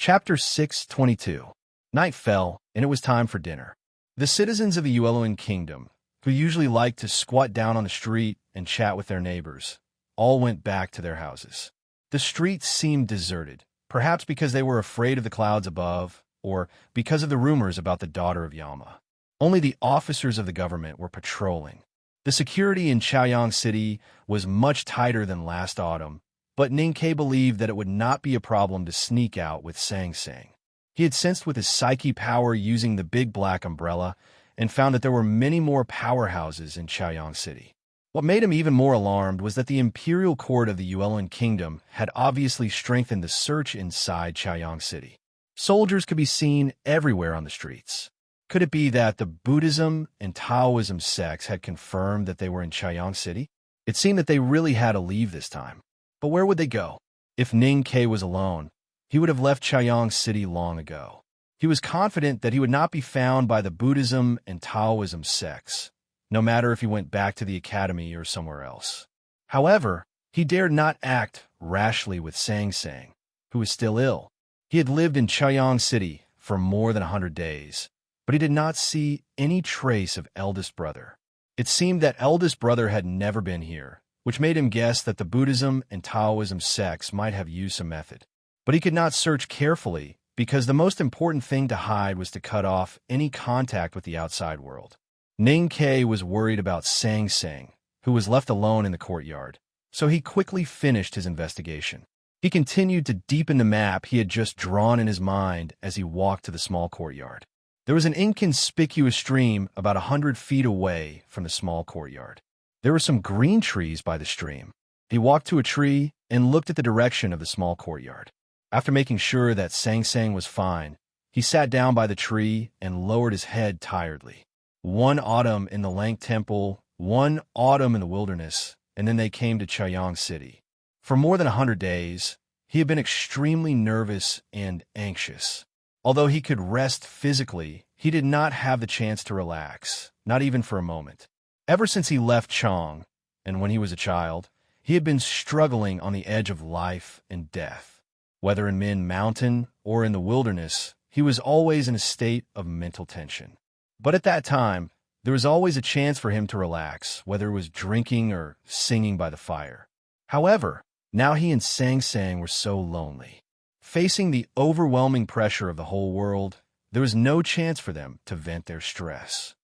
Chapter 622. Night fell, and it was time for dinner. The citizens of the Ueloan kingdom, who usually liked to squat down on the street and chat with their neighbors, all went back to their houses. The streets seemed deserted, perhaps because they were afraid of the clouds above, or because of the rumors about the daughter of Yama. Only the officers of the government were patrolling. The security in Chaoyang City was much tighter than last autumn, but Ninkei believed that it would not be a problem to sneak out with Sang Sang. He had sensed with his psyche power using the big black umbrella and found that there were many more powerhouses in Chaoyang City. What made him even more alarmed was that the imperial court of the Ueloan kingdom had obviously strengthened the search inside Chaoyang City. Soldiers could be seen everywhere on the streets. Could it be that the Buddhism and Taoism sects had confirmed that they were in Chaoyang City? It seemed that they really had to leave this time. But where would they go? If Ninkei was alone, he would have left Chaoyang City long ago. He was confident that he would not be found by the Buddhism and Taoism sects, no matter if he went back to the academy or somewhere else. However, he dared not act rashly with Sang Sang, who was still ill. He had lived in Chaoyang City for more than 100 days, but he did not see any trace of eldest brother. It seemed that eldest brother had never been here, which made him guess that the Buddhism and Taoism sects might have used some method. But he could not search carefully because the most important thing to hide was to cut off any contact with the outside world. Ninkei was worried about Sang Sang, who was left alone in the courtyard, so he quickly finished his investigation. He continued to deepen the map he had just drawn in his mind as he walked to the small courtyard. There was an inconspicuous stream about 100 feet away from the small courtyard. There were some green trees by the stream. He walked to a tree and looked at the direction of the small courtyard. After making sure that Sang Sang was fine, he sat down by the tree and lowered his head tiredly. One autumn in the Lang Temple, one autumn in the wilderness, and then they came to Chaoyang City. For more than 100 days, he had been extremely nervous and anxious. Although he could rest physically, he did not have the chance to relax, not even for a moment. Ever since he left Chong, and when he was a child, he had been struggling on the edge of life and death. Whether in Min Mountain or in the wilderness, he was always in a state of mental tension. But at that time, there was always a chance for him to relax, whether it was drinking or singing by the fire. However, now he and Sang Sang were so lonely. Facing the overwhelming pressure of the whole world, there was no chance for them to vent their stress.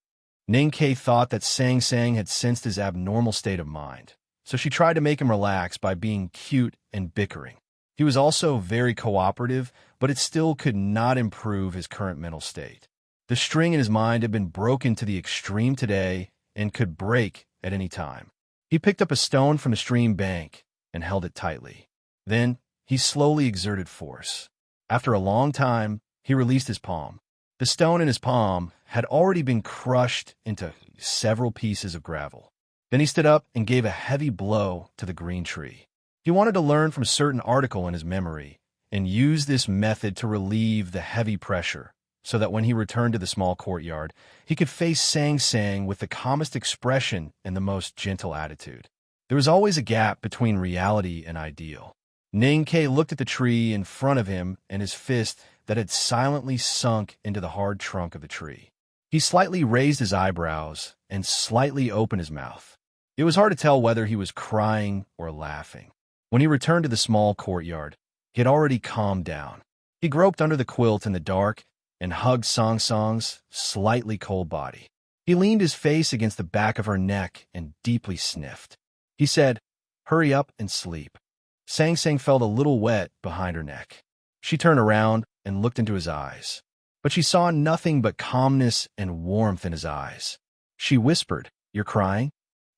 Ninkei thought that Sang Sang had sensed his abnormal state of mind, so she tried to make him relax by being cute and bickering. He was also very cooperative, but it still could not improve his current mental state. The string in his mind had been broken to the extreme today and could break at any time. He picked up a stone from the stream bank and held it tightly. Then, he slowly exerted force. After a long time, he released his palm. The stone in his palm had already been crushed into several pieces of gravel. Then he stood up and gave a heavy blow to the green tree. He wanted to learn from a certain article in his memory and use this method to relieve the heavy pressure so that when he returned to the small courtyard, he could face Sang Sang with the calmest expression and the most gentle attitude. There was always a gap between reality and ideal. Ninkei looked at the tree in front of him and his fist that had silently sunk into the hard trunk of the tree. He slightly raised his eyebrows and slightly opened his mouth. It was hard to tell whether he was crying or laughing. When he returned to the small courtyard, he had already calmed down. He groped under the quilt in the dark and hugged Sang Sang's slightly cold body. He leaned his face against the back of her neck and deeply sniffed. He said, "Hurry up and sleep." Sang Sang felt a little wet behind her neck. She turned around and looked into his eyes, but she saw nothing but calmness and warmth in his eyes. She whispered, "You're crying?"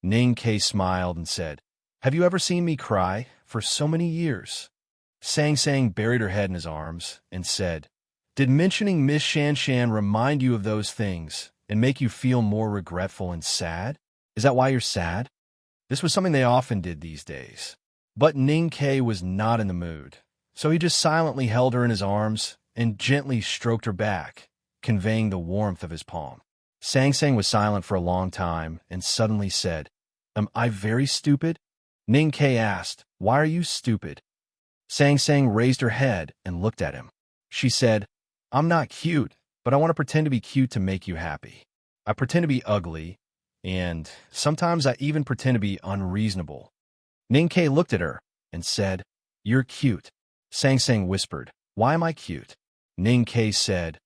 Ninkei smiled and said, "Have you ever seen me cry for so many years?" Sang Sang buried her head in his arms and said, "Did mentioning Miss Shan Shan remind you of those things and make you feel more regretful and sad? Is that why you're sad?" This was something they often did these days. But Ninkei was not in the mood, so he just silently held her in his arms and gently stroked her back, conveying the warmth of his palm. Sang Sang was silent for a long time and suddenly said, "Am I very stupid?" Ninkei asked, "Why are you stupid?" Sang Sang raised her head and looked at him. She said, I'm not cute, but I want to pretend to be cute to make you happy. I pretend to be ugly, and sometimes I even pretend to be unreasonable. Ninkei looked at her and said, You're cute. Sang Sang whispered, Why am I cute? Ninkei said,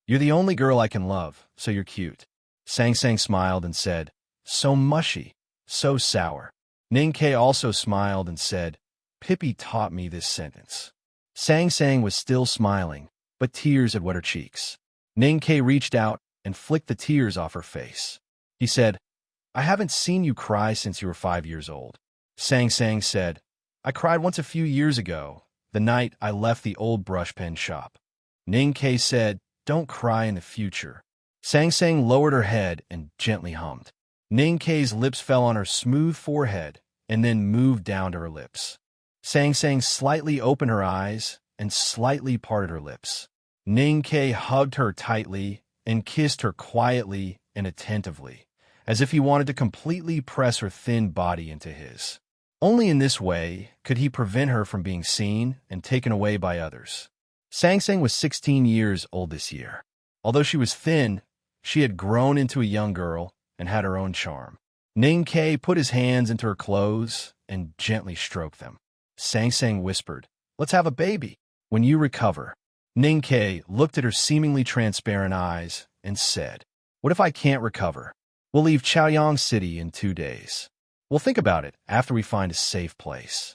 You're the only girl I can love, so you're cute. Sang Sang smiled and said, So mushy, so sour. Ninkei also smiled and said, Pippi taught me this sentence. Sang Sang was still smiling, but tears had wet her cheeks. Ninkei reached out and flicked the tears off her face. He said, I haven't seen you cry since you were 5 years old. Sang Sang said, I cried once a few years ago, the night I left the old brush pen shop. Ninkei said, Don't cry in the future. Sang Sang lowered her head and gently hummed. Ninkei's lips fell on her smooth forehead and then moved down to her lips. Sang Sang slightly opened her eyes and slightly parted her lips. Ninkei hugged her tightly and kissed her quietly and attentively, as if he wanted to completely press her thin body into his. Only in this way could he prevent her from being seen and taken away by others. Sang Sang was 16 years old this year. Although she was thin, she had grown into a young girl and had her own charm. Ninkei put his hands into her clothes and gently stroked them. Sang Sang whispered, Let's have a baby. When you recover. Ninkei looked at her seemingly transparent eyes and said, What if I can't recover? We'll leave Chaoyang City in 2 days. We'll think about it after we find a safe place.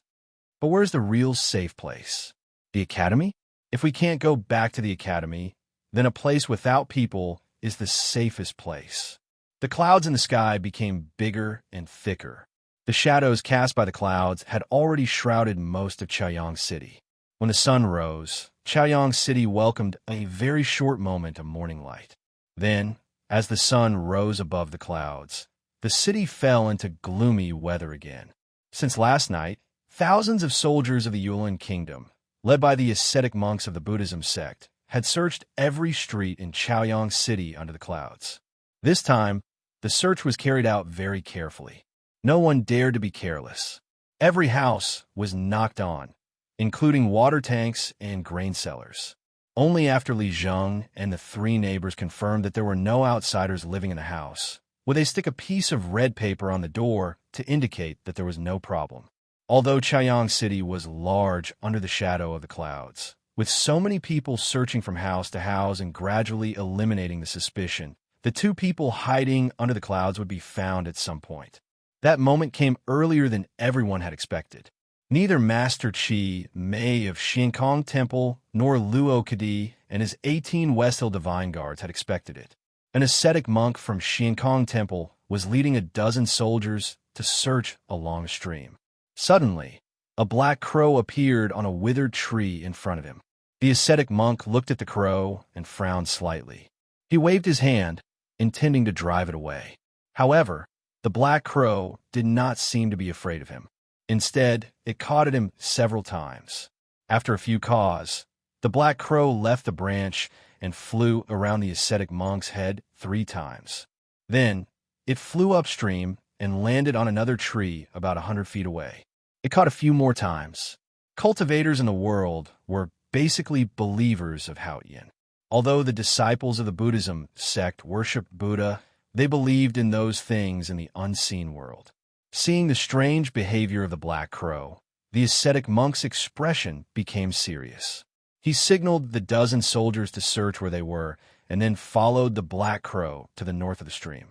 But where's the real safe place? The academy? If we can't go back to the academy, then a place without people is the safest place. The clouds in the sky became bigger and thicker. The shadows cast by the clouds had already shrouded most of Chaoyang City. When the sun rose, Chaoyang City welcomed a very short moment of morning light. Then, as the sun rose above the clouds, the city fell into gloomy weather again. Since last night, thousands of soldiers of the Yuan Kingdom, led by the ascetic monks of the Buddhism sect, had searched every street in Chaoyang City under the clouds. This time, the search was carried out very carefully. No one dared to be careless. Every house was knocked on, including water tanks and grain cellars. Only after Li Zheng and the 3 neighbors confirmed that there were no outsiders living in the house would they stick a piece of red paper on the door to indicate that there was no problem. Although Chaoyang City was large under the shadow of the clouds, with so many people searching from house to house and gradually eliminating the suspicion, the 2 people hiding under the clouds would be found at some point. That moment came earlier than everyone had expected. Neither Master Qi Mei of Xiankong Temple nor Luo Kadi and his 18 West Hill Divine Guards had expected it. An ascetic monk from Xiankong Temple was leading a dozen soldiers to search along a stream. Suddenly, a black crow appeared on a withered tree in front of him. The ascetic monk looked at the crow and frowned slightly. He waved his hand, intending to drive it away. However, the black crow did not seem to be afraid of him. Instead, it caught at him several times. After a few caws, the black crow left the branch and flew around the ascetic monk's head 3 times. Then, it flew upstream and landed on another tree about 100 feet away. It caught a few more times. Cultivators in the world were basically believers of Haoyan. Although the disciples of the Buddhism sect worshipped Buddha, they believed in those things in the unseen world. Seeing the strange behavior of the black crow, the ascetic monk's expression became serious. He signaled the dozen soldiers to search where they were and then followed the black crow to the north of the stream.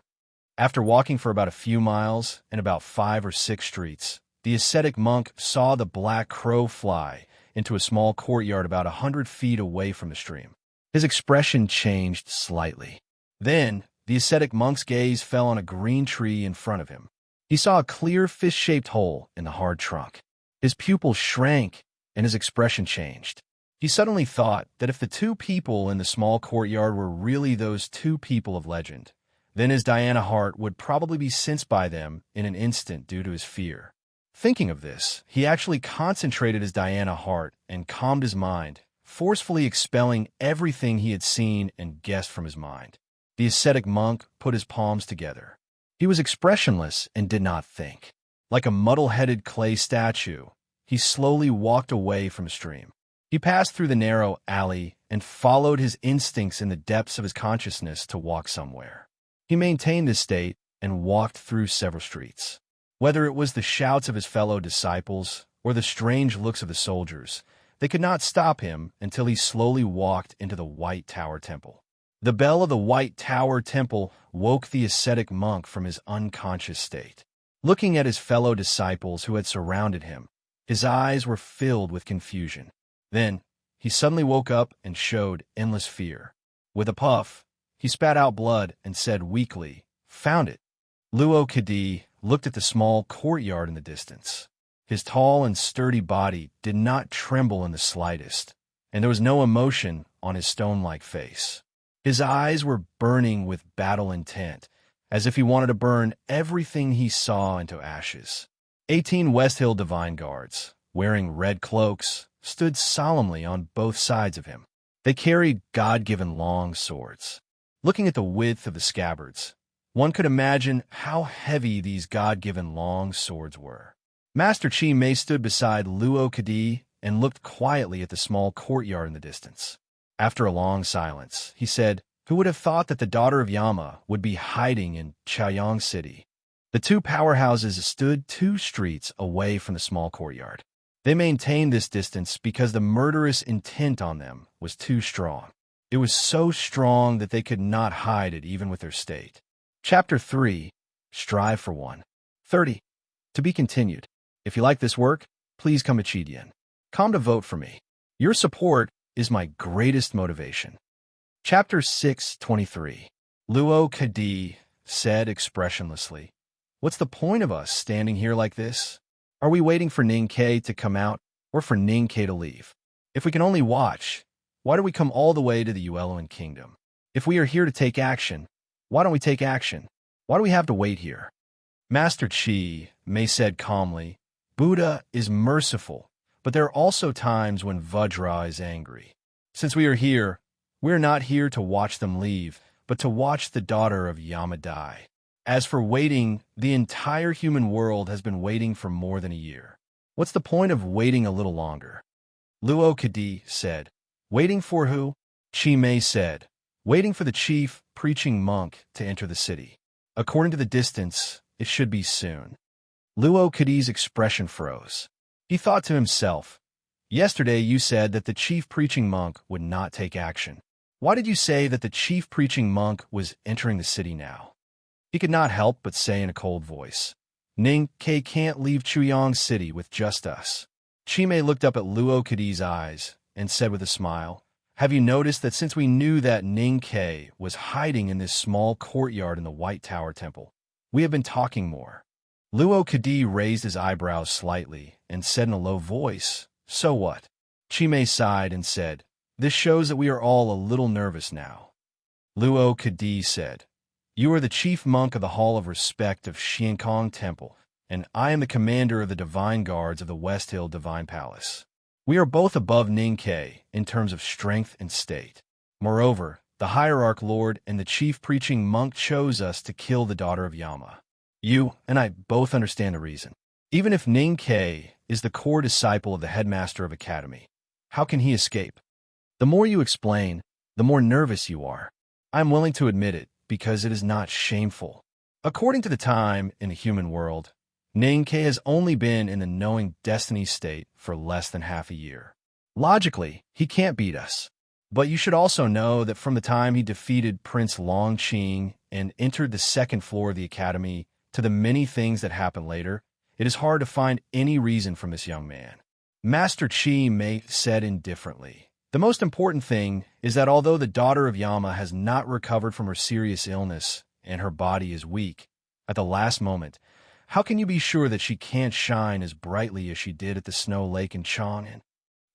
After walking for about a few miles and about 5 or 6 streets, the ascetic monk saw the black crow fly into a small courtyard about 100 feet away from the stream. His expression changed slightly. Then, the ascetic monk's gaze fell on a green tree in front of him. He saw a clear fish-shaped hole in the hard trunk. His pupils shrank, and his expression changed. He suddenly thought that if the 2 people in the small courtyard were really those 2 people of legend, then his Diana heart would probably be sensed by them in an instant due to his fear. Thinking of this, he actually concentrated his Diana heart and calmed his mind, forcefully expelling everything he had seen and guessed from his mind. The ascetic monk put his palms together. He was expressionless and did not think. Like a muddle-headed clay statue, he slowly walked away from the stream. He passed through the narrow alley and followed his instincts in the depths of his consciousness to walk somewhere. He maintained this state and walked through several streets. Whether it was the shouts of his fellow disciples or the strange looks of the soldiers, they could not stop him until he slowly walked into the White Tower Temple. The bell of the White Tower Temple woke the ascetic monk from his unconscious state. Looking at his fellow disciples who had surrounded him, his eyes were filled with confusion. Then, he suddenly woke up and showed endless fear. With a puff, he spat out blood and said weakly, "Found it." Luo Kadi looked at the small courtyard in the distance. His tall and sturdy body did not tremble in the slightest, and there was no emotion on his stone-like face. His eyes were burning with battle intent, as if he wanted to burn everything he saw into ashes. 18 West Hill Divine Guards, wearing red cloaks, stood solemnly on both sides of him. They carried God-given long swords. Looking at the width of the scabbards, one could imagine how heavy these God-given long swords were. Master Chi Mei stood beside Luo Kadi and looked quietly at the small courtyard in the distance. After a long silence, he said, "Who would have thought that the daughter of Yama would be hiding in Chaoyang City?" The two powerhouses stood 2 streets away from the small courtyard. They maintained this distance because the murderous intent on them was too strong. It was so strong that they could not hide it even with their state. Chapter 3. Strive for One. 30. To be continued. If you like this work, please come to Chidian. Come to vote for me. Your support is my greatest motivation. Chapter 6:23. Luo Kadi said expressionlessly, "What's the point of us standing here like this? Are we waiting for Ning Ke to come out or for Ning Ke to leave? If we can only watch, why do we come all the way to the Ueluan Kingdom? If we are here to take action, why don't we take action? Why do we have to wait here?" Master Chi Mei said calmly, "Buddha is merciful, but there are also times when Vajra is angry. Since we are here, we are not here to watch them leave, but to watch the daughter of Yama die. As for waiting, the entire human world has been waiting for more than a year. What's the point of waiting a little longer?" Luo Kadi said, "Waiting for who?" Chi Mei said, "Waiting for the chief preaching monk to enter the city. According to the distance, it should be soon." Luo Kadi's expression froze. He thought to himself, "Yesterday you said that the chief preaching monk would not take action. Why did you say that the chief preaching monk was entering the city now?" He could not help but say in a cold voice, "Ning Ke can't leave Chuyang City with just us." Chi Mei looked up at Luo Kadi's eyes and said with a smile, "Have you noticed that since we knew that Ning Ke was hiding in this small courtyard in the White Tower Temple, we have been talking more?" Luo Kadi raised his eyebrows slightly and said in a low voice, "So what?" Chi Mei sighed and said, "This shows that we are all a little nervous now." Luo Kadi said, "You are the chief monk of the Hall of Respect of Xiankong Temple, and I am the commander of the Divine Guards of the West Hill Divine Palace. We are both above Ning Ke in terms of strength and state. Moreover, the Hierarch Lord and the chief preaching monk chose us to kill the daughter of Yama. You and I both understand the reason. Even if Ning Ke is the core disciple of the headmaster of Academy, how can he escape? The more you explain, the more nervous you are. I am willing to admit it, because it is not shameful. According to the time in the human world, Ning Ke has only been in the knowing destiny state for less than half a year. Logically, he can't beat us. But you should also know that from the time he defeated Prince Longqing and entered the second floor of the academy to the many things that happened later, it is hard to find any reason from this young man." Master Chi Mei said indifferently, "The most important thing is that although the daughter of Yama has not recovered from her serious illness and her body is weak, at the last moment, how can you be sure that she can't shine as brightly as she did at the Snow Lake in Chang'an?"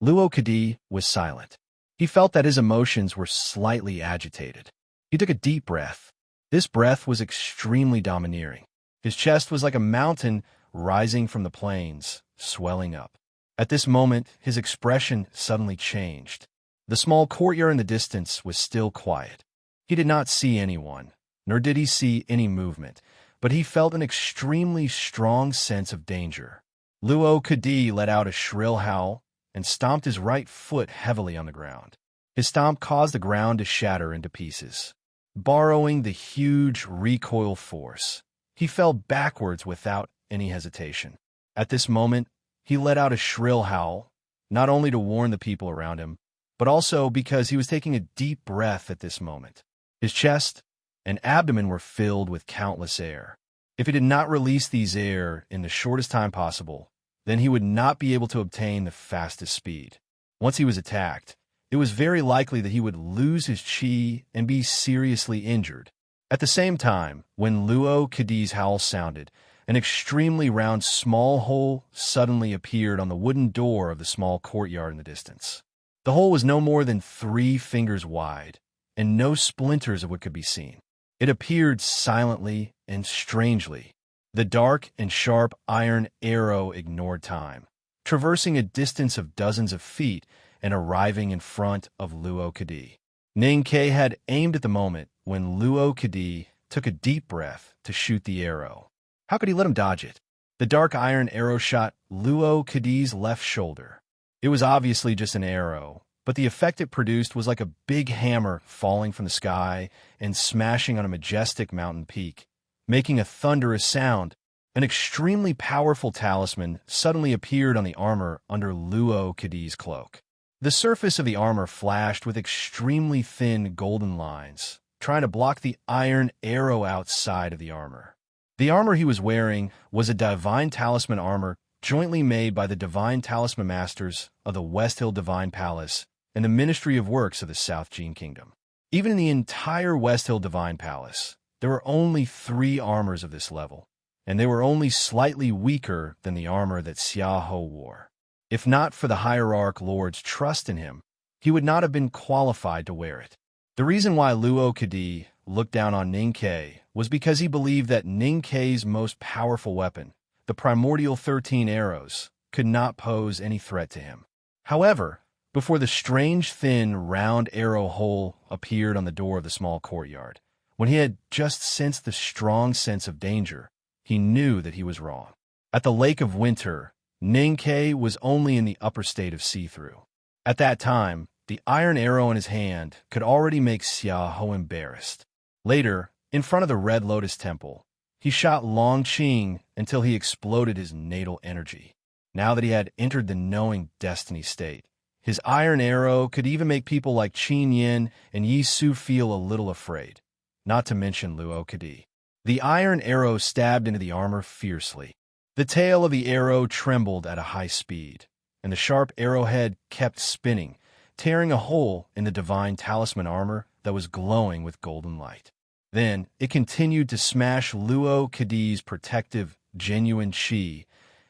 Luo Kadi was silent. He felt that his emotions were slightly agitated. He took a deep breath. This breath was extremely domineering. His chest was like a mountain rising from the plains, swelling up. At this moment, his expression suddenly changed. The small courtyard in the distance was still quiet. He did not see anyone, nor did he see any movement, but he felt an extremely strong sense of danger. Luo Kadi let out a shrill howl and stomped his right foot heavily on the ground. His stomp caused the ground to shatter into pieces. Borrowing the huge recoil force, he fell backwards without any hesitation. At this moment, he let out a shrill howl, not only to warn the people around him, but also because he was taking a deep breath at this moment. His chest and abdomen were filled with countless air. If he did not release these air in the shortest time possible, then he would not be able to obtain the fastest speed. Once he was attacked, it was very likely that he would lose his chi and be seriously injured. At the same time, when Luo Kadi's howl sounded, an extremely round small hole suddenly appeared on the wooden door of the small courtyard in the distance. The hole was no more than 3 fingers wide, and no splinters of wood could be seen. It appeared silently and strangely. The dark and sharp iron arrow ignored time, traversing a distance of dozens of feet and arriving in front of Luo Kadi. Ning Ke had aimed at the moment when Luo Kadi took a deep breath to shoot the arrow. How could he let him dodge it? The dark iron arrow shot Luo Kadi's left shoulder. It was obviously just an arrow, but the effect it produced was like a big hammer falling from the sky and smashing on a majestic mountain peak, making a thunderous sound. An extremely powerful talisman suddenly appeared on the armor under Luo Kadi's cloak. The surface of the armor flashed with extremely thin golden lines, trying to block the iron arrow outside of the armor. The armor he was wearing was a divine talisman armor jointly made by the divine talisman masters of the West Hill Divine Palace and the Ministry of Works of the South Jin Kingdom. Even in the entire West Hill Divine Palace, there were only 3 armors of this level, and they were only slightly weaker than the armor that Xia Ho wore. If not for the Hierarch Lord's trust in him, he would not have been qualified to wear it. The reason why Luo Kadi looked down on Ning Ke was because he believed that Ning Ke's most powerful weapon, the primordial 13 arrows, could not pose any threat to him. However, before the strange thin round arrow hole appeared on the door of the small courtyard, when he had just sensed the strong sense of danger, he knew that he was wrong. At the Lake of Winter, Ning Ke was only in the upper state of see-through. At that time, the iron arrow in his hand could already make Xia Ho embarrassed. Later, in front of the Red Lotus Temple, he shot Long Qing until he exploded his natal energy. Now that he had entered the knowing destiny state, his iron arrow could even make people like Qin Yin and Yi Su feel a little afraid, not to mention Luo Kadi. The iron arrow stabbed into the armor fiercely. The tail of the arrow trembled at a high speed, and the sharp arrowhead kept spinning, tearing a hole in the divine talisman armor that was glowing with golden light. Then it continued to smash Luo Kadi's protective, genuine chi,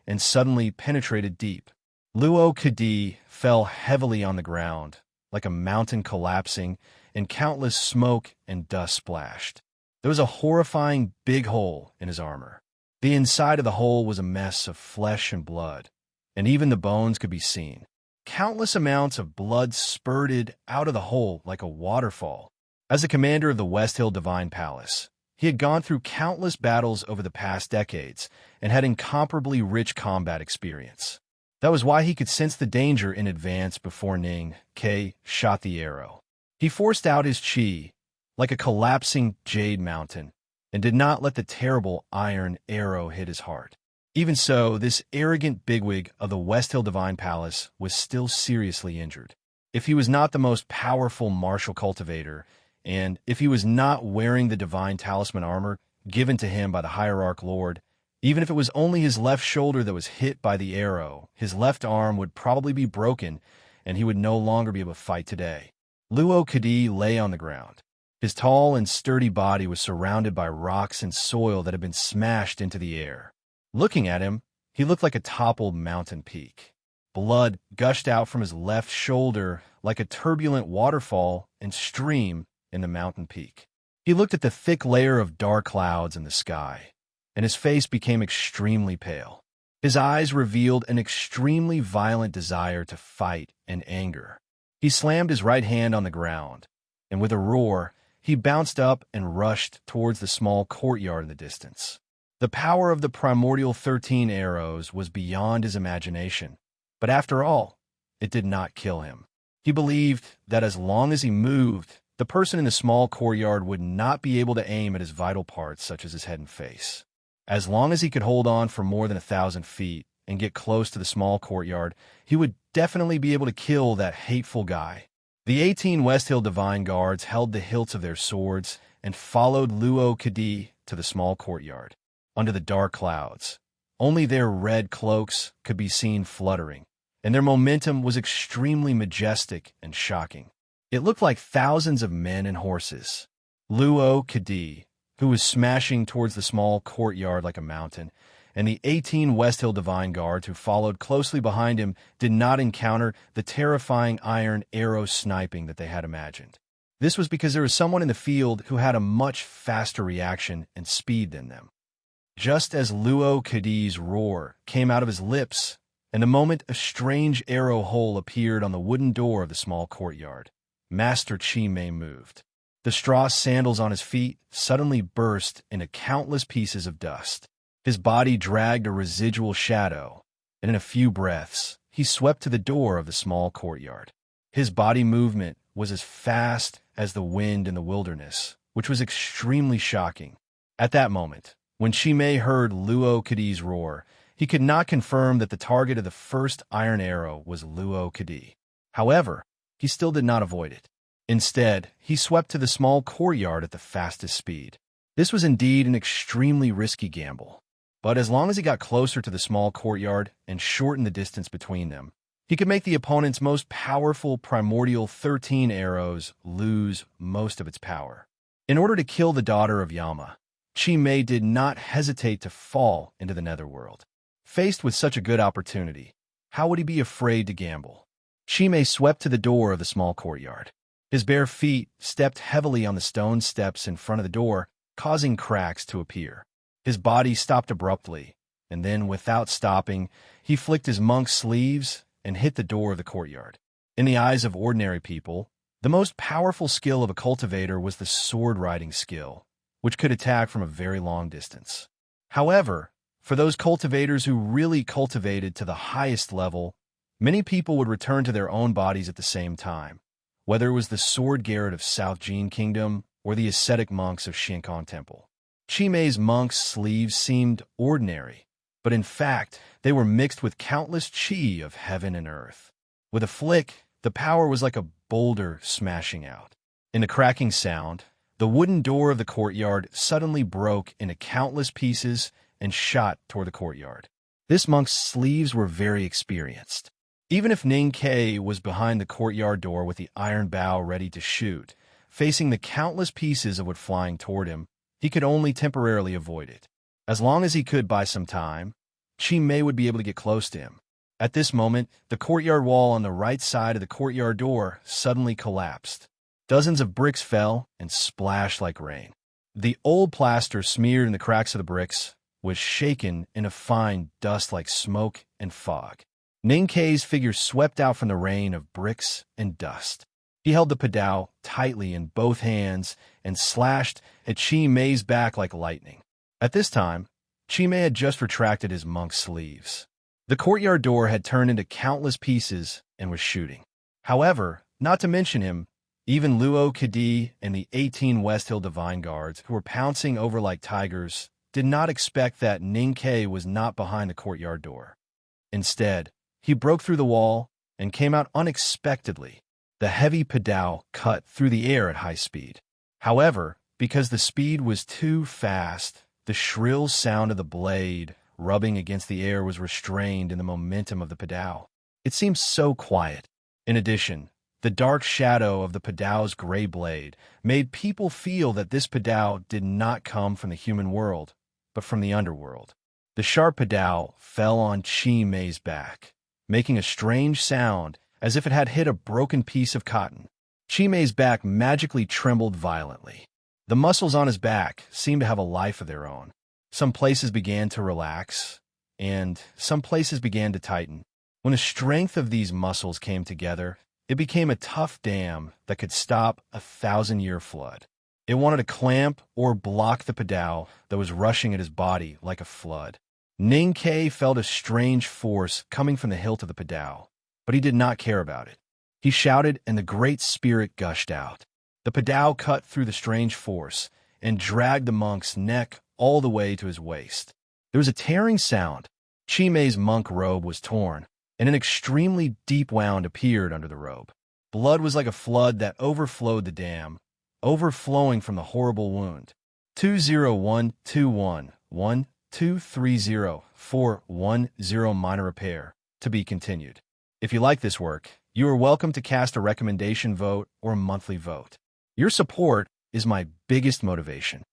and suddenly penetrated deep. Luo Kadi fell heavily on the ground, like a mountain collapsing, and countless smoke and dust splashed. There was a horrifying big hole in his armor. The inside of the hole was a mess of flesh and blood, and even the bones could be seen. Countless amounts of blood spurted out of the hole like a waterfall. As the commander of the West Hill Divine Palace, he had gone through countless battles over the past decades and had incomparably rich combat experience. That was why he could sense the danger in advance before Ning Ke shot the arrow. He forced out his chi like a collapsing jade mountain and did not let the terrible iron arrow hit his heart. Even so, this arrogant bigwig of the West Hill Divine Palace was still seriously injured. If he was not the most powerful martial cultivator, and if he was not wearing the divine talisman armor given to him by the Hierarch Lord, even if it was only his left shoulder that was hit by the arrow, his left arm would probably be broken, and he would no longer be able to fight today. Luo Kadi lay on the ground. His tall and sturdy body was surrounded by rocks and soil that had been smashed into the air. Looking at him, he looked like a toppled mountain peak. Blood gushed out from his left shoulder like a turbulent waterfall and stream in the mountain peak. He looked at the thick layer of dark clouds in the sky, and his face became extremely pale. His eyes revealed an extremely violent desire to fight and anger. He slammed his right hand on the ground, and with a roar, he bounced up and rushed towards the small courtyard in the distance. The power of the primordial 13 arrows was beyond his imagination, but after all, it did not kill him. He believed that as long as he moved, the person in the small courtyard would not be able to aim at his vital parts such as his head and face. As long as he could hold on for more than 1,000 feet and get close to the small courtyard, he would definitely be able to kill that hateful guy. The 18 West Hill Divine Guards held the hilts of their swords and followed Luo Kadi to the small courtyard. Under the dark clouds, only their red cloaks could be seen fluttering, and their momentum was extremely majestic and shocking. It looked like thousands of men and horses. Luo Kadi, who was smashing towards the small courtyard like a mountain, and the 18 West Hill Divine Guards who followed closely behind him did not encounter the terrifying iron arrow sniping that they had imagined. This was because there was someone in the field who had a much faster reaction and speed than them. Just as Luo Kadi's roar came out of his lips, in a moment a strange arrow hole appeared on the wooden door of the small courtyard. Master Chi Mei moved. The straw sandals on his feet suddenly burst into countless pieces of dust. His body dragged a residual shadow, and in a few breaths, he swept to the door of the small courtyard. His body movement was as fast as the wind in the wilderness, which was extremely shocking. At that moment, when Chimay heard Luo Kadi's roar, he could not confirm that the target of the first iron arrow was Luo Kadi. However, he still did not avoid it. Instead, he swept to the small courtyard at the fastest speed. This was indeed an extremely risky gamble. But as long as he got closer to the small courtyard and shortened the distance between them, he could make the opponent's most powerful primordial 13 arrows lose most of its power. In order to kill the daughter of Yama, Chi Mei did not hesitate to fall into the netherworld. Faced with such a good opportunity, how would he be afraid to gamble? Chi Mei swept to the door of the small courtyard. His bare feet stepped heavily on the stone steps in front of the door, causing cracks to appear. His body stopped abruptly, and then, without stopping, he flicked his monk's sleeves and hit the door of the courtyard. In the eyes of ordinary people, the most powerful skill of a cultivator was the sword-riding skill, which could attack from a very long distance. However, for those cultivators who really cultivated to the highest level, many people would return to their own bodies at the same time, whether it was the sword garret of South Jin Kingdom or the ascetic monks of Shinkan Temple. Chimei's monk's sleeves seemed ordinary, but in fact, they were mixed with countless chi of heaven and earth. With a flick, the power was like a boulder smashing out. In the cracking sound, the wooden door of the courtyard suddenly broke into countless pieces and shot toward the courtyard. This monk's sleeves were very experienced. Even if Ning Kei was behind the courtyard door with the iron bow ready to shoot, facing the countless pieces of wood flying toward him, he could only temporarily avoid it. As long as he could buy some time, Chi Mei would be able to get close to him. At this moment, the courtyard wall on the right side of the courtyard door suddenly collapsed. Dozens of bricks fell and splashed like rain. The old plaster smeared in the cracks of the bricks was shaken in a fine dust like smoke and fog. Ning Kei's figure swept out from the rain of bricks and dust. He held the padao tightly in both hands and slashed at Chi Mei's back like lightning. At this time, Chi Mei had just retracted his monk's sleeves. The courtyard door had turned into countless pieces and was shooting. However, not to mention him, even Luo Kadi and the 18 West Hill Divine Guards, who were pouncing over like tigers, did not expect that Ning Kei was not behind the courtyard door. Instead, he broke through the wall and came out unexpectedly. The heavy padao cut through the air at high speed. However, because the speed was too fast, the shrill sound of the blade rubbing against the air was restrained in the momentum of the padao. It seemed so quiet. In addition, the dark shadow of the padao's gray blade made people feel that this padao did not come from the human world, but from the underworld. The sharp padao fell on Chi Mei's back, making a strange sound as if it had hit a broken piece of cotton. Chi Mei's back magically trembled violently. The muscles on his back seemed to have a life of their own. Some places began to relax, and some places began to tighten. When the strength of these muscles came together, it became a tough dam that could stop a 1,000-year flood. It wanted to clamp or block the padao that was rushing at his body like a flood. Ning Kei felt a strange force coming from the hilt of the padao. but he did not care about it. He shouted, and the Great Spirit gushed out. The Padao cut through the strange force and dragged the monk's neck all the way to his waist. There was a tearing sound. Chi Mei's monk robe was torn, and an extremely deep wound appeared under the robe. Blood was like a flood that overflowed the dam, overflowing from the horrible wound. 2012112304110 minor repair. To be continued. If you like this work, you are welcome to cast a recommendation vote or monthly vote. Your support is my biggest motivation.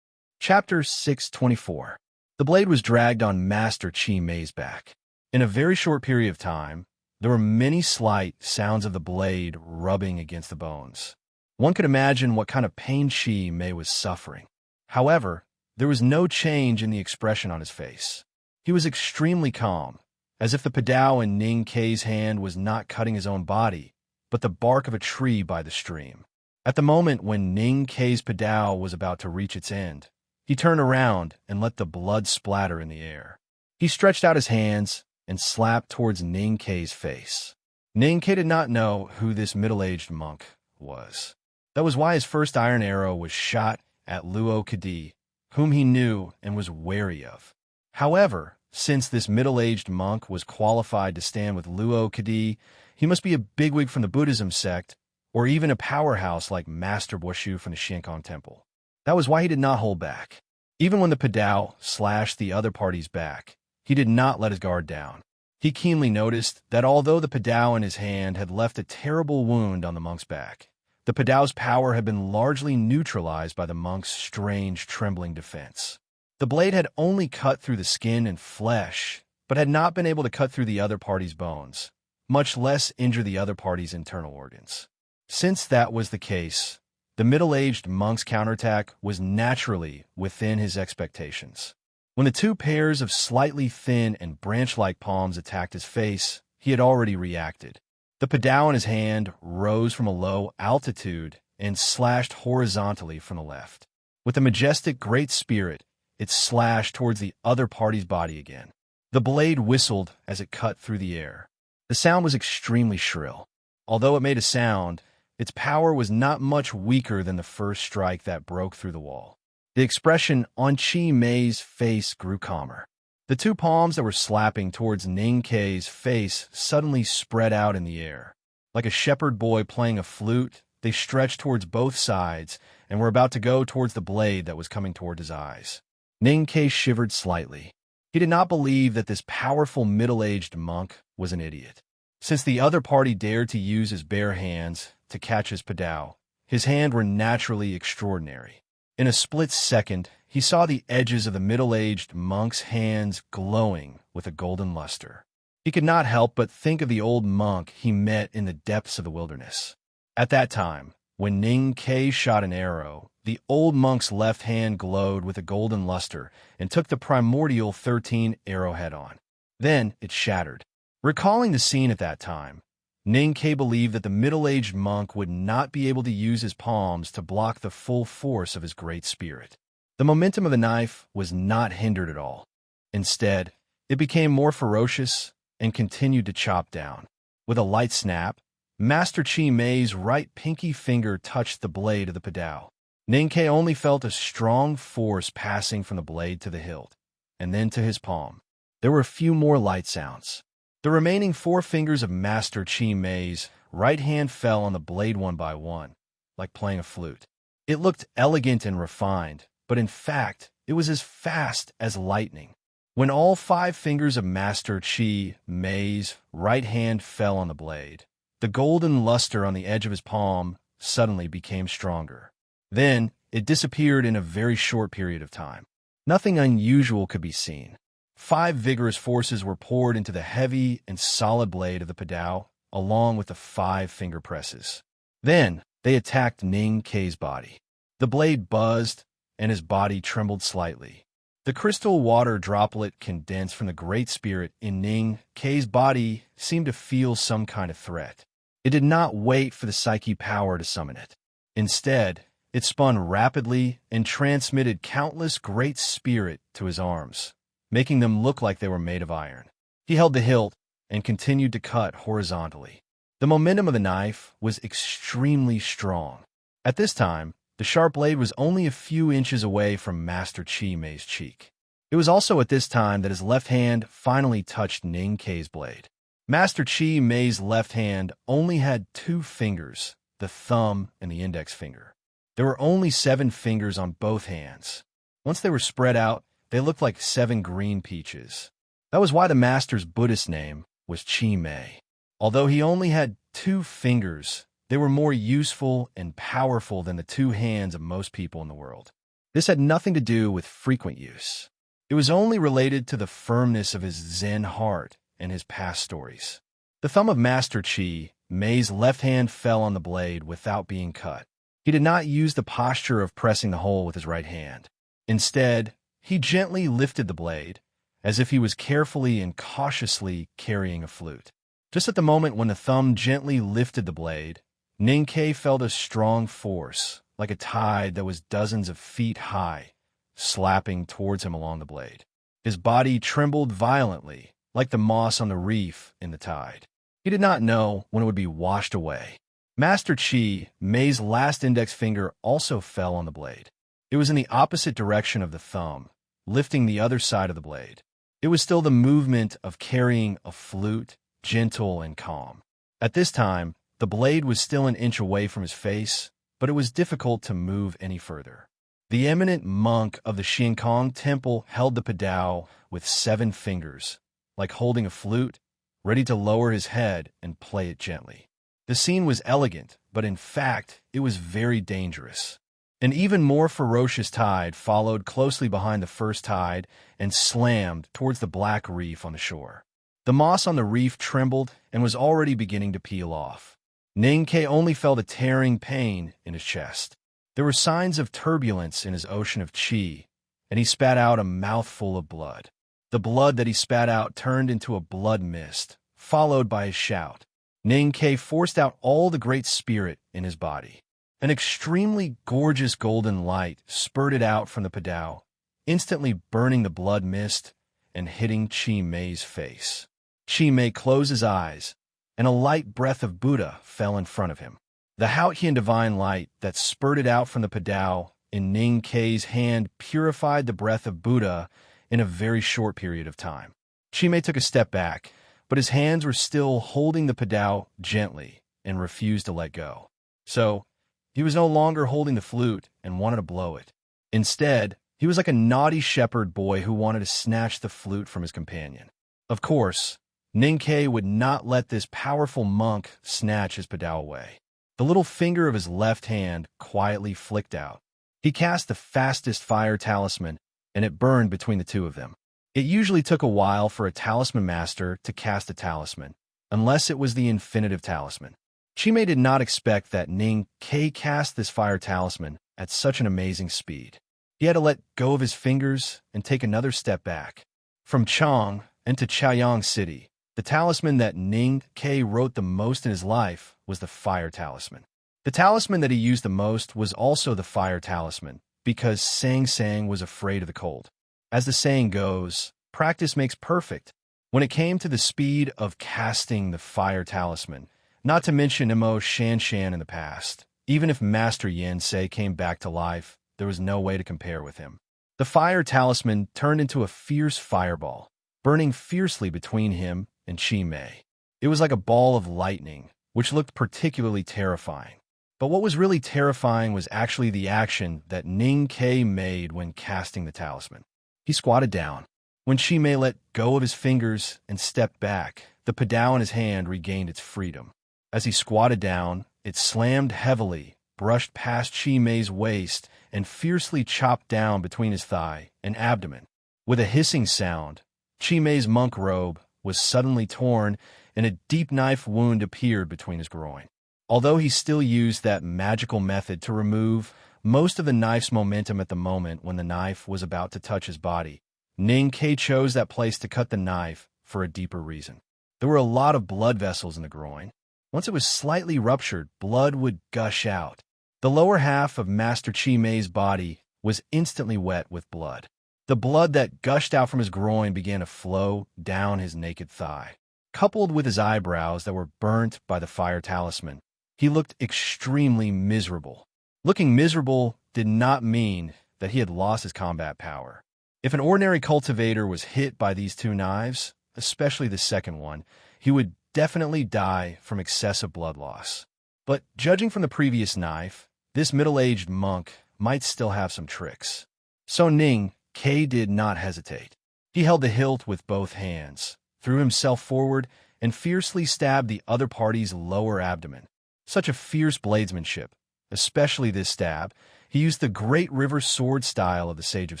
Chapter 624. The blade was dragged on Master Chi Mei's back. In a very short period of time, there were many slight sounds of the blade rubbing against the bones. One could imagine what kind of pain Chi Mei was suffering. However, there was no change in the expression on his face. He was extremely calm, as if the Padao in Ning Kei's hand was not cutting his own body, but the bark of a tree by the stream. At the moment when Ning Kei's Padao was about to reach its end, he turned around and let the blood splatter in the air. He stretched out his hands and slapped towards Ning Kei's face. Ning Kei did not know who this middle-aged monk was. That was why his first iron arrow was shot at Luo Kadi, whom he knew and was wary of. However, since this middle-aged monk was qualified to stand with Luo Kadi, he must be a bigwig from the Buddhism sect, or even a powerhouse like Master Boshu from the Xiankong Temple. That was why he did not hold back. Even when the Padao slashed the other party's back, he did not let his guard down. He keenly noticed that although the Padao in his hand had left a terrible wound on the monk's back, the Padao's power had been largely neutralized by the monk's strange, trembling defense. The blade had only cut through the skin and flesh, but had not been able to cut through the other party's bones, much less injure the other party's internal organs. Since that was the case, the middle-aged monk's counterattack was naturally within his expectations. When the two pairs of slightly thin and branch-like palms attacked his face, he had already reacted. The Padao in his hand rose from a low altitude and slashed horizontally from the left. With a majestic great spirit, it slashed towards the other party's body again. The blade whistled as it cut through the air. The sound was extremely shrill. Although it made a sound, its power was not much weaker than the first strike that broke through the wall. The expression on Chi Mei's face grew calmer. The two palms that were slapping towards Ning Kei's face suddenly spread out in the air. Like a shepherd boy playing a flute, they stretched towards both sides and were about to go towards the blade that was coming toward his eyes. Ning Kei shivered slightly. He did not believe that this powerful middle-aged monk was an idiot. Since the other party dared to use his bare hands to catch his Padao, his hands were naturally extraordinary. In a split second, he saw the edges of the middle-aged monk's hands glowing with a golden luster. He could not help but think of the old monk he met in the depths of the wilderness. At that time, when Ning Kei shot an arrow, the old monk's left hand glowed with a golden luster and took the primordial 13 arrowhead on. Then it shattered. Recalling the scene at that time, Ning Kei believed that the middle-aged monk would not be able to use his palms to block the full force of his great spirit. The momentum of the knife was not hindered at all. Instead, it became more ferocious and continued to chop down. With a light snap, Master Chi Mei's right pinky finger touched the blade of the Padao. Ning Kei only felt a strong force passing from the blade to the hilt, and then to his palm. There were a few more light sounds. The remaining 4 fingers of Master Chi Mei's right hand fell on the blade one by one, like playing a flute. It looked elegant and refined, but in fact, it was as fast as lightning. When all 5 fingers of Master Chi Mei's right hand fell on the blade, the golden luster on the edge of his palm suddenly became stronger. Then, it disappeared in a very short period of time. Nothing unusual could be seen. 5 vigorous forces were poured into the heavy and solid blade of the Padao, along with the 5 finger presses. Then, they attacked Ning Kei's body. The blade buzzed, and his body trembled slightly. The crystal water droplet condensed from the Great Spirit in Ning Kei's body seemed to feel some kind of threat. It did not wait for the psyche power to summon it. Instead, it spun rapidly and transmitted countless Great Spirit to his arms, making them look like they were made of iron. He held the hilt, and continued to cut horizontally. The momentum of the knife was extremely strong. At this time, the sharp blade was only a few inches away from Master Chi Mei's cheek. It was also at this time that his left hand finally touched Ning Kei's blade. Master Chi Mei's left hand only had 2 fingers, the thumb and the index finger. There were only 7 fingers on both hands. Once they were spread out, they looked like 7 green peaches. That was why the master's Buddhist name was Chi Mei. Although he only had 2 fingers, they were more useful and powerful than the 2 hands of most people in the world. This had nothing to do with frequent use. It was only related to the firmness of his Zen heart and his past stories. The thumb of Master Chi Mei's left hand fell on the blade without being cut. He did not use the posture of pressing the hole with his right hand. Instead, he gently lifted the blade, as if he was carefully and cautiously carrying a flute. Just at the moment when the thumb gently lifted the blade, Ning Kei felt a strong force, like a tide that was dozens of feet high, slapping towards him along the blade. His body trembled violently, like the moss on the reef in the tide. He did not know when it would be washed away. Master Chi Mei's last index finger also fell on the blade. It was in the opposite direction of the thumb, lifting the other side of the blade. It was still the movement of carrying a flute, gentle and calm. At this time, the blade was still an inch away from his face, but it was difficult to move any further. The eminent monk of the Xiankong temple held the padao with 7 fingers, like holding a flute, ready to lower his head and play it gently. The scene was elegant, but in fact, it was very dangerous. An even more ferocious tide followed closely behind the first tide and slammed towards the black reef on the shore. The moss on the reef trembled and was already beginning to peel off. Ning Kei only felt a tearing pain in his chest. There were signs of turbulence in his ocean of qi, and he spat out a mouthful of blood. The blood that he spat out turned into a blood mist, followed by a shout. Ning Kei forced out all the great spirit in his body. An extremely gorgeous golden light spurted out from the padao, instantly burning the blood mist and hitting Chi Mei's face. Chi Mei closed his eyes, and a light breath of Buddha fell in front of him. The Haotian divine light that spurted out from the padao in Ning Kei's hand purified the breath of Buddha in a very short period of time. Chi Mei took a step back, but his hands were still holding the padao gently and refused to let go. So, he was no longer holding the flute and wanted to blow it. Instead, he was like a naughty shepherd boy who wanted to snatch the flute from his companion. Of course, Ning Kei would not let this powerful monk snatch his padao away. The little finger of his left hand quietly flicked out. He cast the fastest fire talisman, and it burned between the 2 of them. It usually took a while for a talisman master to cast a talisman, unless it was the infinitive talisman. Chi Mei did not expect that Ning Kei cast this fire talisman at such an amazing speed. He had to let go of his fingers and take another step back. From Chang into Chaoyang City, the talisman that Ning Kei wrote the most in his life was the fire talisman. The talisman that he used the most was also the fire talisman, because Sang Sang was afraid of the cold. As the saying goes, practice makes perfect. When it came to the speed of casting the fire talisman, not to mention Mo Shan Shan in the past, even if Master Yen Sei came back to life, there was no way to compare with him. The fire talisman turned into a fierce fireball, burning fiercely between him and Chi Mei. It was like a ball of lightning, which looked particularly terrifying. But what was really terrifying was actually the action that Ning Kei made when casting the talisman. He squatted down. When Chi Mei let go of his fingers and stepped back, the padao in his hand regained its freedom. As he squatted down, it slammed heavily, brushed past Chi Mei's waist, and fiercely chopped down between his thigh and abdomen. With a hissing sound, Chi Mei's monk robe was suddenly torn, and a deep knife wound appeared between his groin. Although he still used that magical method to remove most of the knife's momentum at the moment when the knife was about to touch his body, Ning Kei chose that place to cut the knife for a deeper reason. There were a lot of blood vessels in the groin. Once it was slightly ruptured, blood would gush out. The lower half of Master Chi Mei's body was instantly wet with blood. The blood that gushed out from his groin began to flow down his naked thigh. coupled with his eyebrows that were burnt by the fire talisman, he looked extremely miserable. Looking miserable did not mean that he had lost his combat power. If an ordinary cultivator was hit by these two knives, especially the second one, he would definitely die from excessive blood loss. But judging from the previous knife, this middle-aged monk might still have some tricks. So Ning Ke did not hesitate. He held the hilt with both hands, threw himself forward, and fiercely stabbed the other party's lower abdomen. Such a fierce bladesmanship, especially this stab. He used the great river sword style of the Sage of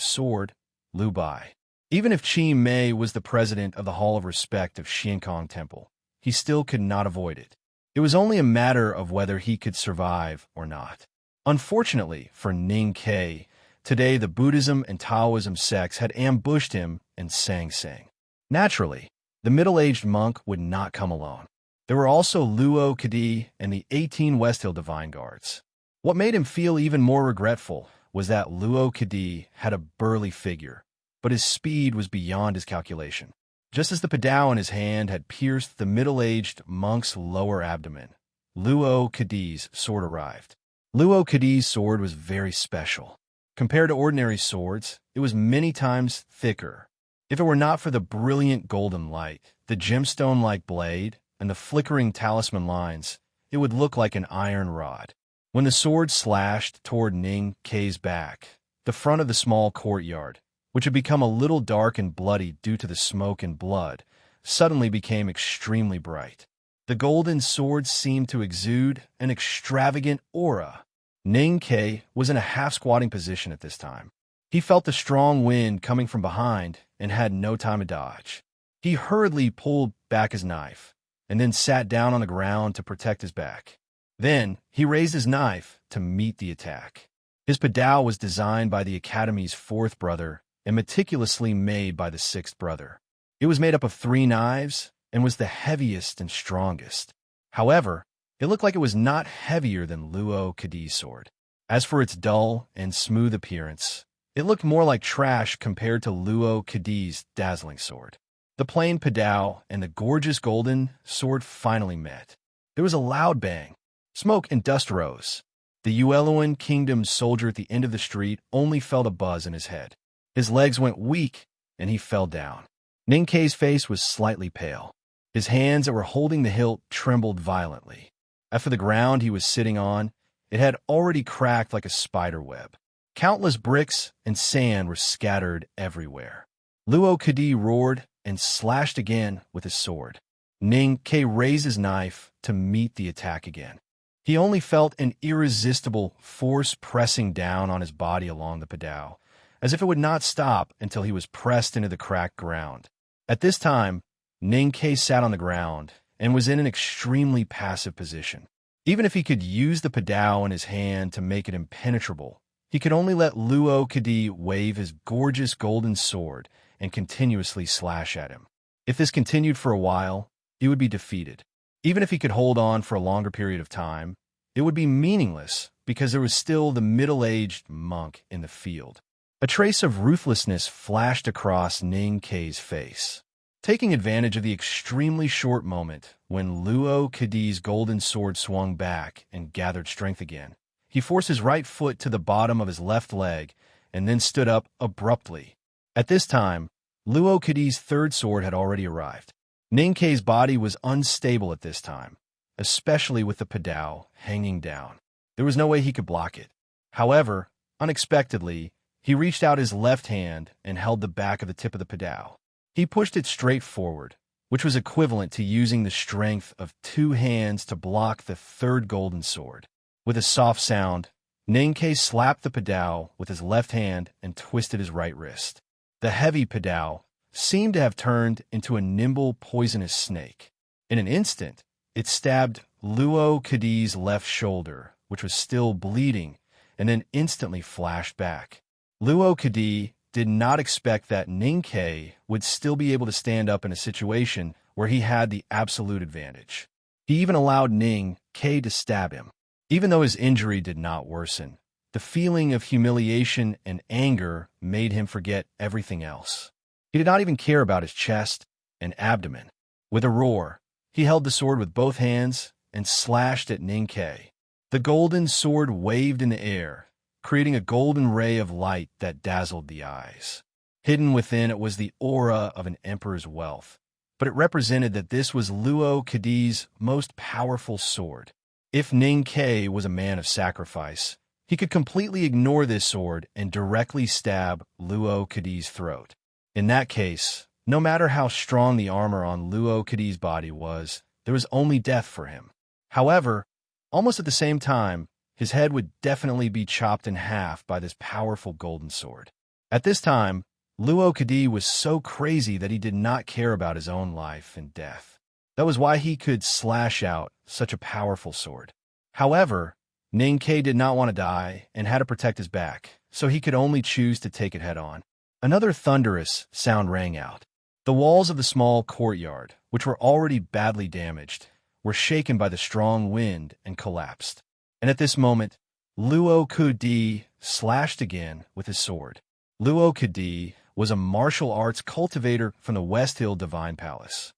Sword, Liu Bai. Even if Qi Mei was the president of the Hall of Respect of Xiankong Temple, he still could not avoid it. It was only a matter of whether he could survive or not. Unfortunately for Ning Ke, today the Buddhism and Taoism sects had ambushed him in Sang Sang. Naturally, the middle-aged monk would not come alone. There were also Luo Kadi and the 18 West Hill Divine Guards. What made him feel even more regretful was that Luo Kadi had a burly figure, but his speed was beyond his calculation. Just as the padao in his hand had pierced the middle-aged monk's lower abdomen, Luo Kadi's sword arrived. Luo Kadi's sword was very special. Compared to ordinary swords, it was many times thicker. If it were not for the brilliant golden light, the gemstone-like blade, and the flickering talisman lines, it would look like an iron rod. When the sword slashed toward Ning Ke's back, the front of the small courtyard, which had become a little dark and bloody due to the smoke and blood, suddenly became extremely bright. The golden sword seemed to exude an extravagant aura. Ning Ke was in a half-squatting position at this time. He felt the strong wind coming from behind and had no time to dodge. He hurriedly pulled back his knife and then sat down on the ground to protect his back. Then he raised his knife to meet the attack. His padao was designed by the Academy's fourth brother and meticulously made by the sixth brother. It was made up of 3 knives and was the heaviest and strongest. However, it looked like it was not heavier than Luo Kadi's sword. As for its dull and smooth appearance, it looked more like trash compared to Luo Kadi's dazzling sword. The plain padao and the gorgeous golden sword finally met. There was a loud bang. Smoke and dust rose. The Yueluan Kingdom's soldier at the end of the street only felt a buzz in his head. His legs went weak, and he fell down. Ning Ke's face was slightly pale. His hands that were holding the hilt trembled violently. As for the ground he was sitting on, it had already cracked like a spider web. Countless bricks and sand were scattered everywhere. Luo Kadi roared and slashed again with his sword. Ning Ke raised his knife to meet the attack again. He only felt an irresistible force pressing down on his body along the padao, as if it would not stop until he was pressed into the cracked ground. At this time, Ning Ke sat on the ground and was in an extremely passive position. Even if he could use the padao in his hand to make it impenetrable, he could only let Luo Kadi wave his gorgeous golden sword and continuously slash at him. If this continued for a while, he would be defeated. Even if he could hold on for a longer period of time, it would be meaningless because there was still the middle-aged monk in the field. A trace of ruthlessness flashed across Ning Ke's face. Taking advantage of the extremely short moment when Luo Kadi's golden sword swung back and gathered strength again, he forced his right foot to the bottom of his left leg and then stood up abruptly. At this time, Luo Kadi's third sword had already arrived. Ning Ke's body was unstable at this time, especially with the padao hanging down. There was no way he could block it. However, unexpectedly, he reached out his left hand and held the back of the tip of the padao. He pushed it straight forward, which was equivalent to using the strength of 2 hands to block the third golden sword. With a soft sound, Ning Ke slapped the padao with his left hand and twisted his right wrist. The heavy padao seemed to have turned into a nimble, poisonous snake. In an instant, it stabbed Luo Kadi's left shoulder, which was still bleeding, and then instantly flashed back. Luo Kadi did not expect that Ning Ke would still be able to stand up in a situation where he had the absolute advantage. He even allowed Ning Ke to stab him. Even though his injury did not worsen, the feeling of humiliation and anger made him forget everything else. He did not even care about his chest and abdomen. With a roar, he held the sword with both hands and slashed at Ninkei. The golden sword waved in the air, creating a golden ray of light that dazzled the eyes. Hidden within it was the aura of an emperor's wealth, but it represented that this was Luo Kadi's most powerful sword. If Ninkei was a man of sacrifice, he could completely ignore this sword and directly stab Luo Kadi's throat. In that case, no matter how strong the armor on Luo Kadi's body was, there was only death for him. However, almost at the same time, his head would definitely be chopped in half by this powerful golden sword. At this time, Luo Kadi was so crazy that he did not care about his own life and death. That was why he could slash out such a powerful sword. However, Ninkei did not want to die and had to protect his back, so he could only choose to take it head-on. Another thunderous sound rang out. The walls of the small courtyard, which were already badly damaged, were shaken by the strong wind and collapsed. And at this moment, Luo Kadi slashed again with his sword. Luo Kadi was a martial arts cultivator from the West Hill Divine Palace.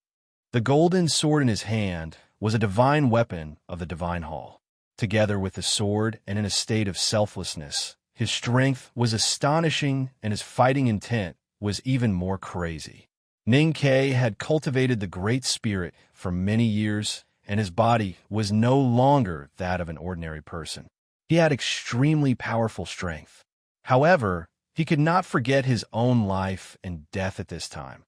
The golden sword in his hand was a divine weapon of the Divine Hall. Together with the sword and in a state of selflessness, his strength was astonishing and his fighting intent was even more crazy. Ninkei had cultivated the Great Spirit for many years, and his body was no longer that of an ordinary person. He had extremely powerful strength. However, he could not forget his own life and death at this time,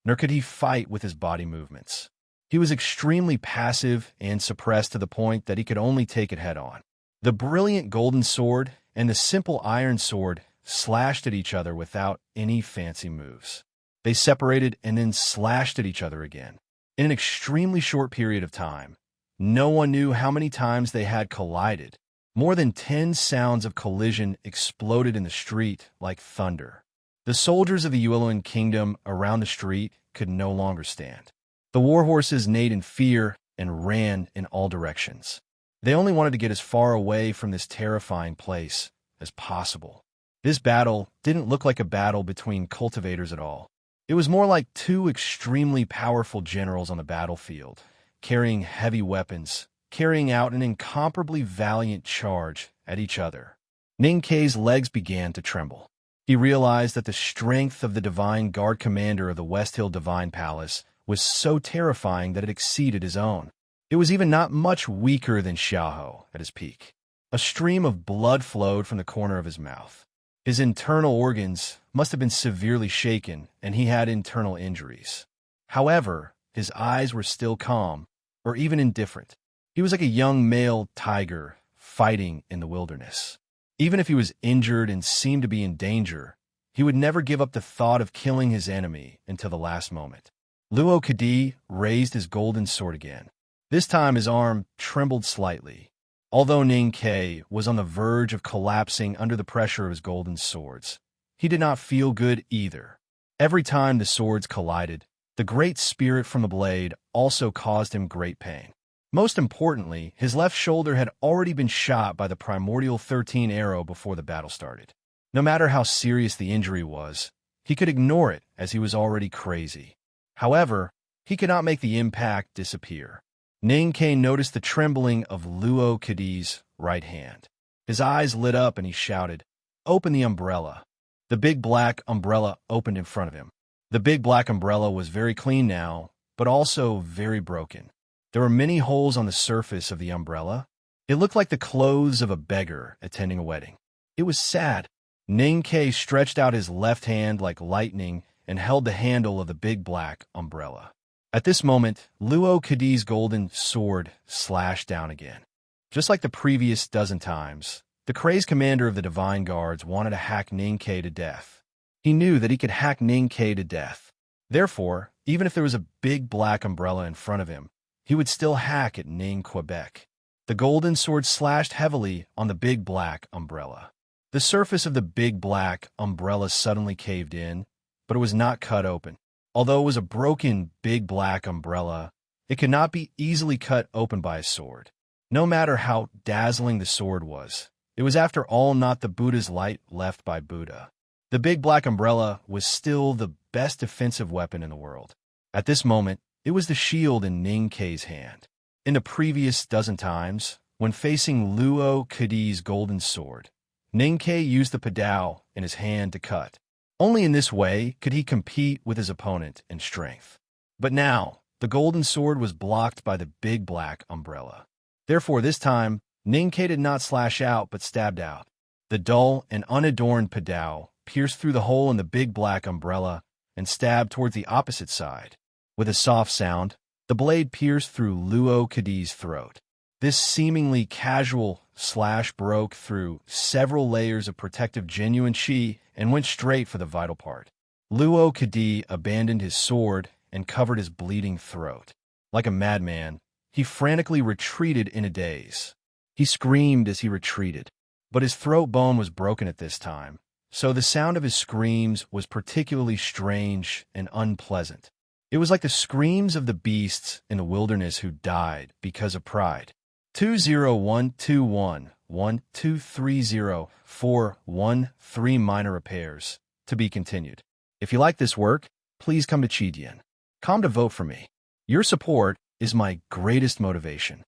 nor could he fight with his body movements. He was extremely passive and suppressed to the point that he could only take it head-on. The brilliant golden sword and the simple iron sword slashed at each other without any fancy moves. They separated and then slashed at each other again. In an extremely short period of time, no one knew how many times they had collided. More than 10 sounds of collision exploded in the street like thunder. The soldiers of the Yueluan kingdom around the street could no longer stand. The war horses neighed in fear and ran in all directions. They only wanted to get as far away from this terrifying place as possible. This battle didn't look like a battle between cultivators at all. It was more like two extremely powerful generals on the battlefield, carrying heavy weapons, carrying out an incomparably valiant charge at each other. Ninkei's legs began to tremble. He realized that the strength of the Divine Guard commander of the West Hill Divine Palace was so terrifying that it exceeded his own. It was even not much weaker than Xiaoho at his peak. A stream of blood flowed from the corner of his mouth. His internal organs must have been severely shaken, and he had internal injuries. However, his eyes were still calm, or even indifferent. He was like a young male tiger fighting in the wilderness. Even if he was injured and seemed to be in danger, he would never give up the thought of killing his enemy until the last moment. Luo Kadi raised his golden sword again. This time his arm trembled slightly. Although Ninkei was on the verge of collapsing under the pressure of his golden swords, he did not feel good either. Every time the swords collided, the great spirit from the blade also caused him great pain. Most importantly, his left shoulder had already been shot by the primordial 13 arrow before the battle started. No matter how serious the injury was, he could ignore it as he was already crazy. However, he could not make the impact disappear. Ninkei noticed the trembling of Luo Kadi's right hand. His eyes lit up and he shouted, "Open the umbrella." The big black umbrella opened in front of him. The big black umbrella was very clean now, but also very broken. There were many holes on the surface of the umbrella. It looked like the clothes of a beggar attending a wedding. It was sad. Ninkei stretched out his left hand like lightning and held the handle of the big black umbrella. At this moment, Luo Kadi's golden sword slashed down again. Just like the previous dozen times, the crazed commander of the Divine Guards wanted to hack Ninkei to death. He knew that he could hack Ninkei to death. Therefore, even if there was a big black umbrella in front of him, he would still hack at Ning Quebec. The golden sword slashed heavily on the big black umbrella. The surface of the big black umbrella suddenly caved in, but it was not cut open. Although it was a broken big black umbrella, it could not be easily cut open by a sword. No matter how dazzling the sword was, it was after all not the Buddha's light left by Buddha. The big black umbrella was still the best defensive weapon in the world. At this moment, It was the shield in Ning Kei's hand. In the previous dozen times, when facing Luo Kadi's golden sword, Ning Kei used the padao in his hand to cut. Only in this way could he compete with his opponent in strength. But now, the golden sword was blocked by the big black umbrella. Therefore, this time, Ning Kei did not slash out but stabbed out. The dull and unadorned padao pierced through the hole in the big black umbrella and stabbed towards the opposite side. With a soft sound, the blade pierced through Luo Kadi's throat. This seemingly casual slash broke through several layers of protective genuine chi and went straight for the vital part. Luo Kadi abandoned his sword and covered his bleeding throat. Like a madman, he frantically retreated in a daze. He screamed as he retreated, but his throat bone was broken at this time, so the sound of his screams was particularly strange and unpleasant. It was like the screams of the beasts in the wilderness who died because of pride. 2012112304113 minor repairs. To be continued. If you like this work, please come to Chidian. Come to vote for me. Your support is my greatest motivation.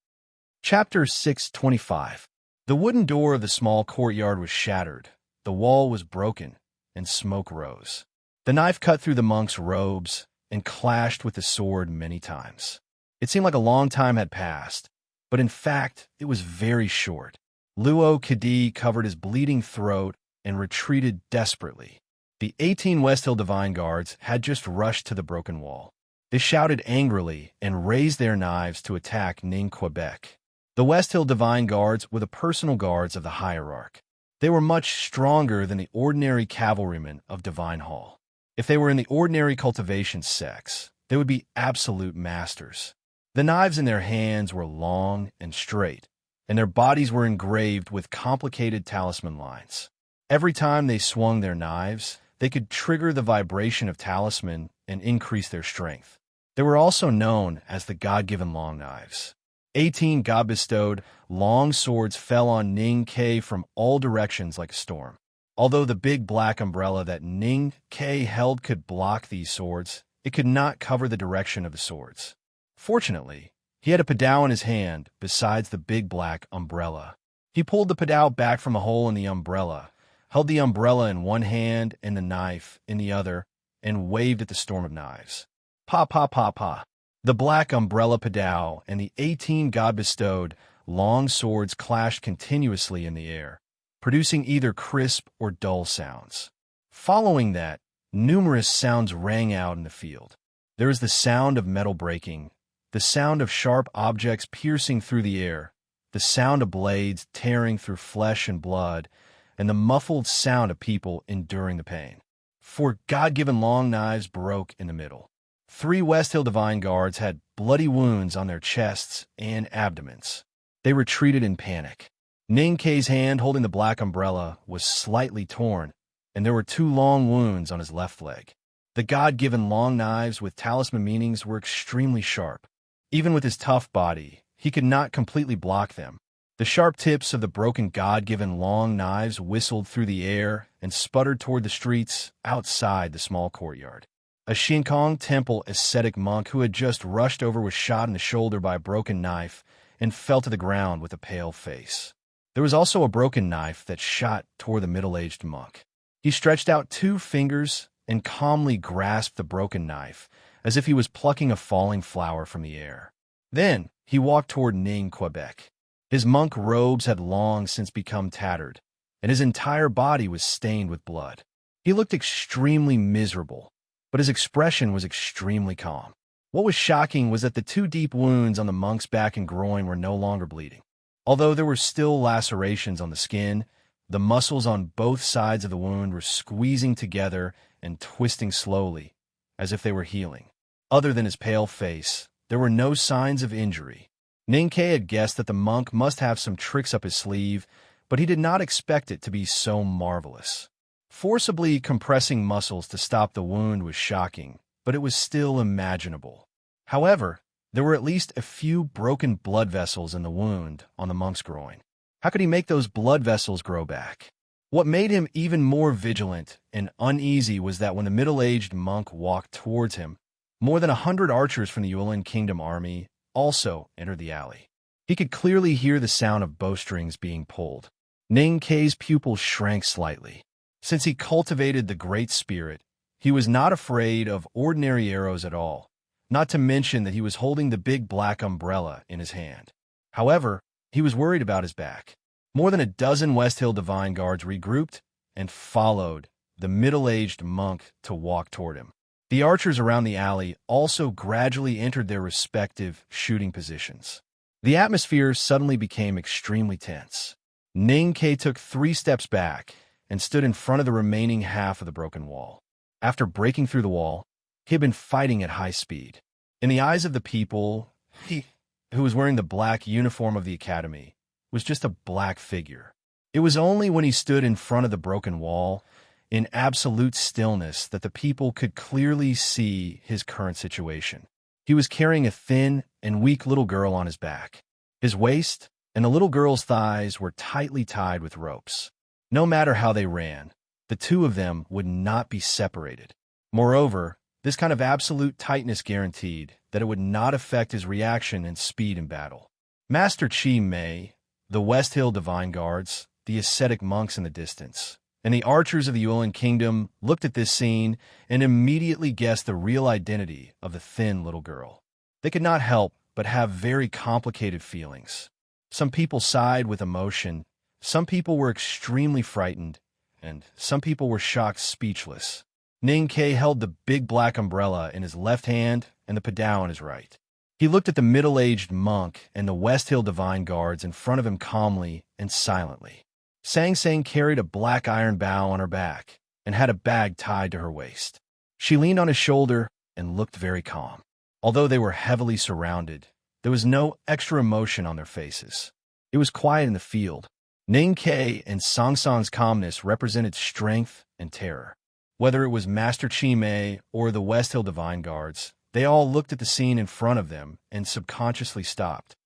Chapter 625. The wooden door of the small courtyard was shattered, the wall was broken, and smoke rose. The knife cut through the monk's robes and clashed with the sword many times. It seemed like a long time had passed, but in fact, it was very short. Luo Kadi covered his bleeding throat and retreated desperately. The 18 West Hill Divine Guards had just rushed to the broken wall. They shouted angrily and raised their knives to attack Ning Quebec. The West Hill Divine Guards were the personal guards of the hierarch. They were much stronger than the ordinary cavalrymen of Divine Hall. If they were in the ordinary cultivation sects, they would be absolute masters. The knives in their hands were long and straight, and their bodies were engraved with complicated talisman lines. Every time they swung their knives, they could trigger the vibration of talisman and increase their strength. They were also known as the God-given long knives. 18 God-bestowed long swords fell on Ning Kei from all directions like a storm. Although the big black umbrella that Ning Kei held could block these swords, it could not cover the direction of the swords. Fortunately, he had a padao in his hand besides the big black umbrella. He pulled the padao back from a hole in the umbrella, held the umbrella in one hand and the knife in the other, and waved at the storm of knives. Pa pa pa pa. The black umbrella padao and the 18 God-bestowed long swords clashed continuously in the air, producing either crisp or dull sounds. Following that, numerous sounds rang out in the field. There was the sound of metal breaking, the sound of sharp objects piercing through the air, the sound of blades tearing through flesh and blood, and the muffled sound of people enduring the pain. 4 God-given long knives broke in the middle. 3 West Hill Divine Guards had bloody wounds on their chests and abdomens. They retreated in panic. Ning Kei's hand holding the black umbrella was slightly torn, and there were 2 long wounds on his left leg. The God-given long knives with talisman meanings were extremely sharp. Even with his tough body, he could not completely block them. The sharp tips of the broken God-given long knives whistled through the air and sputtered toward the streets outside the small courtyard. A Shinkong temple ascetic monk who had just rushed over was shot in the shoulder by a broken knife and fell to the ground with a pale face. There was also a broken knife that shot toward the middle-aged monk. He stretched out 2 fingers and calmly grasped the broken knife, as if he was plucking a falling flower from the air. Then he walked toward Ning Quebec. His monk robes had long since become tattered, and his entire body was stained with blood. He looked extremely miserable, but his expression was extremely calm. What was shocking was that the 2 deep wounds on the monk's back and groin were no longer bleeding. Although there were still lacerations on the skin, the muscles on both sides of the wound were squeezing together and twisting slowly, as if they were healing. Other than his pale face, there were no signs of injury. Ning Kei had guessed that the monk must have some tricks up his sleeve, but he did not expect it to be so marvelous. Forcibly compressing muscles to stop the wound was shocking, but it was still imaginable. However, there were at least a few broken blood vessels in the wound on the monk's groin. How could he make those blood vessels grow back? What made him even more vigilant and uneasy was that when the middle-aged monk walked towards him, More than 100 archers from the Yuan Kingdom army also entered the alley. He could clearly hear the sound of bowstrings being pulled. Ning Kei's pupils shrank slightly. Since he cultivated the Great Spirit, he was not afraid of ordinary arrows at all, not to mention that he was holding the big black umbrella in his hand. However, he was worried about his back. More than a dozen West Hill Divine Guards regrouped and followed the middle-aged monk to walk toward him. The archers around the alley also gradually entered their respective shooting positions. The atmosphere suddenly became extremely tense. Ning Kei took 3 steps back and stood in front of the remaining half of the broken wall. After breaking through the wall, he had been fighting at high speed. In the eyes of the people, he, who was wearing the black uniform of the academy, was just a black figure. It was only when he stood in front of the broken wall, in absolute stillness, that the people could clearly see his current situation. He was carrying a thin and weak little girl on his back. His waist and the little girl's thighs were tightly tied with ropes. No matter how they ran, the two of them would not be separated. Moreover, this kind of absolute tightness guaranteed that it would not affect his reaction and speed in battle. Master Chi Mei, the West Hill Divine Guards, the ascetic monks in the distance, and the archers of the Yuan Kingdom looked at this scene and immediately guessed the real identity of the thin little girl. They could not help but have very complicated feelings. Some people sighed with emotion, some people were extremely frightened, and some people were shocked speechless. Ning Kei held the big black umbrella in his left hand and the padao in his right. He looked at the middle-aged monk and the West Hill Divine Guards in front of him calmly and silently. Sang Sang carried a black iron bow on her back and had a bag tied to her waist. She leaned on his shoulder and looked very calm. Although they were heavily surrounded, there was no extra emotion on their faces. It was quiet in the field. Ning Kei and Sang Sang's calmness represented strength and terror. Whether it was Master Chi Mei or the West Hill Divine Guards, they all looked at the scene in front of them and subconsciously stopped.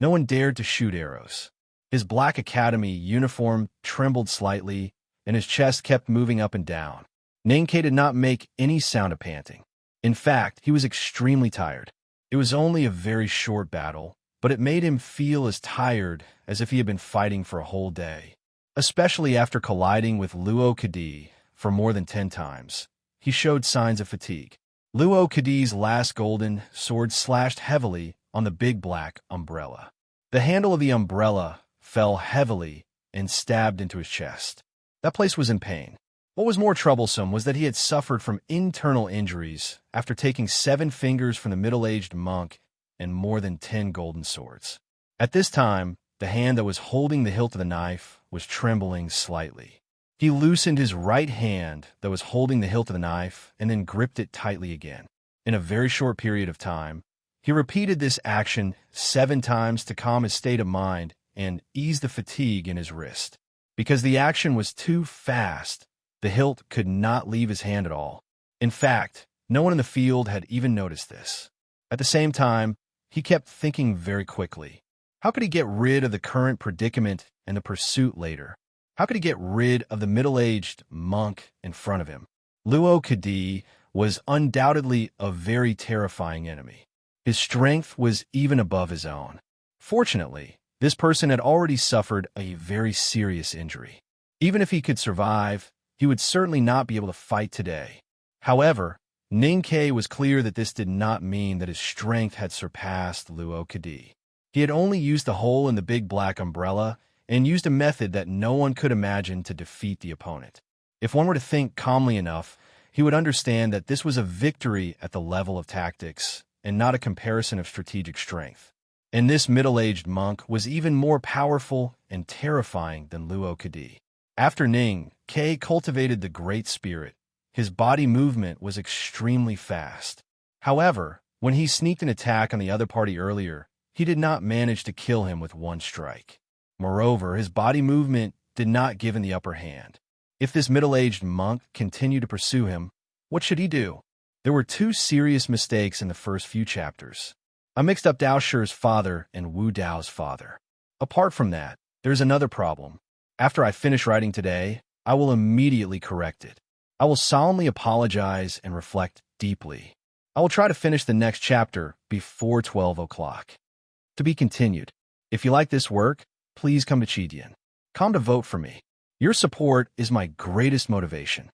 No one dared to shoot arrows. His black academy uniform trembled slightly, and his chest kept moving up and down. Ning Kei did not make any sound of panting. In fact, he was extremely tired. It was only a very short battle, but it made him feel as tired as if he had been fighting for a whole day. Especially after colliding with Luo Kadi for more than 10 times, he showed signs of fatigue. Luo Kadi's last golden sword slashed heavily on the big black umbrella. The handle of the umbrella fell heavily and stabbed into his chest. That place was in pain. What was more troublesome was that he had suffered from internal injuries after taking 7 fingers from the middle-aged monk and more than 10 golden swords. At this time, the hand that was holding the hilt of the knife was trembling slightly. He loosened his right hand that was holding the hilt of the knife and then gripped it tightly again. In a very short period of time, he repeated this action 7 times to calm his state of mind and ease the fatigue in his wrist. Because the action was too fast, the hilt could not leave his hand at all. In fact, no one in the field had even noticed this. At the same time, he kept thinking very quickly. How could he get rid of the current predicament and the pursuit later? How could he get rid of the middle-aged monk in front of him? Luo Kadi was undoubtedly a very terrifying enemy. His strength was even above his own. Fortunately, this person had already suffered a very serious injury. Even if he could survive, he would certainly not be able to fight today. However, Ning Kei was clear that this did not mean that his strength had surpassed Luo Kadi. He had only used the hole in the big black umbrella and used a method that no one could imagine to defeat the opponent. If one were to think calmly enough, he would understand that this was a victory at the level of tactics and not a comparison of strategic strength. And this middle-aged monk was even more powerful and terrifying than Luo Kadi. After Ning Kei cultivated the Great Spirit, his body movement was extremely fast. However, when he sneaked an attack on the other party earlier, he did not manage to kill him with one strike. Moreover, his body movement did not give him the upper hand. If this middle-aged monk continued to pursue him, what should he do? There were 2 serious mistakes in the first few chapters. I mixed up Dao Shi's father and Wu Dao's father. Apart from that, there's another problem. After I finish writing today, I will immediately correct it. I will solemnly apologize and reflect deeply. I will try to finish the next chapter before 12 o'clock. To be continued. If you like this work, please come to Chidian. Come to vote for me. Your support is my greatest motivation.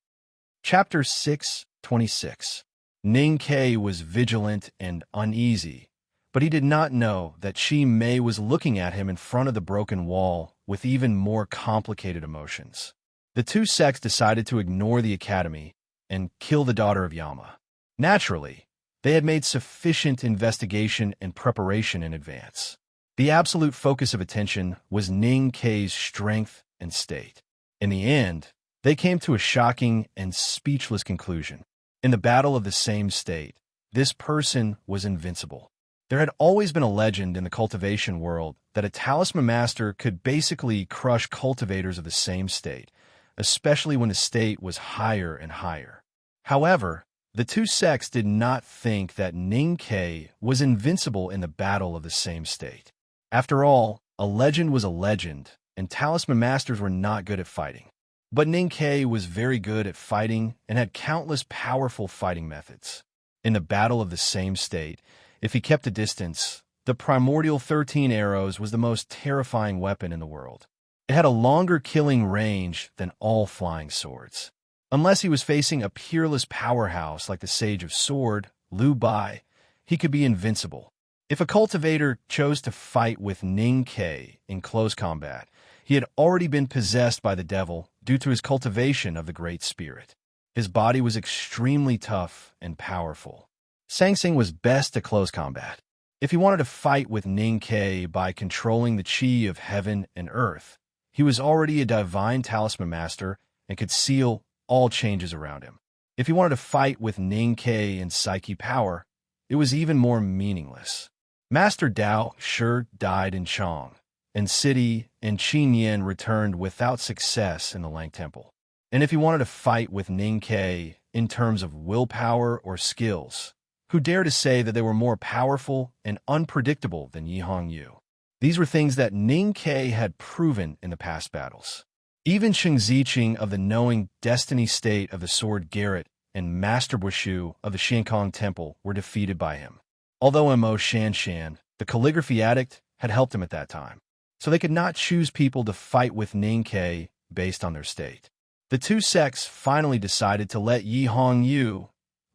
Chapter 6:26. Ning Ke was vigilant and uneasy, but he did not know that Chi Mei was looking at him in front of the broken wall with even more complicated emotions. The two sects decided to ignore the academy and kill the daughter of Yama. Naturally, they had made sufficient investigation and preparation in advance. The absolute focus of attention was Ning Ke's strength and state. In the end, they came to a shocking and speechless conclusion. In the battle of the same state, this person was invincible. There had always been a legend in the cultivation world that a talisman master could basically crush cultivators of the same state, especially when the state was higher and higher. However, the two sects did not think that Ning Ke was invincible in the battle of the same state. After all, a legend was a legend, and talisman masters were not good at fighting. But Ning Ke was very good at fighting and had countless powerful fighting methods. In the battle of the same state, if he kept a distance, the primordial 13 arrows was the most terrifying weapon in the world. It had a longer killing range than all flying swords. Unless he was facing a peerless powerhouse like the Sage of Sword, Liu Bai, he could be invincible. If a cultivator chose to fight with Ning Ke in close combat, he had already been possessed by the devil due to his cultivation of the Great Spirit. His body was extremely tough and powerful. Sang Sing was best at close combat. If he wanted to fight with Ning Ke by controlling the chi of heaven and earth, he was already a divine talisman master and could seal all changes around him. If he wanted to fight with Ning Ke in psyche power, it was even more meaningless. Master Dao Shi died in Chong, and City and Qin Yin returned without success in the Lang Temple. And if he wanted to fight with Ning Ke in terms of willpower or skills, who dare to say that they were more powerful and unpredictable than Yi Hongyu? These were things that Ning Ke had proven in the past battles. Even Sheng Ziqing of the knowing destiny state of the sword Garrett and Master Bushu of the Xiankong Temple were defeated by him. Although Mo Shanshan, the calligraphy addict, had helped him at that time. So they could not choose people to fight with Ning Ke based on their state. The two sects finally decided to let Yi Hongyu,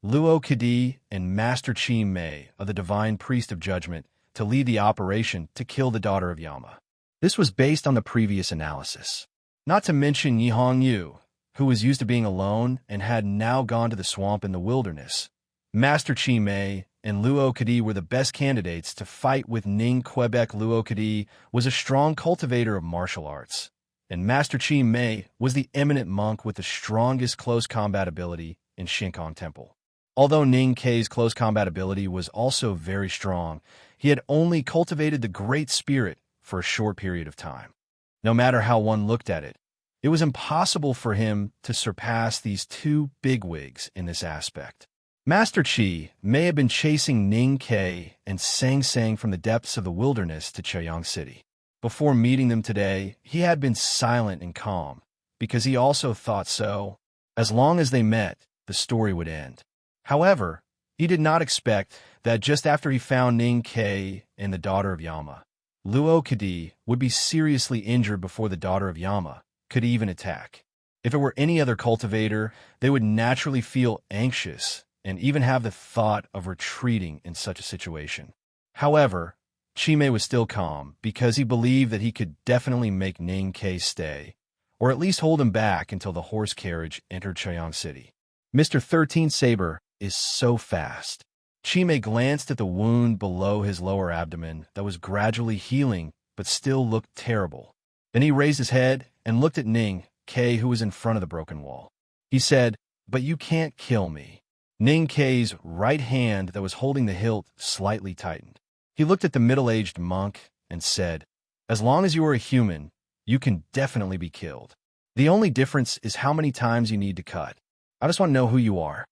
Luo Kadi, and Master Chi Mei of the Divine Priest of Judgment to lead the operation to kill the daughter of Yama. This was based on the previous analysis. Not to mention Yi Hongyu, who was used to being alone and had now gone to the swamp in the wilderness. Master Chi Mei and Luo Kadi were the best candidates to fight with Ning Quebec. Luo Kadi was a strong cultivator of martial arts, and Master Chi Mei was the eminent monk with the strongest close combat ability in Xiankong Temple. Although Ning Ke's close combat ability was also very strong, he had only cultivated the Great Spirit for a short period of time. No matter how one looked at it, it was impossible for him to surpass these two bigwigs in this aspect. Master Chi may have been chasing Ning Ke and Sang Sang from the depths of the wilderness to Chaoyang City. Before meeting them today, he had been silent and calm, because he also thought so. As long as they met, the story would end. However, he did not expect that just after he found Ning Ke and the daughter of Yama, Luo Kadi would be seriously injured before the daughter of Yama could even attack. If it were any other cultivator, they would naturally feel anxious and even have the thought of retreating in such a situation. However, Chi Mei was still calm because he believed that he could definitely make Ning Ke stay, or at least hold him back until the horse carriage entered Chaoyang City. Mr. 13 Saber is so fast. Chi Mei glanced at the wound below his lower abdomen that was gradually healing but still looked terrible. Then he raised his head and looked at Ning Ke, who was in front of the broken wall. He said, "But you can't kill me." Ning Ke's right hand that was holding the hilt slightly tightened. He looked at the middle-aged monk and said, "As long as you are a human, you can definitely be killed. The only difference is how many times you need to cut. I just want to know who you are."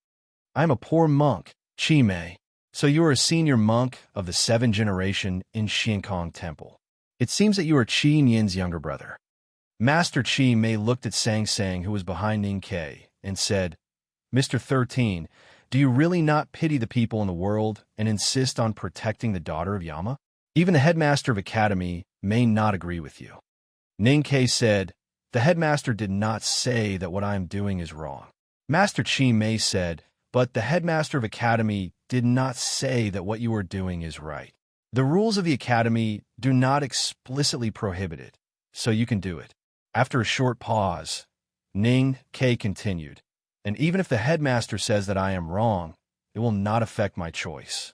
"I am a poor monk, Chi Mei." "So you are a senior monk of the 7th generation in Xiankong Temple. It seems that you are Qi Yin's younger brother." Master Chi Mei looked at Sang Sang, who was behind Ning Ke, and said, "Mr. 13, Do you really not pity the people in the world and insist on protecting the daughter of Yama? Even the headmaster of academy may not agree with you. Ninkei said, the headmaster did not say that what I am doing is wrong. Master Chi Mei said, but the headmaster of academy did not say that what you are doing is right. The rules of the academy do not explicitly prohibit it, so you can do it. After a short pause, Ning Kei continued, and even if the headmaster says that I am wrong, it will not affect my choice.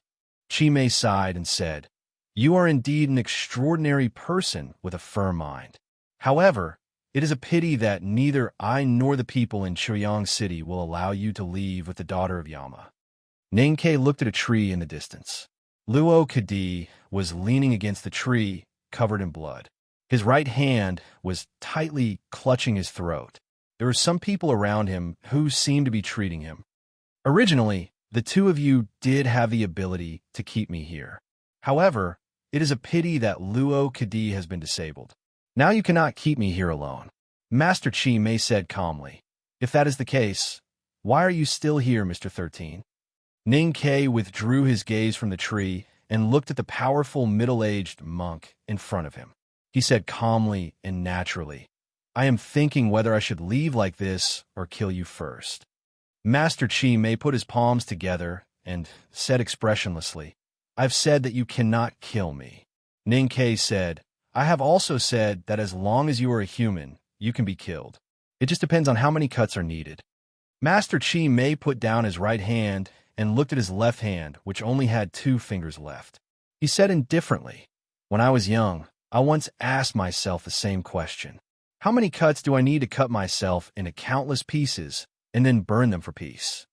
Chi Mei sighed and said, you are indeed an extraordinary person with a firm mind. However, it is a pity that neither I nor the people in Chuyang City will allow you to leave with the daughter of Yama. Ning Kei looked at a tree in the distance. Luo Kadi was leaning against the tree, covered in blood. His right hand was tightly clutching his throat. There were some people around him who seemed to be treating him. Originally, the two of you did have the ability to keep me here. However, it is a pity that Luo Kadi has been disabled. Now you cannot keep me here alone. Master Chi Mei said calmly. If that is the case, why are you still here, Mr. 13? Ning Kei withdrew his gaze from the tree and looked at the powerful middle-aged monk in front of him. He said calmly and naturally, I am thinking whether I should leave like this or kill you first. Master Chi Mei put his palms together and said expressionlessly, I've said that you cannot kill me. Ning Kei said, I have also said that as long as you are a human, you can be killed. It just depends on how many cuts are needed. Master Chi Mei put down his right hand and looked at his left hand, which only had 2 fingers left. He said indifferently, when I was young, I once asked myself the same question. How many cuts do I need to cut myself into countless pieces and then burn them for peace?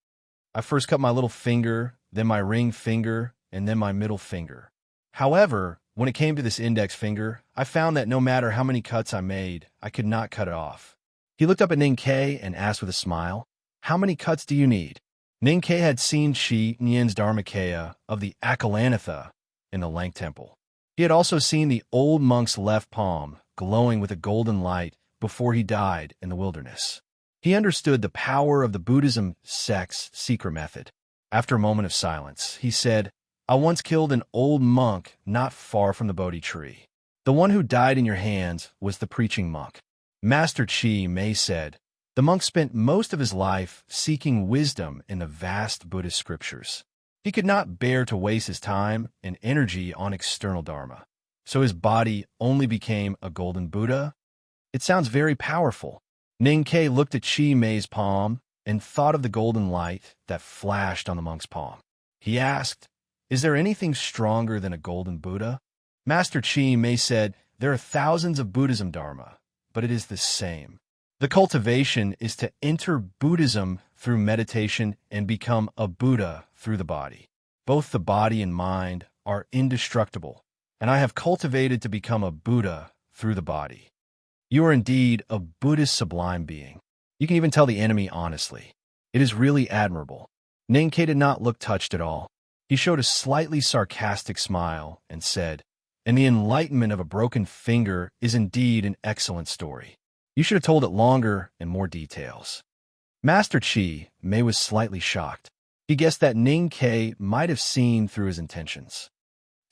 I first cut my little finger, then my ring finger, and then my middle finger. However, when it came to this index finger, I found that no matter how many cuts I made, I could not cut it off. He looked up at Ning Kei and asked with a smile, how many cuts do you need? Ning Kei had seen Shi Nian's Dharmakaya of the Akalanatha in the Lang Temple. He had also seen the old monk's left palm glowing with a golden light before he died in the wilderness. He understood the power of the Buddhism sect's secret method. After a moment of silence, he said, I once killed an old monk not far from the Bodhi tree. The one who died in your hands was the preaching monk. Master Chi Mei said, the monk spent most of his life seeking wisdom in the vast Buddhist scriptures. He could not bear to waste his time and energy on external dharma, so his body only became a golden Buddha. It sounds very powerful. Ning Kei looked at Chi Mei's palm and thought of the golden light that flashed on the monk's palm. He asked, is there anything stronger than a golden Buddha? Master Chi Mei said, there are thousands of Buddhism dharma, but it is the same. The cultivation is to enter Buddhism through meditation and become a Buddha through the body. Both the body and mind are indestructible, and I have cultivated to become a Buddha through the body. You are indeed a Buddhist sublime being. You can even tell the enemy honestly. It is really admirable. Ning Kei did not look touched at all. He showed a slightly sarcastic smile and said, and the enlightenment of a broken finger is indeed an excellent story. You should have told it longer and more details. Master Chi Mei was slightly shocked. He guessed that Ning Kei might have seen through his intentions.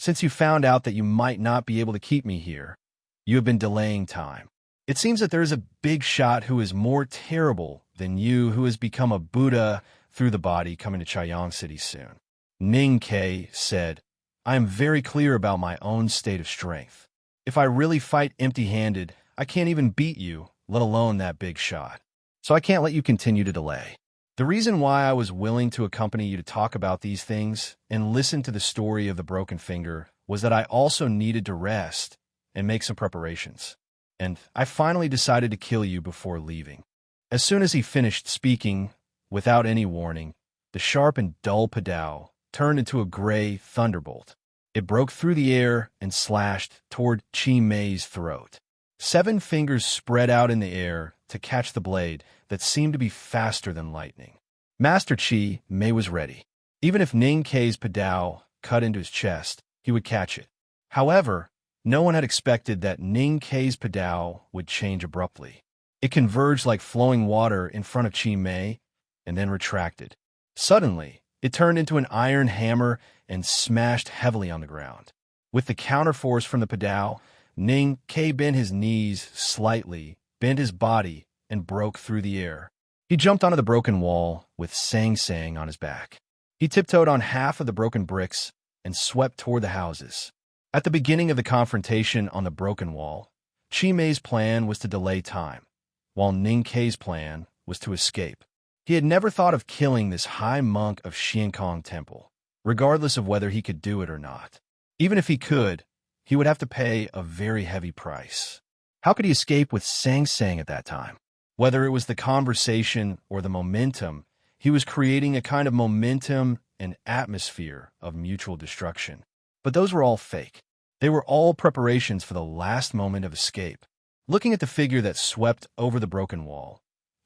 Since you found out that you might not be able to keep me here, you have been delaying time. It seems that there is a big shot who is more terrible than you who has become a Buddha through the body coming to Chuyang City soon. Ning Kei said, I am very clear about my own state of strength. If I really fight empty-handed, I can't even beat you, let alone that big shot. So I can't let you continue to delay. The reason why I was willing to accompany you to talk about these things and listen to the story of the broken finger was that I also needed to rest and make some preparations. And I finally decided to kill you before leaving. As soon as he finished speaking, without any warning, the sharp and dull padao turned into a gray thunderbolt. It broke through the air and slashed toward Chi Mei's throat. 7 fingers spread out in the air to catch the blade that seemed to be faster than lightning. Master Chi Mei was ready. Even if Ning Kei's padao cut into his chest, he would catch it. However, no one had expected that Ning Kei's padao would change abruptly. It converged like flowing water in front of Chi Mei and then retracted. Suddenly, it turned into an iron hammer and smashed heavily on the ground. With the counterforce from the padao, Ning Ke bent his knees slightly, bent his body, and broke through the air. He jumped onto the broken wall with Sang Sang on his back. He tiptoed on half of the broken bricks and swept toward the houses. At the beginning of the confrontation on the broken wall, Chi Mei's plan was to delay time, while Ning Ke's plan was to escape. He had never thought of killing this high monk of Xiankong Temple, regardless of whether he could do it or not. Even if he could, he would have to pay a very heavy price. How could he escape with Sang Sang at that time? Whether it was the conversation or the momentum, he was creating a kind of momentum and atmosphere of mutual destruction. But those were all fake. They were all preparations for the last moment of escape. Looking at the figure that swept over the broken wall,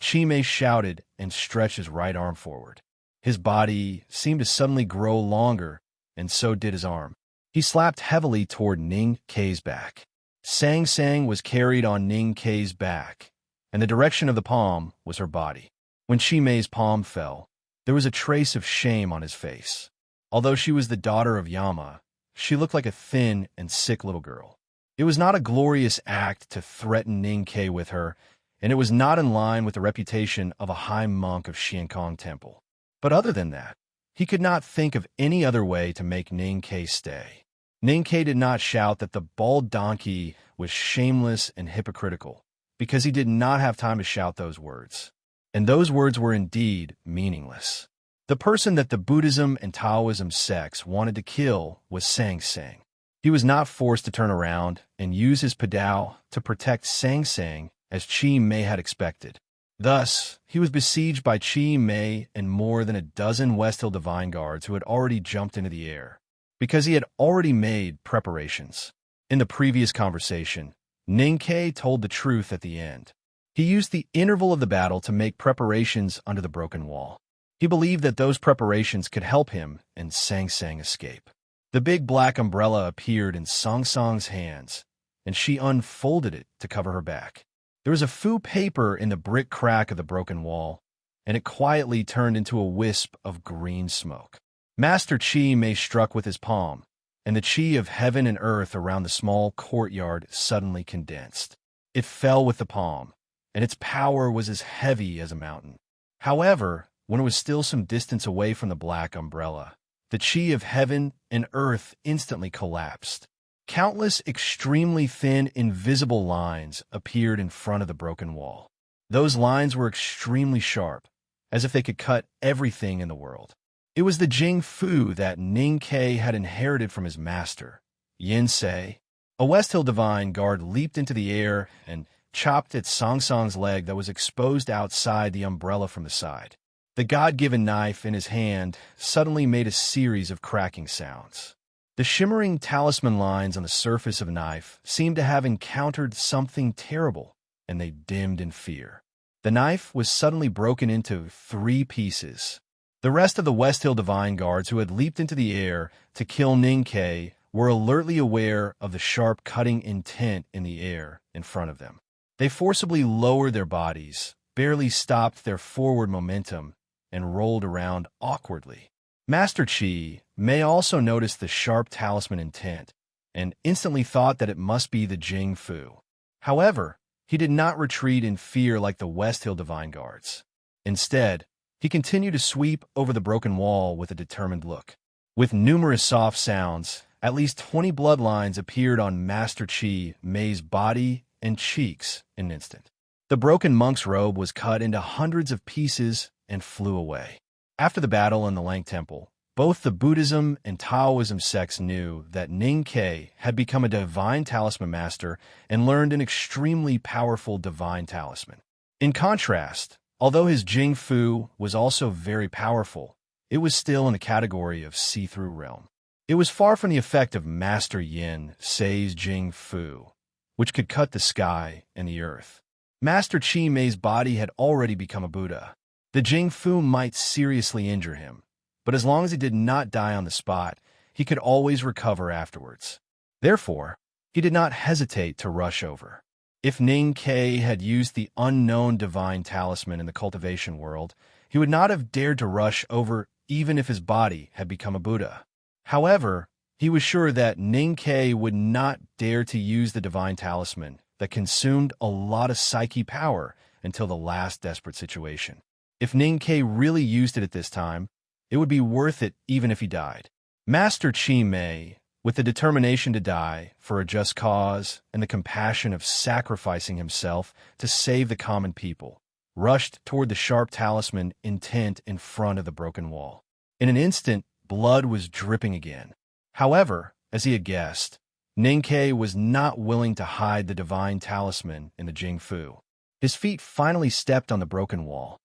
Chi Mei shouted and stretched his right arm forward. His body seemed to suddenly grow longer, and so did his arm. He slapped heavily toward Ning Ke's back. Sang Sang was carried on Ning Ke's back, and the direction of the palm was her body. When Chi Mei's palm fell, there was a trace of shame on his face. Although she was the daughter of Yama, she looked like a thin and sick little girl. It was not a glorious act to threaten Ning Ke with her, and it was not in line with the reputation of a high monk of Xiankong Temple. But other than that, he could not think of any other way to make Ning Ke stay. Ning Ke did not shout that the bald donkey was shameless and hypocritical, because he did not have time to shout those words. And those words were indeed meaningless. The person that the Buddhism and Taoism sects wanted to kill was Sang Sang. He was not forced to turn around and use his padao to protect Sang Sang as Chi Mei had expected. Thus, he was besieged by Chi Mei and more than a dozen West Hill Divine Guards who had already jumped into the air, because he had already made preparations. In the previous conversation, Ning Ke told the truth at the end. He used the interval of the battle to make preparations under the broken wall. He believed that those preparations could help him and Sang Sang escape. The big black umbrella appeared in Song Song's hands, and she unfolded it to cover her back. There was a fu paper in the brick crack of the broken wall, and it quietly turned into a wisp of green smoke. Master Chi Mei struck with his palm, and the chi of heaven and earth around the small courtyard suddenly condensed. It fell with the palm, and its power was as heavy as a mountain. However, when it was still some distance away from the black umbrella, the chi of heaven and earth instantly collapsed. Countless extremely thin, invisible lines appeared in front of the broken wall. Those lines were extremely sharp, as if they could cut everything in the world. It was the Jing Fu that Ning Ke had inherited from his master, Yin Sei. A West Hill Divine Guard leaped into the air and chopped at Song Song's leg that was exposed outside the umbrella from the side. The God-given knife in his hand suddenly made a series of cracking sounds. The shimmering talisman lines on the surface of the knife seemed to have encountered something terrible, and they dimmed in fear. The knife was suddenly broken into 3 pieces. The rest of the West Hill Divine Guards who had leaped into the air to kill Ning Ke were alertly aware of the sharp cutting intent in the air in front of them. They forcibly lowered their bodies, barely stopped their forward momentum, and rolled around awkwardly. Master Chi Mei also noticed the sharp talisman intent, and instantly thought that it must be the Jing Fu. However, he did not retreat in fear like the West Hill Divine Guards. Instead, he continued to sweep over the broken wall with a determined look. With numerous soft sounds, at least 20 bloodlines appeared on Master Chi Mei's body and cheeks in an instant. The broken monk's robe was cut into hundreds of pieces and flew away. After the battle in the Lang Temple, both the Buddhism and Taoism sects knew that Ning Ke had become a divine talisman master and learned an extremely powerful divine talisman. In contrast, although his Jing Fu was also very powerful, it was still in the category of see-through realm. It was far from the effect of Master Yin Sei's Jing Fu, which could cut the sky and the earth. Master Chi Mei's body had already become a Buddha. The Jing Fu might seriously injure him, but as long as he did not die on the spot, he could always recover afterwards. Therefore, he did not hesitate to rush over. If Ning Ke had used the unknown divine talisman in the cultivation world, he would not have dared to rush over even if his body had become a Buddha. However, he was sure that Ning Ke would not dare to use the divine talisman that consumed a lot of psyche power until the last desperate situation. If Ning Ke really used it at this time, it would be worth it even if he died. Master Chi Mei, with the determination to die for a just cause and the compassion of sacrificing himself to save the common people, rushed toward the sharp talisman intent in front of the broken wall. In an instant, blood was dripping again. However, as he had guessed, Ning Ke was not willing to hide the divine talisman in the Jingfu. His feet finally stepped on the broken wall.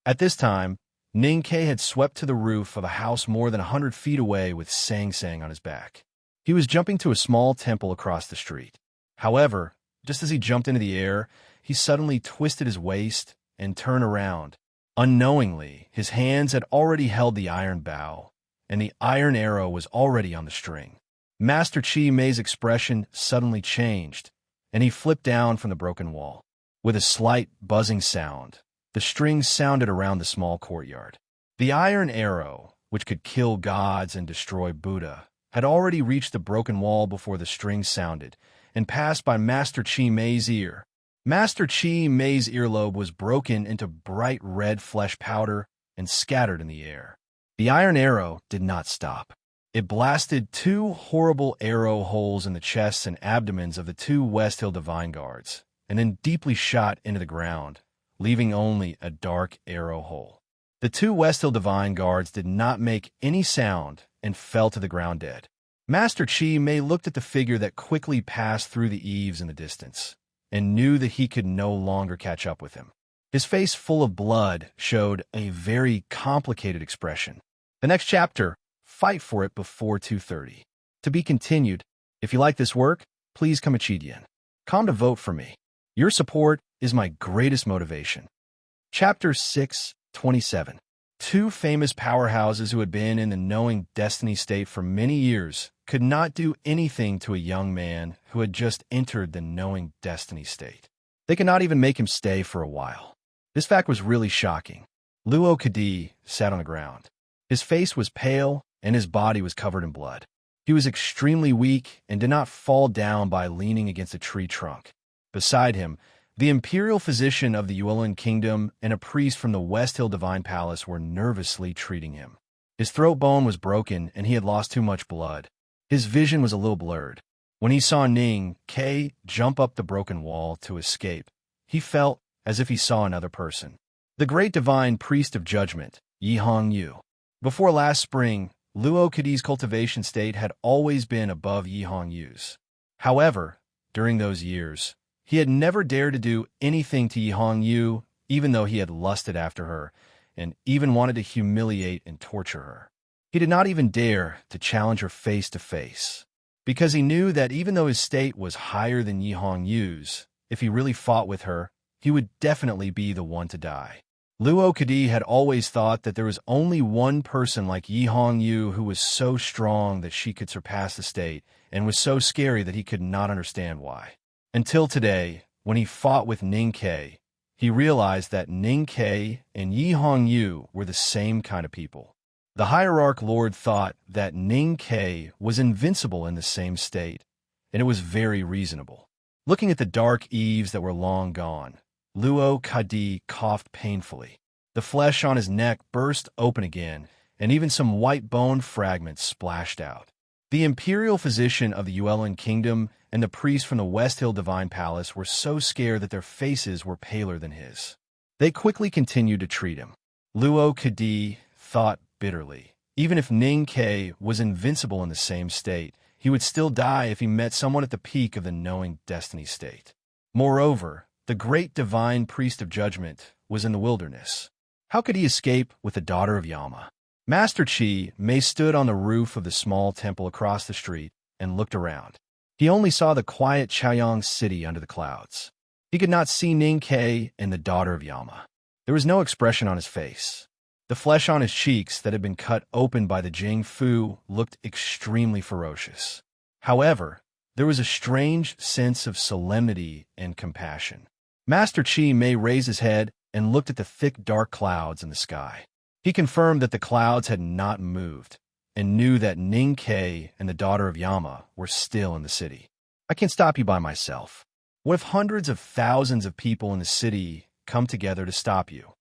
At this time, Ning Ke had swept to the roof of a house more than 100 feet away with Sang Sang on his back. He was jumping to a small temple across the street. However, just as he jumped into the air, he suddenly twisted his waist and turned around. Unknowingly, his hands had already held the iron bow, and the iron arrow was already on the string. Master Chi Mei's expression suddenly changed, and he flipped down from the broken wall. With a slight buzzing sound, the string sounded around the small courtyard. The iron arrow, which could kill gods and destroy Buddha, had already reached the broken wall before the string sounded and passed by Master Chi Mei's ear. Master Chi Mei's earlobe was broken into bright red flesh powder and scattered in the air. The iron arrow did not stop. It blasted 2 horrible arrow holes in the chests and abdomens of the 2 West Hill Divine Guards, and then deeply shot into the ground, leaving only a dark arrow hole. The 2 West Hill Divine Guards did not make any sound and fell to the ground dead. Master Chi Mei looked at the figure that quickly passed through the eaves in the distance, and knew that he could no longer catch up with him. His face full of blood showed a very complicated expression. The next chapter, fight for it before 2:30. To be continued. If you like this work, please come to vote for me. Your support is my greatest motivation. Chapter 6:27. 2 famous powerhouses who had been in the knowing destiny state for many years could not do anything to a young man who had just entered the knowing destiny state. They could not even make him stay for a while. This fact was really shocking. Luo Kadi sat on the ground. His face was pale and his body was covered in blood. He was extremely weak and did not fall down by leaning against a tree trunk. Beside him, the imperial physician of the Yuelin Kingdom and a priest from the West Hill Divine Palace were nervously treating him. His throat bone was broken and he had lost too much blood. His vision was a little blurred. When he saw Ning Ke jump up the broken wall to escape, he felt as if he saw another person. The great divine priest of judgment, Yi Hong Yu. Before last spring, Luo Kadi's cultivation state had always been above Yi Hong Yu's. However, during those years, he had never dared to do anything to Yi Hong Yu, even though he had lusted after her, and even wanted to humiliate and torture her. He did not even dare to challenge her face to face, because he knew that even though his state was higher than Yi Hong Yu's, if he really fought with her, he would definitely be the one to die. Luo Kadi had always thought that there was only one person like Yi Hong Yu who was so strong that she could surpass the state, and was so scary that he could not understand why. Until today, when he fought with Ning Ke, he realized that Ning Ke and Yi Hong Yu were the same kind of people. The hierarch lord thought that Ning Ke was invincible in the same state, and it was very reasonable. Looking at the dark eaves that were long gone, Luo Kadi coughed painfully. The flesh on his neck burst open again, and even some white bone fragments splashed out. The imperial physician of the Yuelin Kingdom and the priest from the West Hill Divine Palace were so scared that their faces were paler than his. They quickly continued to treat him. Luo Kadi thought bitterly. Even if Ning Ke was invincible in the same state, he would still die if he met someone at the peak of the knowing destiny state. Moreover, the great divine priest of judgment was in the wilderness. How could he escape with the daughter of Yama? Master Chi Mei stood on the roof of the small temple across the street and looked around. He only saw the quiet Chaoyang city under the clouds. He could not see Ning Ke and the daughter of Yama. There was no expression on his face. The flesh on his cheeks that had been cut open by the Jing Fu looked extremely ferocious. However, there was a strange sense of solemnity and compassion. Master Chi Mei raised his head and looked at the thick dark clouds in the sky. He confirmed that the clouds had not moved, and knew that Ning Ke and the daughter of Yama were still in the city. I can't stop you by myself. What if hundreds of thousands of people in the city come together to stop you?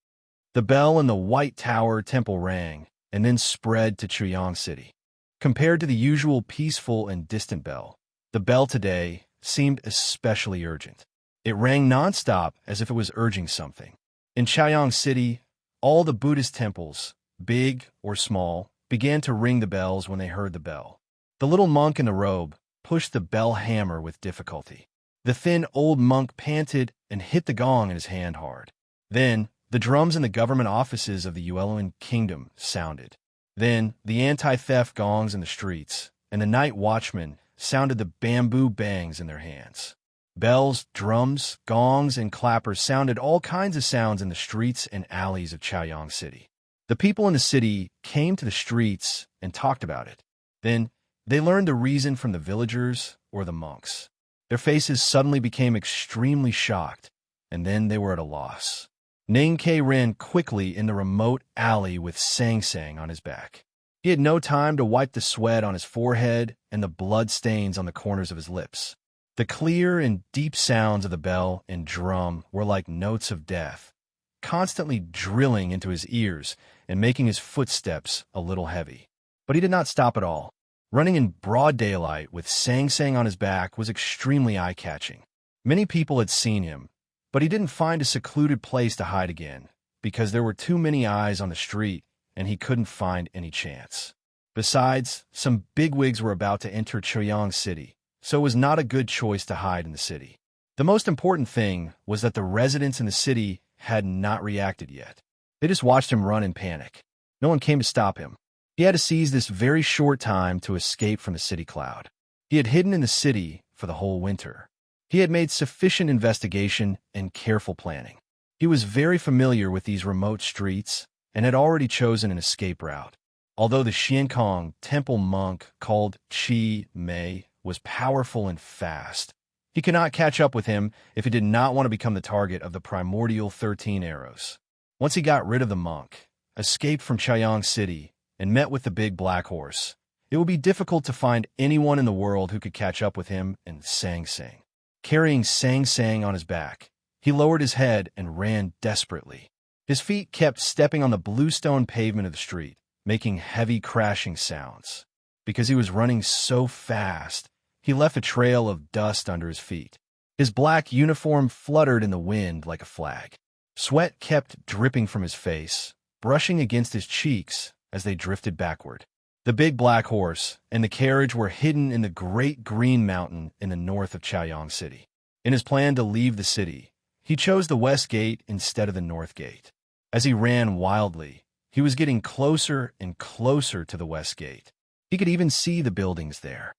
The bell in the White Tower temple rang, and then spread to Chuyang City. Compared to the usual peaceful and distant bell, the bell today seemed especially urgent. It rang nonstop as if it was urging something. In Chuyang City, all the Buddhist temples, big or small, began to ring the bells when they heard the bell. The little monk in the robe pushed the bell hammer with difficulty. The thin old monk panted and hit the gong in his hand hard. Then, the drums in the government offices of the Yueluan kingdom sounded. Then, the anti-theft gongs in the streets, and the night watchmen sounded the bamboo bangs in their hands. Bells, drums, gongs, and clappers sounded all kinds of sounds in the streets and alleys of Chaoyang City. The people in the city came to the streets and talked about it. Then, they learned the reason from the villagers or the monks. Their faces suddenly became extremely shocked, and then they were at a loss. Ning Ke ran quickly in the remote alley with Sang Sang on his back. He had no time to wipe the sweat on his forehead and the blood stains on the corners of his lips. The clear and deep sounds of the bell and drum were like notes of death, constantly drilling into his ears and making his footsteps a little heavy. But he did not stop at all. Running in broad daylight with Sang Sang on his back was extremely eye-catching. Many people had seen him, but he didn't find a secluded place to hide again, because there were too many eyes on the street and he couldn't find any chance. Besides, some bigwigs were about to enter Choyang City, so it was not a good choice to hide in the city. The most important thing was that the residents in the city had not reacted yet. They just watched him run in panic. No one came to stop him. He had to seize this very short time to escape from the city cloud. He had hidden in the city for the whole winter. He had made sufficient investigation and careful planning. He was very familiar with these remote streets and had already chosen an escape route. Although the Xiankong temple monk called Chi Mei was powerful and fast, he could not catch up with him if he did not want to become the target of the primordial 13 arrows. Once he got rid of the monk, escaped from Chaoyang City, and met with the big black horse, it would be difficult to find anyone in the world who could catch up with him and Sang Sang. Carrying Sang Sang on his back, he lowered his head and ran desperately. His feet kept stepping on the bluestone pavement of the street, making heavy crashing sounds. Because he was running so fast, he left a trail of dust under his feet. His black uniform fluttered in the wind like a flag. Sweat kept dripping from his face, brushing against his cheeks as they drifted backward. The big black horse and the carriage were hidden in the great green mountain in the north of Chaoyang City. In his plan to leave the city, he chose the west gate instead of the north gate. As he ran wildly, he was getting closer and closer to the west gate. He could even see the buildings there.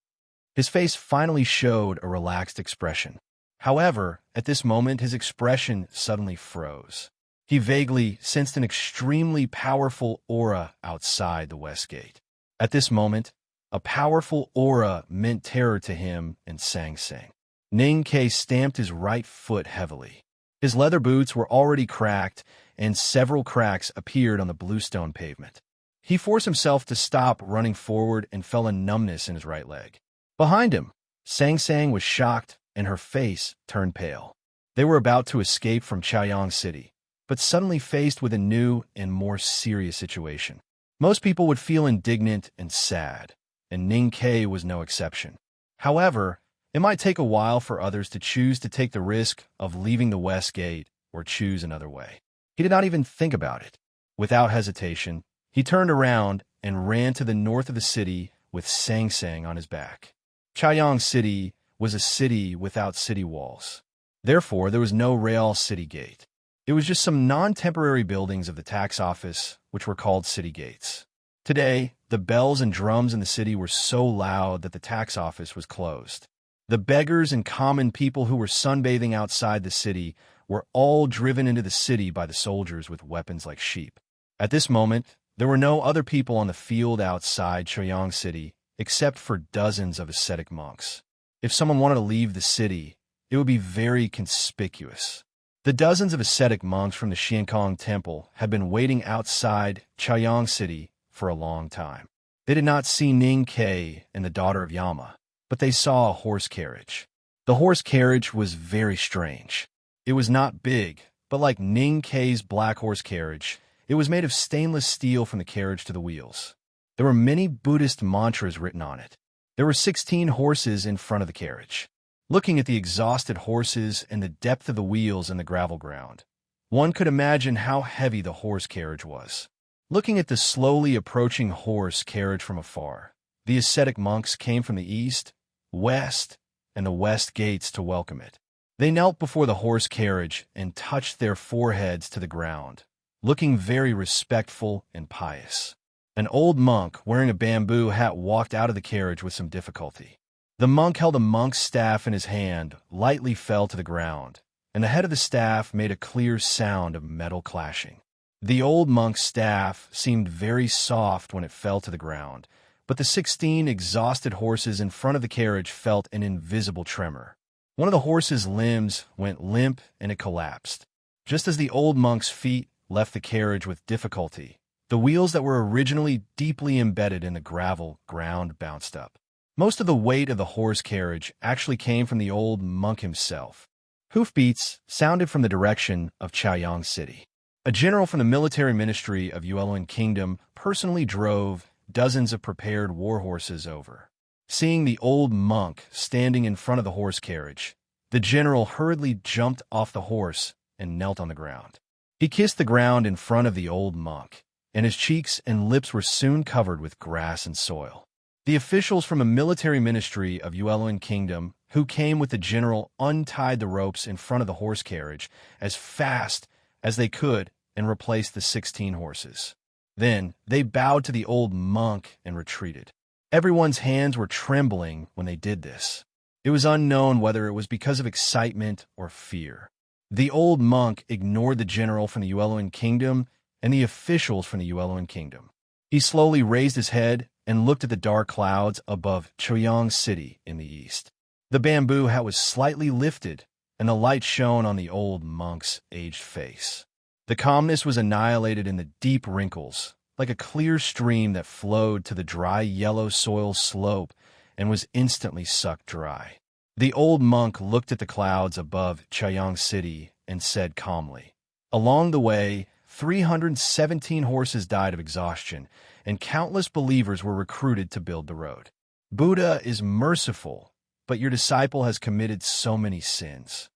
His face finally showed a relaxed expression. However, at this moment, his expression suddenly froze. He vaguely sensed an extremely powerful aura outside the west gate. At this moment, a powerful aura meant terror to him and Sang Sang. Ning Ke stamped his right foot heavily. His leather boots were already cracked, and several cracks appeared on the bluestone pavement. He forced himself to stop running forward and felt a numbness in his right leg. Behind him, Sang Sang was shocked, and her face turned pale. They were about to escape from Chaoyang City, but suddenly faced with a new and more serious situation. Most people would feel indignant and sad, and Ning Ke was no exception. However, it might take a while for others to choose to take the risk of leaving the West Gate or choose another way. He did not even think about it. Without hesitation, he turned around and ran to the north of the city with Sang Sang on his back. Chaoyang City was a city without city walls. Therefore, there was no real city gate. It was just some non-temporary buildings of the tax office, which were called city gates. Today, the bells and drums in the city were so loud that the tax office was closed. The beggars and common people who were sunbathing outside the city were all driven into the city by the soldiers with weapons like sheep. At this moment, there were no other people on the field outside Choyang City except for dozens of ascetic monks. If someone wanted to leave the city, it would be very conspicuous. The dozens of ascetic monks from the Xiankong Temple had been waiting outside Chaoyang City for a long time. They did not see Ning Ke and the daughter of Yama, but they saw a horse carriage. The horse carriage was very strange. It was not big, but like Ning Ke's black horse carriage, it was made of stainless steel from the carriage to the wheels. There were many Buddhist mantras written on it. There were 16 horses in front of the carriage. Looking at the exhausted horses and the depth of the wheels in the gravel ground, one could imagine how heavy the horse carriage was. Looking at the slowly approaching horse carriage from afar, the ascetic monks came from the east, west, and the west gates to welcome it. They knelt before the horse carriage and touched their foreheads to the ground, looking very respectful and pious. An old monk wearing a bamboo hat walked out of the carriage with some difficulty. The monk held a monk's staff in his hand, lightly fell to the ground, and the head of the staff made a clear sound of metal clashing. The old monk's staff seemed very soft when it fell to the ground, but the 16 exhausted horses in front of the carriage felt an invisible tremor. One of the horse's limbs went limp and it collapsed. Just as the old monk's feet left the carriage with difficulty, the wheels that were originally deeply embedded in the gravel ground bounced up. Most of the weight of the horse carriage actually came from the old monk himself. Hoofbeats sounded from the direction of Chaoyang City. A general from the military ministry of Yueluan Kingdom personally drove dozens of prepared war horses over. Seeing the old monk standing in front of the horse carriage, the general hurriedly jumped off the horse and knelt on the ground. He kissed the ground in front of the old monk, and his cheeks and lips were soon covered with grass and soil. The officials from a military ministry of Yueluan Kingdom who came with the general untied the ropes in front of the horse carriage as fast as they could and replaced the 16 horses. Then they bowed to the old monk and retreated. Everyone's hands were trembling when they did this. It was unknown whether it was because of excitement or fear. The old monk ignored the general from the Yueluan Kingdom and the officials from the Yueluan Kingdom. He slowly raised his head and looked at the dark clouds above Chaoyang City in the east. The bamboo hat was slightly lifted, and the light shone on the old monk's aged face. The calmness was annihilated in the deep wrinkles, like a clear stream that flowed to the dry yellow soil slope and was instantly sucked dry. The old monk looked at the clouds above Chaoyang City and said calmly, "Along the way, 317 horses died of exhaustion, and countless believers were recruited to build the road. Buddha is merciful, but your disciple has committed so many sins."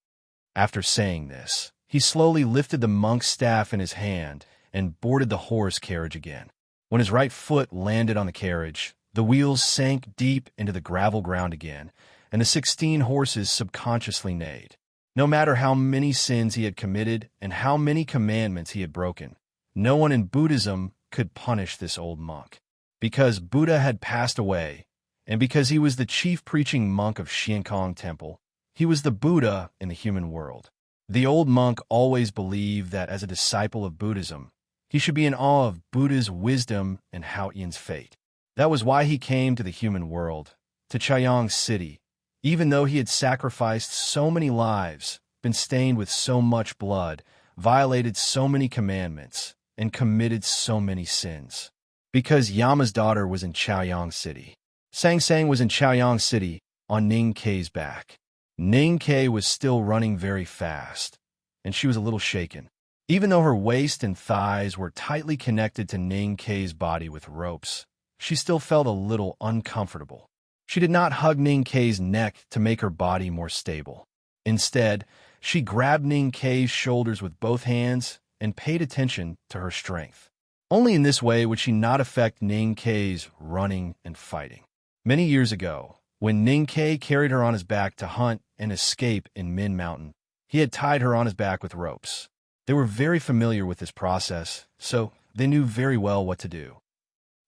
After saying this, he slowly lifted the monk's staff in his hand and boarded the horse carriage again. When his right foot landed on the carriage, the wheels sank deep into the gravel ground again, and the 16 horses subconsciously neighed. No matter how many sins he had committed and how many commandments he had broken, no one in Buddhism could punish this old monk. Because Buddha had passed away, and because he was the chief preaching monk of Xiankong Temple, he was the Buddha in the human world. The old monk always believed that as a disciple of Buddhism, he should be in awe of Buddha's wisdom and Haotian's fate. That was why he came to the human world, to Chaoyang City, even though he had sacrificed so many lives, been stained with so much blood, violated so many commandments, and committed so many sins. Because Yama's daughter was in Chaoyang City. Sang Sang was in Chaoyang City on Ning Ke's back. Ning Ke was still running very fast, and she was a little shaken. Even though her waist and thighs were tightly connected to Ning Ke's body with ropes, she still felt a little uncomfortable. She did not hug Ning Ke's neck to make her body more stable. Instead, she grabbed Ning Ke's shoulders with both hands and paid attention to her strength. Only in this way would she not affect Ning Ke's running and fighting. Many years ago, when Ning Ke carried her on his back to hunt and escape in Min Mountain, he had tied her on his back with ropes. They were very familiar with this process, so they knew very well what to do.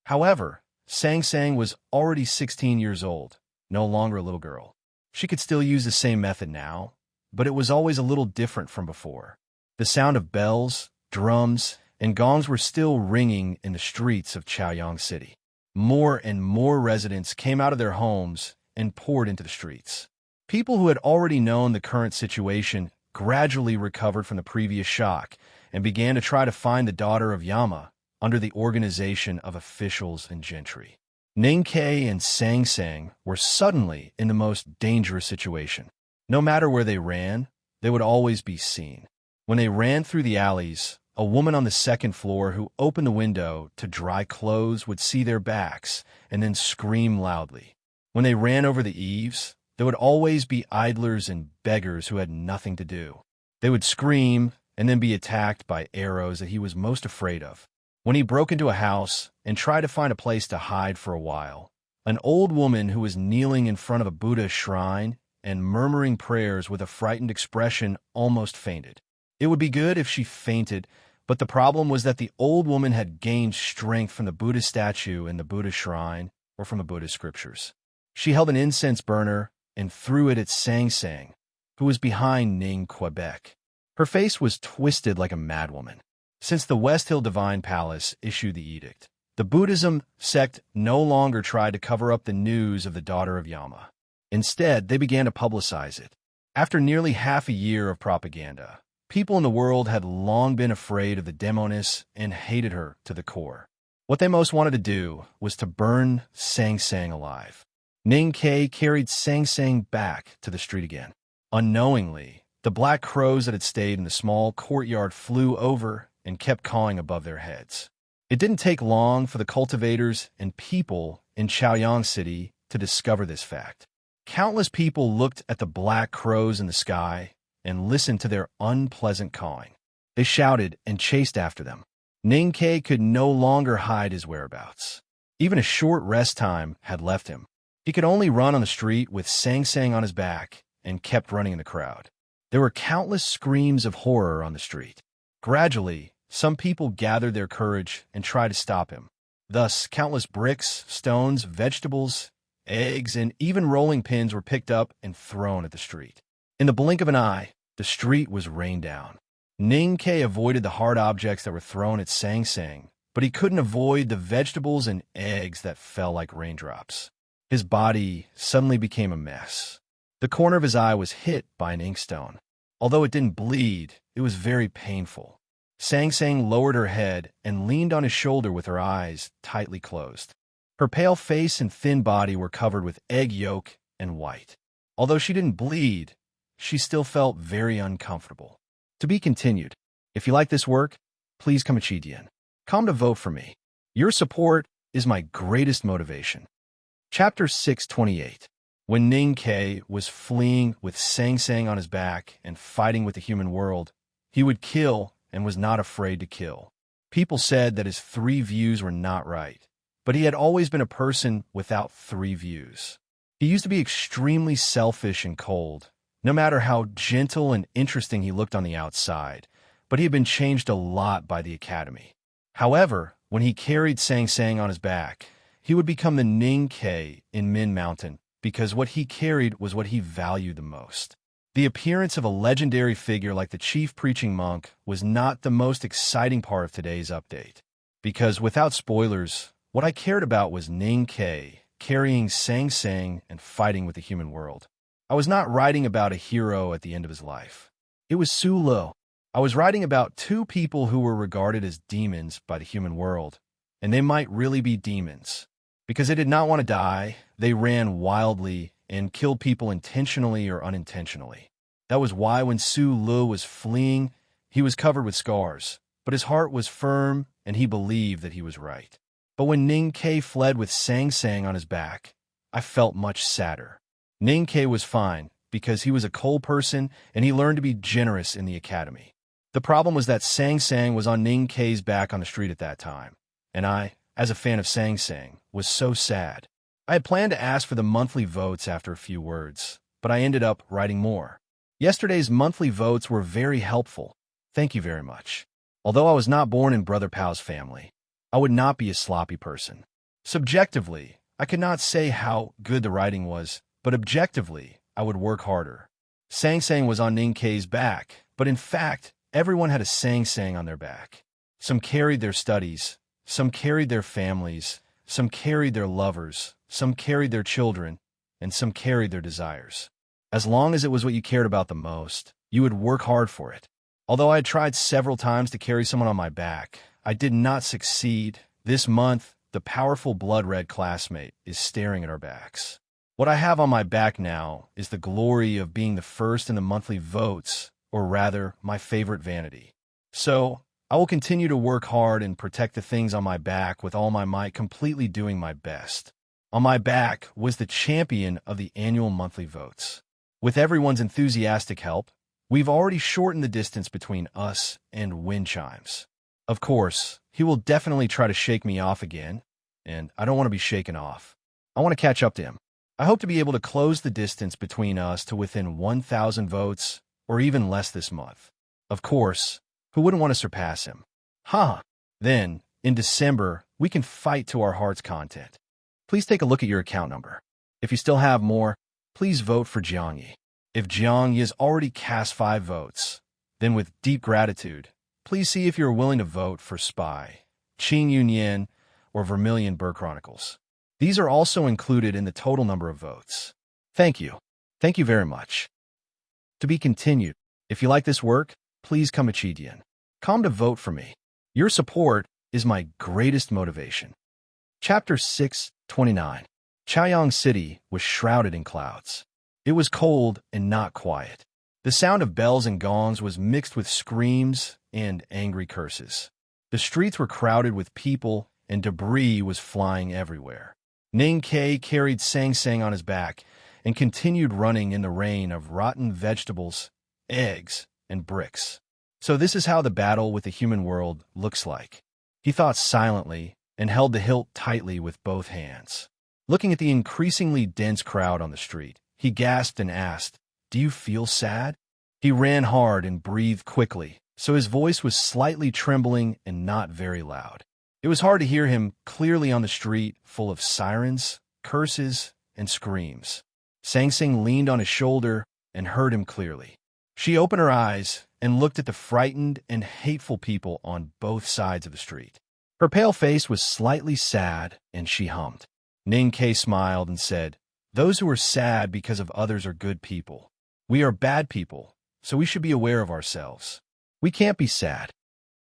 However, Sang Sang was already 16 years old, no longer a little girl. She could still use the same method now, but it was always a little different from before. The sound of bells, drums, and gongs were still ringing in the streets of Chaoyang City. More and more residents came out of their homes and poured into the streets. People who had already known the current situation gradually recovered from the previous shock and began to try to find the daughter of Yama under the organization of officials and gentry. Ninkei and Sang Sang were suddenly in the most dangerous situation. No matter where they ran, they would always be seen. When they ran through the alleys, a woman on the second floor who opened the window to dry clothes would see their backs and then scream loudly. When they ran over the eaves, there would always be idlers and beggars who had nothing to do. They would scream and then be attacked by arrows that he was most afraid of. When he broke into a house and tried to find a place to hide for a while, an old woman who was kneeling in front of a Buddha shrine and murmuring prayers with a frightened expression almost fainted. It would be good if she fainted, but the problem was that the old woman had gained strength from the Buddha statue in the Buddha shrine or from the Buddha scriptures. She held an incense burner and threw it at Sang Sang, who was behind Ning Quebec. Her face was twisted like a madwoman. Since the West Hill Divine Palace issued the edict, the Buddhism sect no longer tried to cover up the news of the daughter of Yama. Instead, they began to publicize it. After nearly half a year of propaganda, people in the world had long been afraid of the demoness and hated her to the core. What they most wanted to do was to burn Sang Sang alive. Ning Kei carried Sang Sang back to the street again. Unknowingly, the black crows that had stayed in the small courtyard flew over and kept cawing above their heads. It didn't take long for the cultivators and people in Chaoyang City to discover this fact. Countless people looked at the black crows in the sky and listened to their unpleasant cawing. They shouted and chased after them. Ning Kei could no longer hide his whereabouts. Even a short rest time had left him. He could only run on the street with Sang Sang on his back and kept running in the crowd. There were countless screams of horror on the street. Gradually, some people gathered their courage and tried to stop him. Thus, countless bricks, stones, vegetables, eggs, and even rolling pins were picked up and thrown at the street. In the blink of an eye, the street was rained down. Ning Kei avoided the hard objects that were thrown at Sang Sang, but he couldn't avoid the vegetables and eggs that fell like raindrops. His body suddenly became a mess. The corner of his eye was hit by an inkstone. Although it didn't bleed, it was very painful. Sang Sang lowered her head and leaned on his shoulder with her eyes tightly closed. Her pale face and thin body were covered with egg yolk and white. Although she didn't bleed, she still felt very uncomfortable. To be continued. If you like this work, please come to vote for me. Your support is my greatest motivation. Chapter 628. When Ning Kei was fleeing with Sang Sang on his back and fighting with the human world, he would kill and was not afraid to kill. People said that his 3 views were not right, but he had always been a person without 3 views. He used to be extremely selfish and cold, no matter how gentle and interesting he looked on the outside, but he had been changed a lot by the Academy. However, when he carried Sang Sang on his back, he would become the Ning Kei in Min Mountain because what he carried was what he valued the most. The appearance of a legendary figure like the chief preaching monk was not the most exciting part of today's update, because without spoilers, what I cared about was Ning Kei carrying Sang Sang and fighting with the human world. I was not writing about a hero at the end of his life. It was Su Lo. I was writing about 2 people who were regarded as demons by the human world, and they might really be demons. Because they did not want to die, they ran wildly and killed people intentionally or unintentionally. That was why when Su Lu was fleeing, he was covered with scars, but his heart was firm and he believed that he was right. But when Ning Kei fled with Sang Sang on his back, I felt much sadder. Ning Kei was fine because he was a cold person and he learned to be generous in the academy. The problem was that Sang Sang was on Ning Kei's back on the street at that time, and I, as a fan of Sang Sang, was so sad. I had planned to ask for the monthly votes after a few words, but I ended up writing more. Yesterday's monthly votes were very helpful. Thank you very much. Although I was not born in Brother Pow's family, I would not be a sloppy person. Subjectively, I could not say how good the writing was, but objectively, I would work harder. Sang Sang was on Ning Kei's back, but in fact, everyone had a Sang Sang on their back. Some carried their studies, some carried their families, some carried their lovers, some carried their children, and some carried their desires. As long as it was what you cared about the most, you would work hard for it. Although I had tried several times to carry someone on my back, I did not succeed. This month, the powerful blood-red classmate is staring at our backs. What I have on my back now is the glory of being the first in the monthly votes, or rather, my favorite vanity. So, I will continue to work hard and protect the things on my back with all my might, completely doing my best. On my back was the champion of the annual monthly votes. With everyone's enthusiastic help, we've already shortened the distance between us and wind chimes. Of course, he will definitely try to shake me off again, and I don't want to be shaken off. I want to catch up to him. I hope to be able to close the distance between us to within 1,000 votes, or even less this month. Of course, who wouldn't want to surpass him? Then, in December, we can fight to our heart's content. Please take a look at your account number. If you still have more, please vote for Jiangyi. If Jiangyi has already cast 5 votes, then with deep gratitude, please see if you're willing to vote for Spy, Qing Yunyan, or Vermilion Burr Chronicles. These are also included in the total number of votes. Thank you. Thank you very much. To be continued. If you like this work, please come to Chidian. Come to vote for me. Your support is my greatest motivation. Chapter 629. Chaoyang City was shrouded in clouds. It was cold and not quiet. The sound of bells and gongs was mixed with screams and angry curses. The streets were crowded with people, and debris was flying everywhere. Ning Ke carried Sang Sang on his back and continued running in the rain of rotten vegetables, eggs, and bricks. So this is how the battle with the human world looks like. He thought silently and held the hilt tightly with both hands. Looking at the increasingly dense crowd on the street, he gasped and asked, "Do you feel sad?" He ran hard and breathed quickly, so his voice was slightly trembling and not very loud. It was hard to hear him clearly on the street, full of sirens, curses, and screams. Sang Sang leaned on his shoulder and heard him clearly. She opened her eyes and looked at the frightened and hateful people on both sides of the street. Her pale face was slightly sad, and she hummed. Ning Ke smiled and said, "Those who are sad because of others are good people. We are bad people, so we should be aware of ourselves. We can't be sad."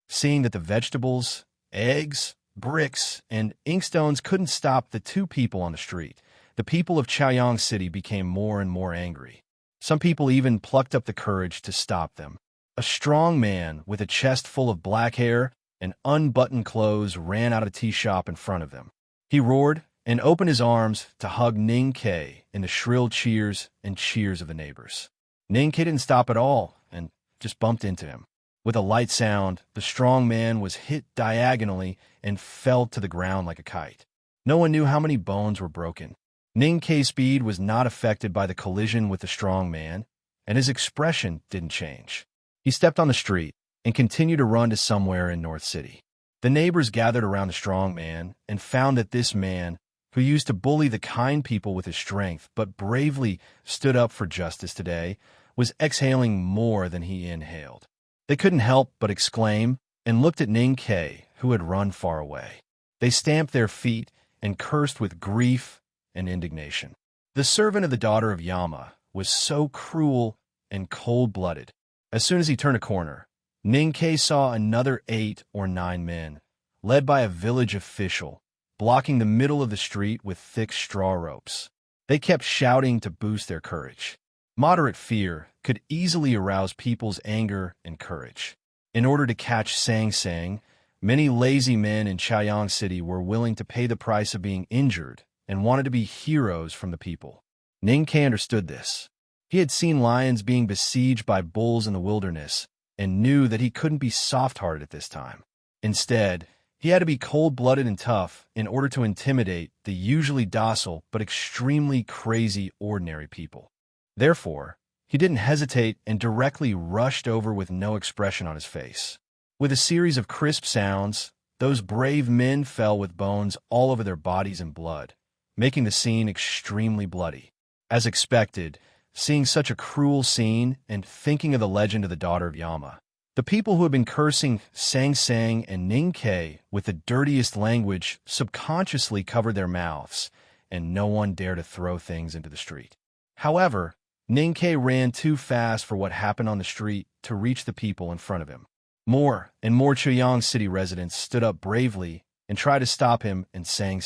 Seeing that the vegetables, eggs, bricks, and inkstones couldn't stop the 2 people on the street, the people of Chaoyang City became more and more angry. Some people even plucked up the courage to stop them. A strong man with a chest full of black hair and unbuttoned clothes ran out of the tea shop in front of them. He roared and opened his arms to hug Ning Ke in the shrill cheers and cheers of the neighbors. Ning Ke didn't stop at all and just bumped into him. With a light sound, the strong man was hit diagonally and fell to the ground like a kite. No one knew how many bones were broken. Ning Ke's speed was not affected by the collision with the strong man, and his expression didn't change. He stepped on the street and continued to run to somewhere in North City. The neighbors gathered around the strong man and found that this man, who used to bully the kind people with his strength but bravely stood up for justice today, was exhaling more than he inhaled. They couldn't help but exclaim and looked at Ning Ke, who had run far away. They stamped their feet and cursed with grief and indignation. The servant of the daughter of Yama was so cruel and cold-blooded. As soon as he turned a corner, Ning Ke saw another 8 or 9 men, led by a village official, blocking the middle of the street with thick straw ropes. They kept shouting to boost their courage. Moderate fear could easily arouse people's anger and courage. In order to catch Sang Sang, many lazy men in Chaoyang City were willing to pay the price of being injured and wanted to be heroes from the people. Ning Ke understood this. He had seen lions being besieged by bulls in the wilderness and knew that he couldn't be soft-hearted at this time. Instead, he had to be cold-blooded and tough in order to intimidate the usually docile but extremely crazy ordinary people. Therefore, he didn't hesitate and directly rushed over with no expression on his face. With a series of crisp sounds, those brave men fell with bones all over their bodies and blood, making the scene extremely bloody. As expected, seeing such a cruel scene and thinking of the legend of the daughter of Yama, the people who had been cursing Sang Sang and Ning Ke with the dirtiest language subconsciously covered their mouths, and no one dared to throw things into the street. However, Ninkei ran too fast for what happened on the street to reach the people in front of him. More and more Chaoyang City residents stood up bravely and tried to stop him and sang.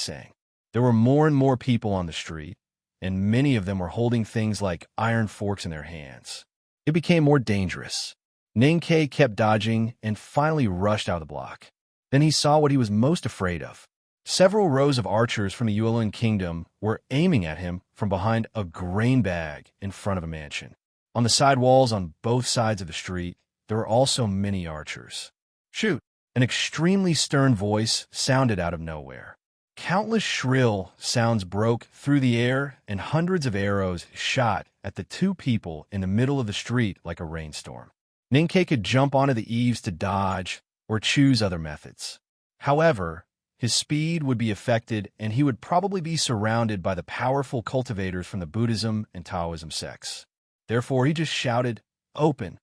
There were more and more people on the street, and many of them were holding things like iron forks in their hands. It became more dangerous. Ninkei kept dodging and finally rushed out of the block. Then he saw what he was most afraid of. Several rows of archers from the Yueluan Kingdom were aiming at him from behind a grain bag in front of a mansion. On the side walls on both sides of the street, there were also many archers. "Shoot!" An extremely stern voice sounded out of nowhere. Countless shrill sounds broke through the air, and hundreds of arrows shot at the two people in the middle of the street like a rainstorm. Ninkei could jump onto the eaves to dodge or choose other methods. However, his speed would be affected, and he would probably be surrounded by the powerful cultivators from the Buddhism and Taoism sects. Therefore, he just shouted, "Open!"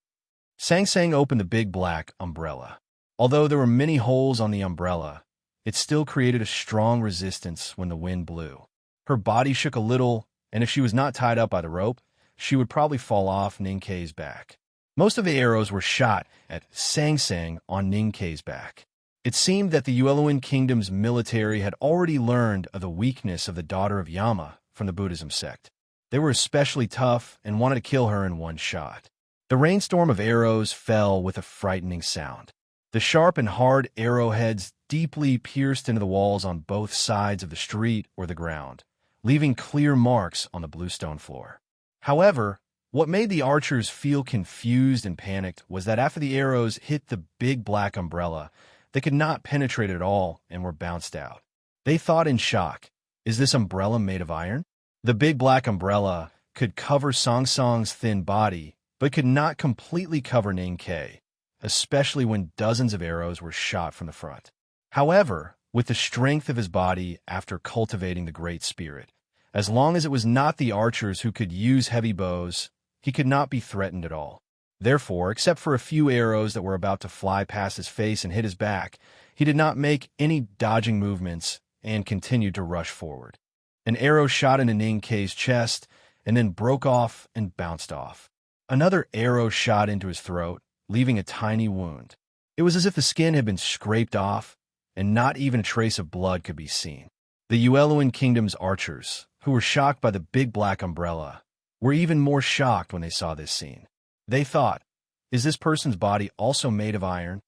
Sang opened the big black umbrella. Although there were many holes on the umbrella, it still created a strong resistance when the wind blew. Her body shook a little, and if she was not tied up by the rope, she would probably fall off Ninkei's back. Most of the arrows were shot at Sang on Ninkei's back. It seemed that the Yueluan Kingdom's military had already learned of the weakness of the daughter of Yama from the Buddhism sect. They were especially tough and wanted to kill her in one shot. The rainstorm of arrows fell with a frightening sound. The sharp and hard arrowheads deeply pierced into the walls on both sides of the street or the ground, leaving clear marks on the bluestone floor. However, what made the archers feel confused and panicked was that after the arrows hit the big black umbrella, they could not penetrate at all and were bounced out. They thought in shock, "Is this umbrella made of iron?" The big black umbrella could cover Song's thin body, but could not completely cover Ninkei, especially when dozens of arrows were shot from the front. However, with the strength of his body after cultivating the Great Spirit, as long as it was not the archers who could use heavy bows, he could not be threatened at all. Therefore, except for a few arrows that were about to fly past his face and hit his back, he did not make any dodging movements and continued to rush forward. An arrow shot into Ninkei's chest and then broke off and bounced off. Another arrow shot into his throat, leaving a tiny wound. It was as if the skin had been scraped off, and not even a trace of blood could be seen. The Yueluan Kingdom's archers, who were shocked by the big black umbrella, were even more shocked when they saw this scene. They thought, "Is this person's body also made of iron?"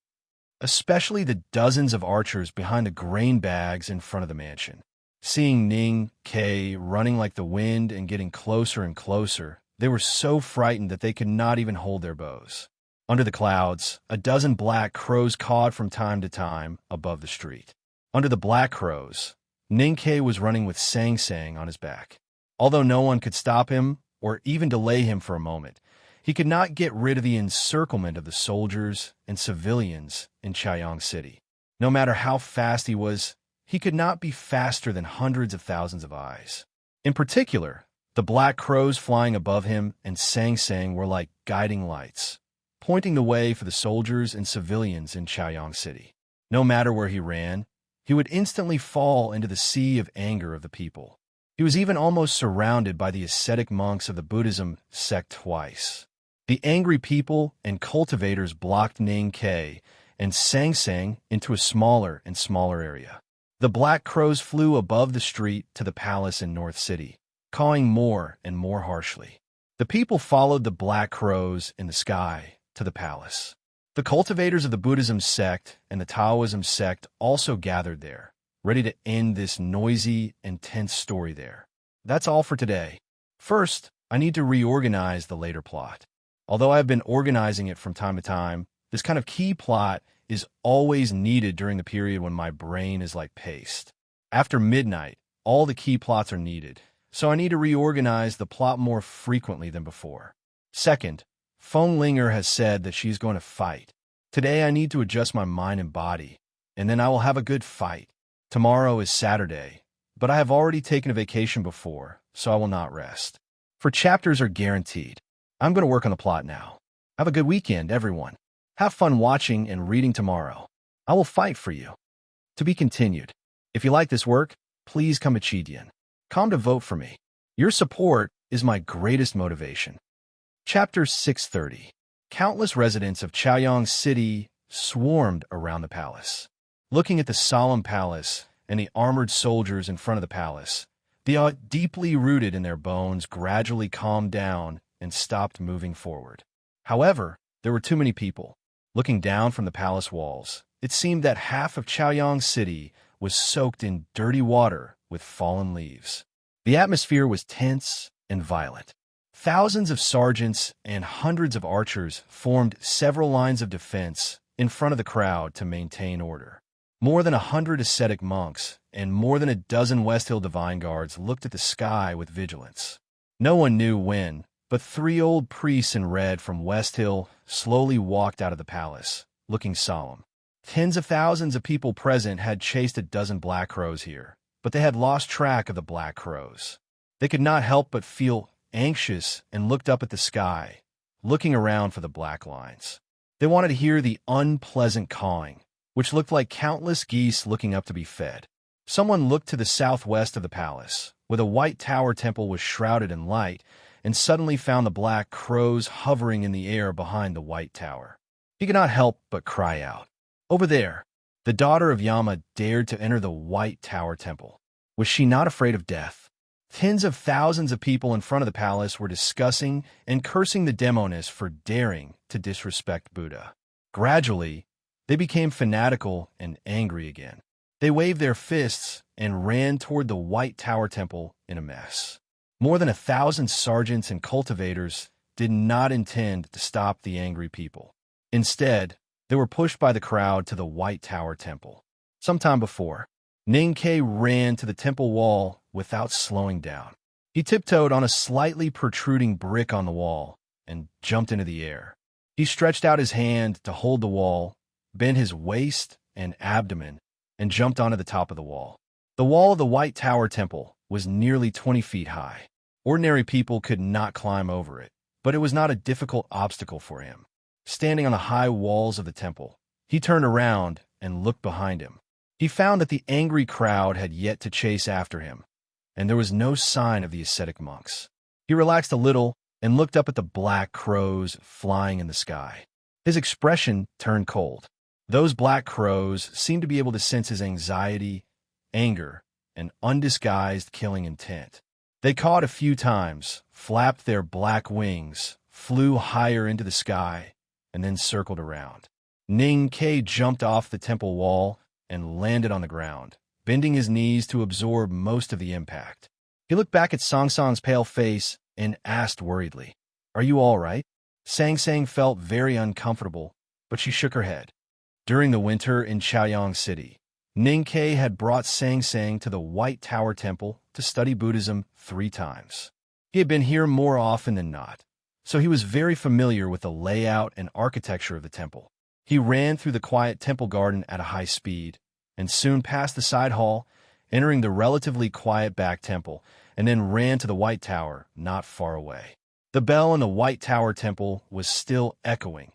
Especially the dozens of archers behind the grain bags in front of the mansion. Seeing Ninkei running like the wind and getting closer and closer, they were so frightened that they could not even hold their bows. Under the clouds, a dozen black crows cawed from time to time above the street. Under the black crows, Ninkei was running with Sang on his back. Although no one could stop him or even delay him for a moment, he could not get rid of the encirclement of the soldiers and civilians in Chaoyang City. No matter how fast he could not be faster than hundreds of thousands of eyes. In particular, the black crows flying above him and Sang were like guiding lights, pointing the way for the soldiers and civilians in Chaoyang City. No matter where he ran, he would instantly fall into the sea of anger of the people. He was even almost surrounded by the ascetic monks of the Buddhism sect twice. The angry people and cultivators blocked Ninkei and Sang into a smaller and smaller area. The black crows flew above the street to the palace in North City, cawing more and more harshly. The people followed the black crows in the sky to the palace. The cultivators of the Buddhism sect and the Taoism sect also gathered there, ready to end this noisy and tense story there. That's all for today. First, I need to reorganize the later plot. Although I've been organizing it from time to time, this kind of key plot is always needed during the period when my brain is like paste. After midnight, all the key plots are needed, so I need to reorganize the plot more frequently than before. Second, Feng Linger has said that she's going to fight. Today I need to adjust my mind and body, and then I will have a good fight. Tomorrow is Saturday, but I have already taken a vacation before, so I will not rest. For chapters are guaranteed. I'm going to work on the plot now. Have a good weekend, everyone. Have fun watching and reading tomorrow. I will fight for you. To be continued. If you like this work, please come to Chidian. Come to vote for me. Your support is my greatest motivation. Chapter 630. Countless residents of Chaoyang City swarmed around the palace. Looking at the solemn palace and the armored soldiers in front of the palace, the awe deeply rooted in their bones gradually calmed down and stopped moving forward. However, there were too many people. Looking down from the palace walls, it seemed that half of Chaoyang City was soaked in dirty water with fallen leaves. The atmosphere was tense and violent. Thousands of sergeants and hundreds of archers formed several lines of defense in front of the crowd to maintain order. More than 100 ascetic monks and more than a dozen West Hill divine guards looked at the sky with vigilance. No one knew when, but 3 old priests in red from West Hill slowly walked out of the palace, looking solemn. Tens of thousands of people present had chased a dozen black crows here, but they had lost track of the black crows. They could not help but feel anxious and looked up at the sky, looking around for the black lines. They wanted to hear the unpleasant cawing, which looked like countless geese looking up to be fed. Someone looked to the southwest of the palace, where the white tower temple was shrouded in light, and suddenly found the black crows hovering in the air behind the white tower. He could not help but cry out. Over there, the daughter of Yama dared to enter the white tower temple. Was she not afraid of death? Tens of thousands of people in front of the palace were discussing and cursing the demoness for daring to disrespect Buddha. Gradually, they became fanatical and angry again. They waved their fists and ran toward the white tower temple in a mess. More than 1,000 sergeants and cultivators did not intend to stop the angry people. Instead, they were pushed by the crowd to the white tower temple. Sometime before, Ning-Kei ran to the temple wall without slowing down. He tiptoed on a slightly protruding brick on the wall and jumped into the air. He stretched out his hand to hold the wall, bent his waist and abdomen, and jumped onto the top of the wall. The wall of the White Tower Temple was nearly 20 feet high. Ordinary people could not climb over it, but it was not a difficult obstacle for him. Standing on the high walls of the temple, he turned around and looked behind him. He found that the angry crowd had yet to chase after him, and there was no sign of the ascetic monks. He relaxed a little and looked up at the black crows flying in the sky. His expression turned cold. Those black crows seemed to be able to sense his anxiety, anger, and undisguised killing intent. They cawed a few times, flapped their black wings, flew higher into the sky, and then circled around. Ning-Kei jumped off the temple wall and landed on the ground, bending his knees to absorb most of the impact. He looked back at Sang-Sang's pale face and asked worriedly, "Are you all right?" Sang-Sang felt very uncomfortable, but she shook her head. During the winter in Chaoyang City, Ning-Kei had brought Sang-Sang to the White Tower Temple to study Buddhism 3 times. He had been here more often than not, so he was very familiar with the layout and architecture of the temple. He ran through the quiet temple garden at a high speed, and soon passed the side hall, entering the relatively quiet back temple, and then ran to the White Tower not far away. The bell in the White Tower Temple was still echoing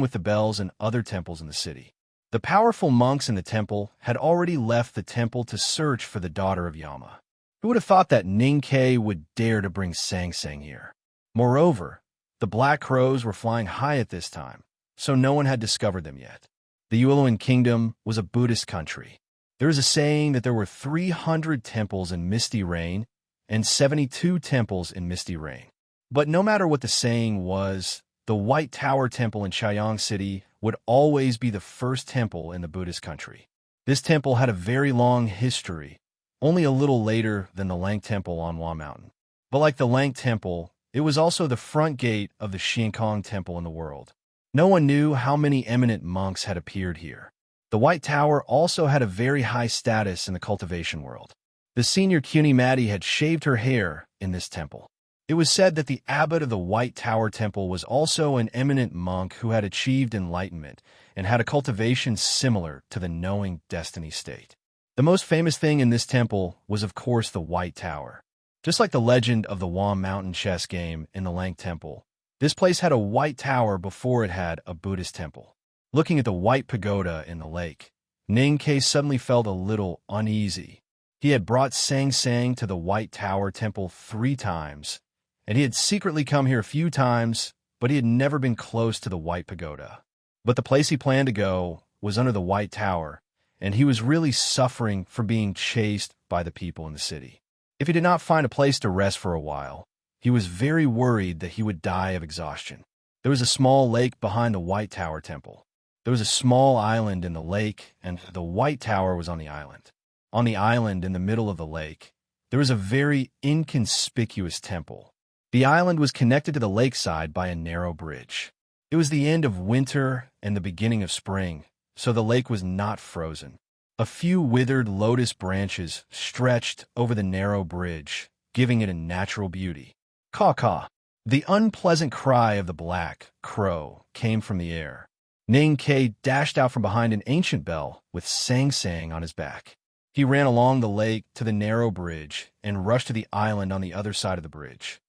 with the bells in other temples in the city. The powerful monks in the temple had already left the temple to search for the daughter of Yama. Who would have thought that Ning-Kei would dare to bring Sang-Sang here? Moreover, the black crows were flying high at this time, so no one had discovered them yet. The Yueluan Kingdom was a Buddhist country. There is a saying that there were 300 temples in Misty Rain and 72 temples in Misty Rain. But no matter what the saying was, the White Tower Temple in Chaoyang City would always be the first temple in the Buddhist country. This temple had a very long history, only a little later than the Lang Temple on Hua Mountain. But like the Lang Temple, it was also the front gate of the Xiankong Temple in the world. No one knew how many eminent monks had appeared here. The White Tower also had a very high status in the cultivation world. The senior Kunimati had shaved her hair in this temple. It was said that the abbot of the White Tower Temple was also an eminent monk who had achieved enlightenment and had a cultivation similar to the knowing destiny state. The most famous thing in this temple was, of course, the White Tower. Just like the legend of the Hua Mountain chess game in the Lang Temple, this place had a white tower before it had a Buddhist temple. Looking at the white pagoda in the lake, Ning-Kei suddenly felt a little uneasy. He had brought Sang-Sang to the White Tower Temple 3 times, and he had secretly come here a few times, but he had never been close to the White Pagoda. But the place he planned to go was under the White Tower, and he was really suffering from being chased by the people in the city. If he did not find a place to rest for a while, he was very worried that he would die of exhaustion. There was a small lake behind the White Tower temple. There was a small island in the lake, and the White Tower was on the island. On the island in the middle of the lake, there was a very inconspicuous temple. The island was connected to the lakeside by a narrow bridge. It was the end of winter and the beginning of spring, so the lake was not frozen. A few withered lotus branches stretched over the narrow bridge, giving it a natural beauty. Caw-caw. The unpleasant cry of the black crow came from the air. Ning Ke dashed out from behind an ancient bell with Sang-Sang on his back. He ran along the lake to the narrow bridge and rushed to the island on the other side of the bridge.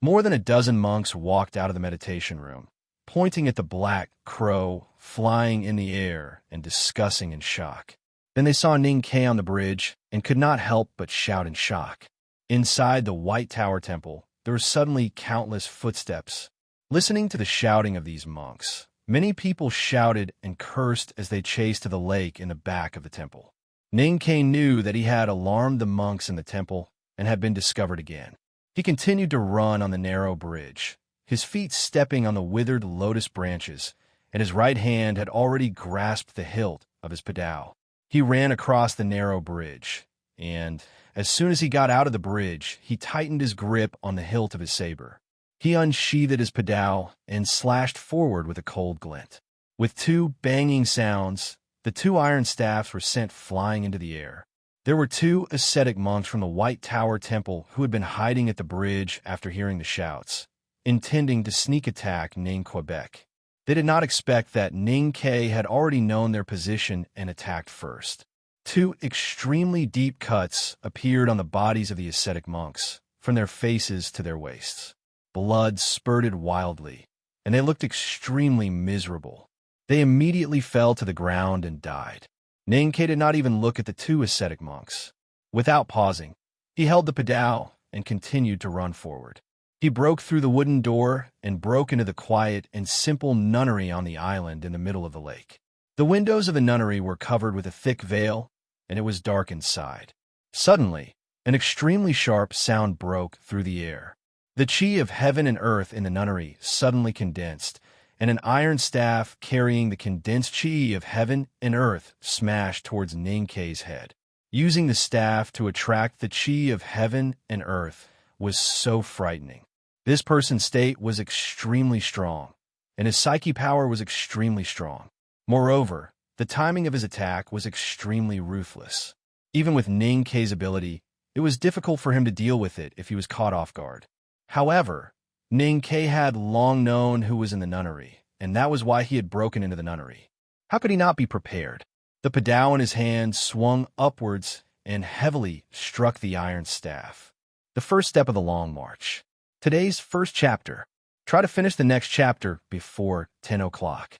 More than a dozen monks walked out of the meditation room, pointing at the black crow flying in the air and discussing in shock. Then they saw Ning Ke on the bridge and could not help but shout in shock. Inside the White Tower temple, there were suddenly countless footsteps. Listening to the shouting of these monks, many people shouted and cursed as they chased to the lake in the back of the temple. Ning Ke knew that he had alarmed the monks in the temple and had been discovered again. He continued to run on the narrow bridge, his feet stepping on the withered lotus branches, and his right hand had already grasped the hilt of his padao. He ran across the narrow bridge, and as soon as he got out of the bridge, he tightened his grip on the hilt of his saber. He unsheathed his padao and slashed forward with a cold glint. With two banging sounds, the two iron staffs were sent flying into the air. There were two ascetic monks from the White Tower temple who had been hiding at the bridge after hearing the shouts, intending to sneak attack Ning Quebec. They did not expect that Ning Ke had already known their position and attacked first. Two extremely deep cuts appeared on the bodies of the ascetic monks, from their faces to their waists. Blood spurted wildly, and they looked extremely miserable. They immediately fell to the ground and died. Ning Ke did not even look at the two ascetic monks. Without pausing, he held the padao and continued to run forward. He broke through the wooden door and broke into the quiet and simple nunnery on the island in the middle of the lake. The windows of the nunnery were covered with a thick veil, and it was dark inside. Suddenly, an extremely sharp sound broke through the air. The chi of heaven and earth in the nunnery suddenly condensed, and an iron staff carrying the condensed chi of heaven and earth smashed towards Ning Ke's head. Using the staff to attract the chi of heaven and earth was so frightening. This person's state was extremely strong, and his psyche power was extremely strong. Moreover, the timing of his attack was extremely ruthless. Even with Ning Ke's ability, it was difficult for him to deal with it if he was caught off guard. However, Ning Ke had long known who was in the nunnery, and that was why he had broken into the nunnery. How could he not be prepared? The padao in his hand swung upwards and heavily struck the iron staff. The first step of the long march. Today's first chapter. Try to finish the next chapter before 10 o'clock.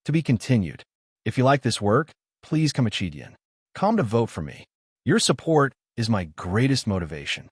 To be continued. If you like this work, please come to vote for me. Your support is my greatest motivation.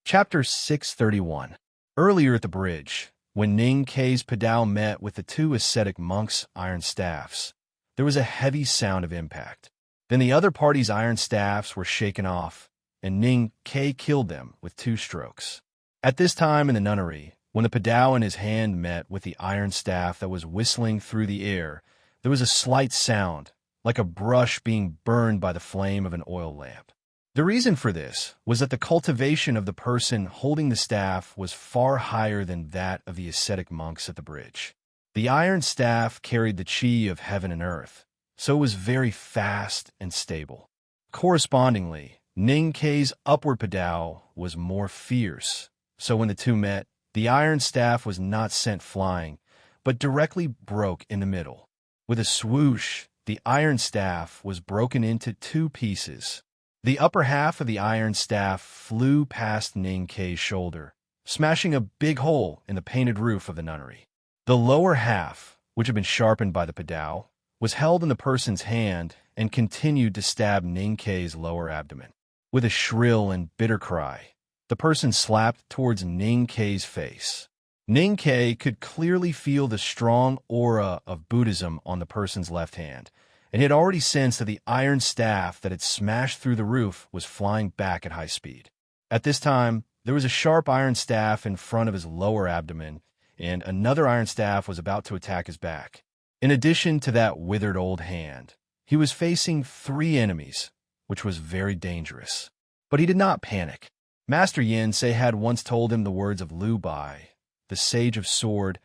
Chapter 631. Earlier at the bridge, when Ning Ke's padao met with the two ascetic monks' iron staffs, there was a heavy sound of impact. Then the other party's iron staffs were shaken off, and Ning Ke killed them with 2 strokes. At this time in the nunnery, when the padao in his hand met with the iron staff that was whistling through the air, there was a slight sound, like a brush being burned by the flame of an oil lamp. The reason for this was that the cultivation of the person holding the staff was far higher than that of the ascetic monks at the bridge. The iron staff carried the chi of heaven and earth, so it was very fast and stable. Correspondingly, Ning Ke's upward padao was more fierce, so when the two met, the iron staff was not sent flying, but directly broke in the middle. With a swoosh, the iron staff was broken into 2 pieces. The upper half of the iron staff flew past Ning Ke's shoulder, smashing a big hole in the painted roof of the nunnery. The lower half, which had been sharpened by the padao, was held in the person's hand and continued to stab Ning Ke's lower abdomen. With a shrill and bitter cry, The person slapped towards Ning Kei's face. Ning Kei could clearly feel the strong aura of Buddhism on the person's left hand, and he had already sensed that the iron staff that had smashed through the roof was flying back at high speed. At this time, there was a sharp iron staff in front of his lower abdomen, and another iron staff was about to attack his back. In addition to that withered old hand, he was facing 3 enemies, which was very dangerous. But he did not panic. Master Yin Sei had once told him the words of Liu Bai, the sage of sword: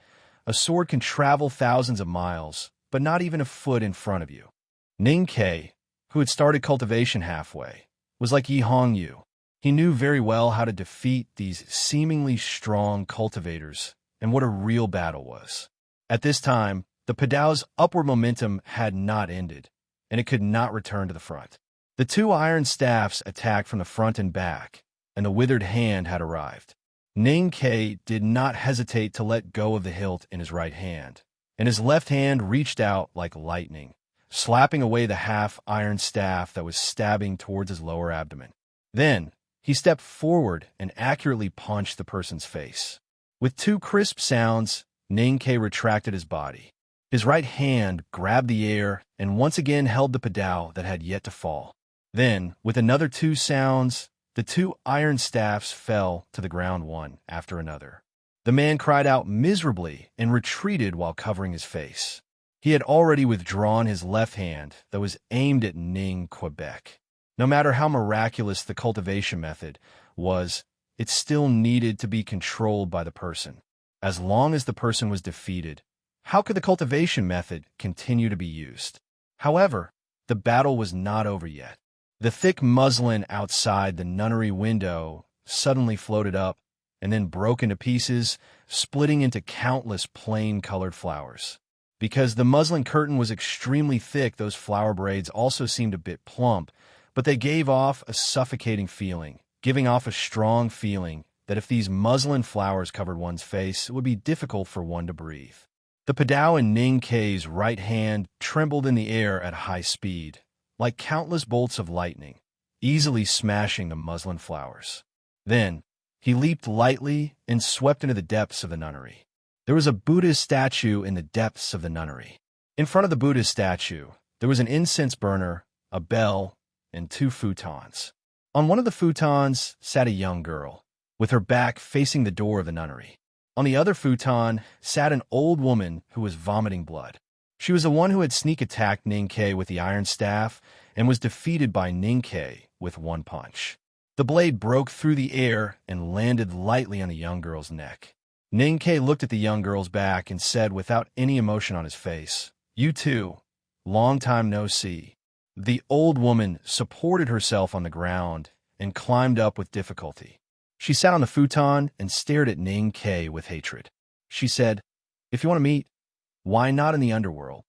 a sword can travel thousands of miles, but not even a foot in front of you. Ning Kei, who had started cultivation halfway, was like Yi Hongyu. He knew very well how to defeat these seemingly strong cultivators and what a real battle was. At this time, the Padao's upward momentum had not ended, and it could not return to the front. The 2 iron staffs attacked from the front and back, and the withered hand had arrived. Ning Kei did not hesitate to let go of the hilt in his right hand, and his left hand reached out like lightning, slapping away the half-iron staff that was stabbing towards his lower abdomen. Then, he stepped forward and accurately punched the person's face. With 2 crisp sounds, Ning Kei retracted his body. His right hand grabbed the air and once again held the Padao that had yet to fall. Then, with another 2 sounds, the 2 iron staffs fell to the ground one after another. The man cried out miserably and retreated while covering his face. He had already withdrawn his left hand that was aimed at Ning Quebec. No matter how miraculous the cultivation method was, it still needed to be controlled by the person. As long as the person was defeated, how could the cultivation method continue to be used? However, the battle was not over yet. The thick muslin outside the nunnery window suddenly floated up and then broke into pieces, splitting into countless plain-colored flowers. Because the muslin curtain was extremely thick, those flower braids also seemed a bit plump, but they gave off a suffocating feeling, giving off a strong feeling that if these muslin flowers covered one's face, it would be difficult for one to breathe. The Padao in Ning Kei's right hand trembled in the air at high speed, like countless bolts of lightning, easily smashing the muslin flowers. Then, he leaped lightly and swept into the depths of the nunnery. There was a Buddha's statue in the depths of the nunnery. In front of the Buddha's statue, there was an incense burner, a bell, and 2 futons. On one of the futons sat a young girl, with her back facing the door of the nunnery. On the other futon sat an old woman who was vomiting blood. She was the one who had sneak attacked Ning Kei with the iron staff and was defeated by Ning Kei with 1 punch. The blade broke through the air and landed lightly on the young girl's neck. Ning Kei looked at the young girl's back and said without any emotion on his face, "You too. Long time no see." The old woman supported herself on the ground and climbed up with difficulty. She sat on the futon and stared at Ning Kei with hatred. She said, "If you want to meet, why not in the underworld?"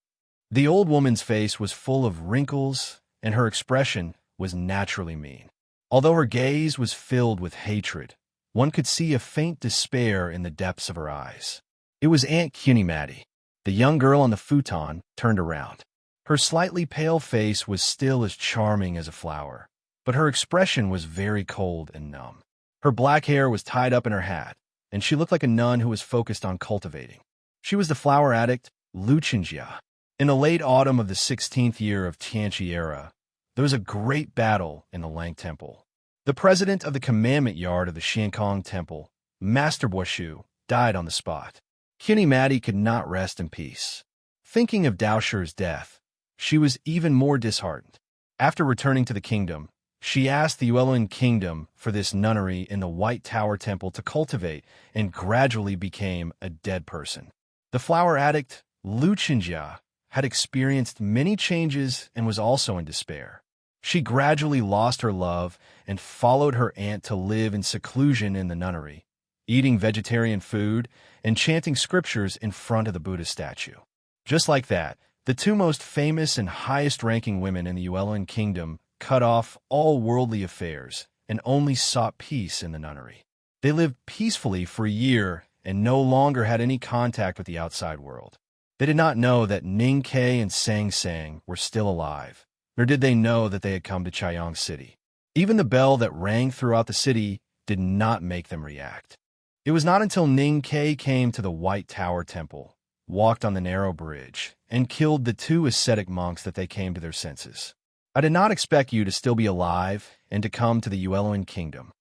The old woman's face was full of wrinkles, and her expression was naturally mean. Although her gaze was filled with hatred, one could see a faint despair in the depths of her eyes. It was Aunt Cunimati. The young girl on the futon turned around. Her slightly pale face was still as charming as a flower, but her expression was very cold and numb. Her black hair was tied up in her hat, and she looked like a nun who was focused on cultivating. She was the flower addict, Lu Qingjia. In the late autumn of the 16th year of Tianqi era, there was a great battle in the Lang Temple. The president of the commandment yard of the Shankong Temple, Master Buoshu, died on the spot. Cunimati could not rest in peace. Thinking of Daoshi's death, she was even more disheartened. After returning to the kingdom, she asked the Yuelan kingdom for this nunnery in the White Tower Temple to cultivate and gradually became a dead person. The flower addict, Lu Qingjia, had experienced many changes and was also in despair. She gradually lost her love and followed her aunt to live in seclusion in the nunnery, eating vegetarian food and chanting scriptures in front of the Buddha statue. Just like that, the 2 most famous and highest-ranking women in the Yuelan kingdom cut off all worldly affairs and only sought peace in the nunnery. They lived peacefully for a year and no longer had any contact with the outside world. They did not know that Ning Kei and Sang Sang were still alive, nor did they know that they had come to Chaiyang City. Even the bell that rang throughout the city did not make them react. It was not until Ning-Ke came to the White Tower Temple, walked on the narrow bridge, and killed the two ascetic monks that they came to their senses. I did not expect you to still be alive and to come to the Ueloan kingdom.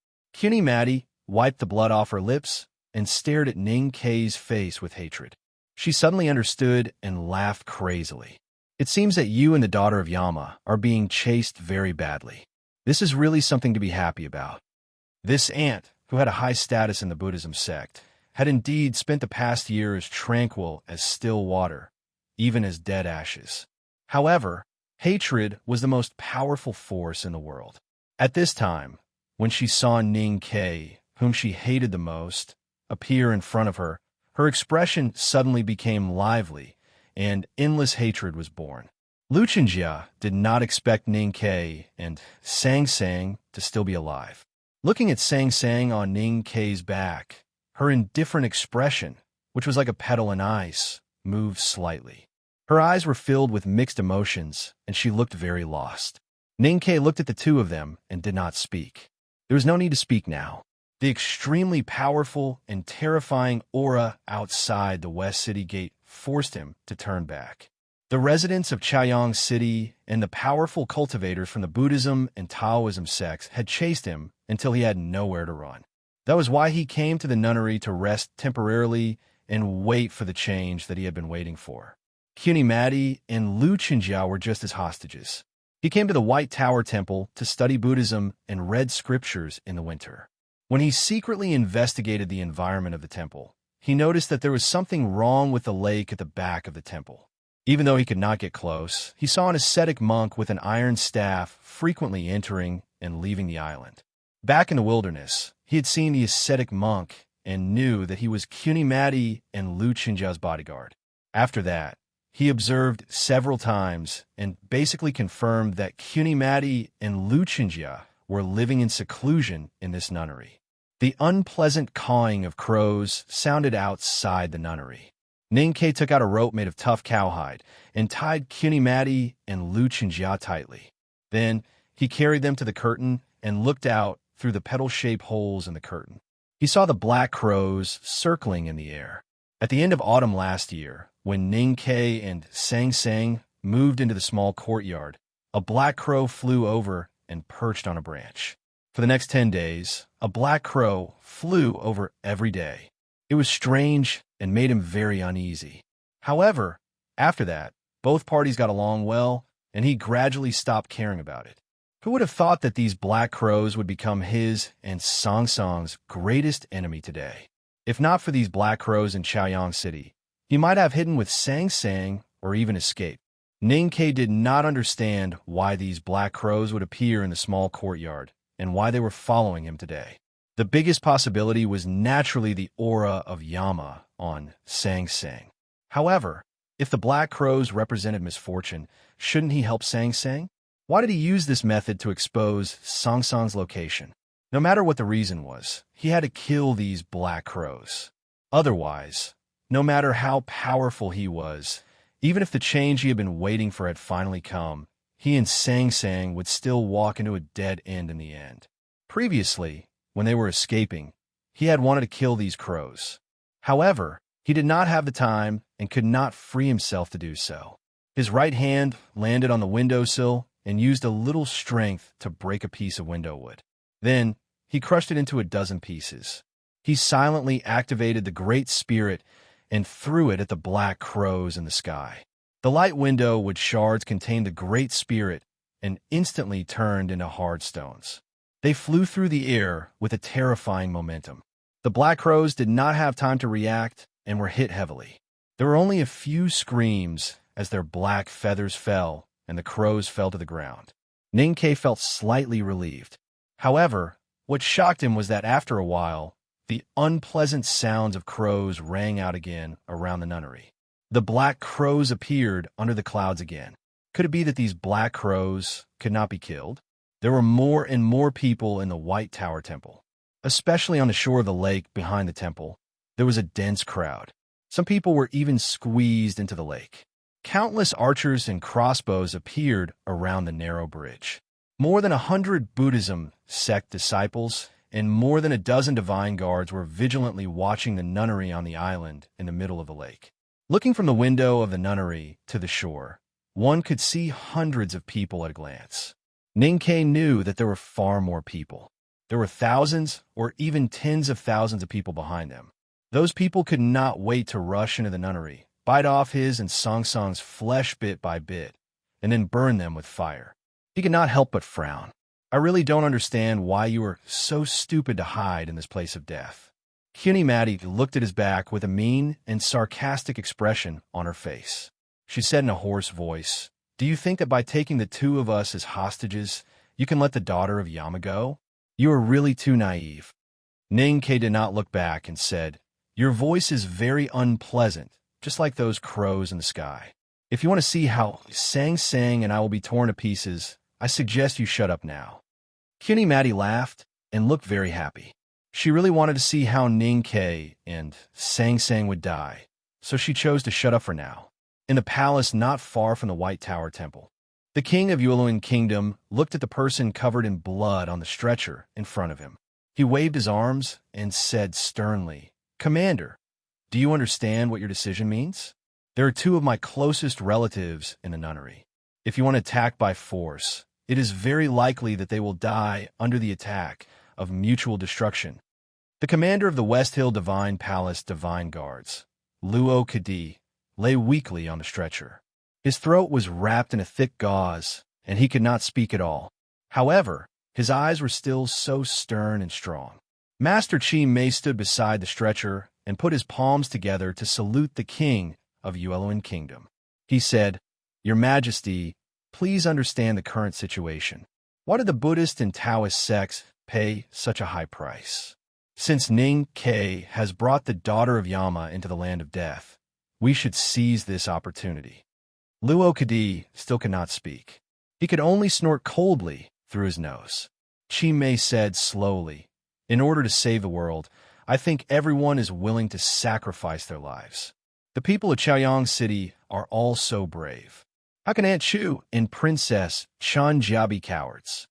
Mati wiped the blood off her lips and stared at Ning-Ke's face with hatred. She suddenly understood and laughed crazily. It seems that you and the daughter of Yama are being chased very badly. This is really something to be happy about. This aunt, who had a high status in the Buddhism sect, had indeed spent the past year as tranquil as still water, even as dead ashes. However, hatred was the most powerful force in the world. At this time, when she saw Ning-Ke, whom she hated the most, appear in front of her, her expression suddenly became lively, and endless hatred was born. Luchenjia did not expect Ning-Ke and Sang-Sang to still be alive. Looking at Sang-Sang on Ning-Ke's back, her indifferent expression, which was like a petal in ice, moved slightly. Her eyes were filled with mixed emotions, and she looked very lost. Ning-Ke looked at the two of them and did not speak. There was no need to speak now. The extremely powerful and terrifying aura outside the West City Gate forced him to turn back. The residents of Chaoyang City and the powerful cultivators from the Buddhism and Taoism sects had chased him until he had nowhere to run. That was why he came to the nunnery to rest temporarily and wait for the change that he had been waiting for. Mati and Lu Qinjiao were just as hostages. He came to the White Tower Temple to study Buddhism and read scriptures in the winter. When he secretly investigated the environment of the temple, he noticed that there was something wrong with the lake at the back of the temple. Even though he could not get close, he saw an ascetic monk with an iron staff frequently entering and leaving the island. Back in the wilderness, he had seen the ascetic monk and knew that he was Mati and Lu Qinjiao's bodyguard. After that, he observed several times and basically confirmed that Mati and Lu Qinjia were living in seclusion in this nunnery. The unpleasant cawing of crows sounded outside the nunnery. Ning-Ke took out a rope made of tough cowhide and tied Mati and Lu Qinjia tightly. Then he carried them to the curtain and looked out through the petal-shaped holes in the curtain. He saw the black crows circling in the air. At the end of autumn last year, when Ning-Ke and Sang-Sang moved into the small courtyard, a black crow flew over and perched on a branch. For the next 10 days, a black crow flew over every day. It was strange and made him very uneasy. However, after that, both parties got along well, and he gradually stopped caring about it. Who would have thought that these black crows would become his and Song Song's greatest enemy today? If not for these black crows in Chaoyang City, he might have hidden with Sang-Sang or even escaped. Ning-Ke did not understand why these black crows would appear in the small courtyard and why they were following him today. The biggest possibility was naturally the aura of Yama on Sang-Sang. However, if the black crows represented misfortune, shouldn't he help Sang-Sang? Why did he use this method to expose Song Song's location? No matter what the reason was, he had to kill these black crows. Otherwise, no matter how powerful he was, even if the change he had been waiting for had finally come, he and Sang-Sang would still walk into a dead end in the end. Previously, when they were escaping, he had wanted to kill these crows. However, he did not have the time and could not free himself to do so. His right hand landed on the windowsill and used a little strength to break a piece of window wood. Then, he crushed it into a dozen pieces. He silently activated the Great Spirit and threw it at the black crows in the sky. The light window wood shards contained the Great Spirit and instantly turned into hard stones. They flew through the air with a terrifying momentum. The black crows did not have time to react and were hit heavily. There were only a few screams as their black feathers fell and the crows fell to the ground. Ning-Ke felt slightly relieved. However, what shocked him was that after a while, the unpleasant sounds of crows rang out again around the nunnery. The black crows appeared under the clouds again. Could it be that these black crows could not be killed? There were more and more people in the White Tower Temple. Especially on the shore of the lake behind the temple, there was a dense crowd. Some people were even squeezed into the lake. Countless archers and crossbows appeared around the narrow bridge. More than 100 Buddhism sect disciples and more than a dozen divine guards were vigilantly watching the nunnery on the island in the middle of the lake. Looking from the window of the nunnery to the shore, one could see hundreds of people at a glance. Ninkei knew that there were far more people. There were thousands or even tens of thousands of people behind them. Those people could not wait to rush into the nunnery, bite off his and Song Song's flesh bit by bit, and then burn them with fire. He could not help but frown. I really don't understand why you were so stupid to hide in this place of death. Maddie looked at his back with a mean and sarcastic expression on her face. She said in a hoarse voice, "Do you think that by taking the two of us as hostages, you can let the daughter of Yama go? You are really too naive." Ninkei did not look back and said, "Your voice is very unpleasant, just like those crows in the sky. If you want to see how Sang Sang and I will be torn to pieces, I suggest you shut up now." Maddie laughed and looked very happy. She really wanted to see how Ninkei and Sang Sang would die, so she chose to shut up for now. In the palace not far from the White Tower Temple, the king of Yueluan Kingdom looked at the person covered in blood on the stretcher in front of him. He waved his arms and said sternly, "Commander, do you understand what your decision means? There are two of my closest relatives in the nunnery. If you want to attack by force, it is very likely that they will die under the attack of mutual destruction." The commander of the West Hill Divine Palace Divine Guards, Luo Kadi, lay weakly on the stretcher. His throat was wrapped in a thick gauze, and he could not speak at all. However, his eyes were still so stern and strong. Master Chi Mei stood beside the stretcher and put his palms together to salute the king of Yueluan Kingdom. He said, "Your Majesty, please understand the current situation. Why did the Buddhist and Taoist sects pay such a high price? Since Ninkei has brought the daughter of Yama into the land of death, we should seize this opportunity." Luo Kadi still could not speak. He could only snort coldly through his nose. Chi Mei said slowly, "In order to save the world, I think everyone is willing to sacrifice their lives. The people of Chaoyang City are all so brave. How can Aunt Chu and Princess Chanjia be cowards?"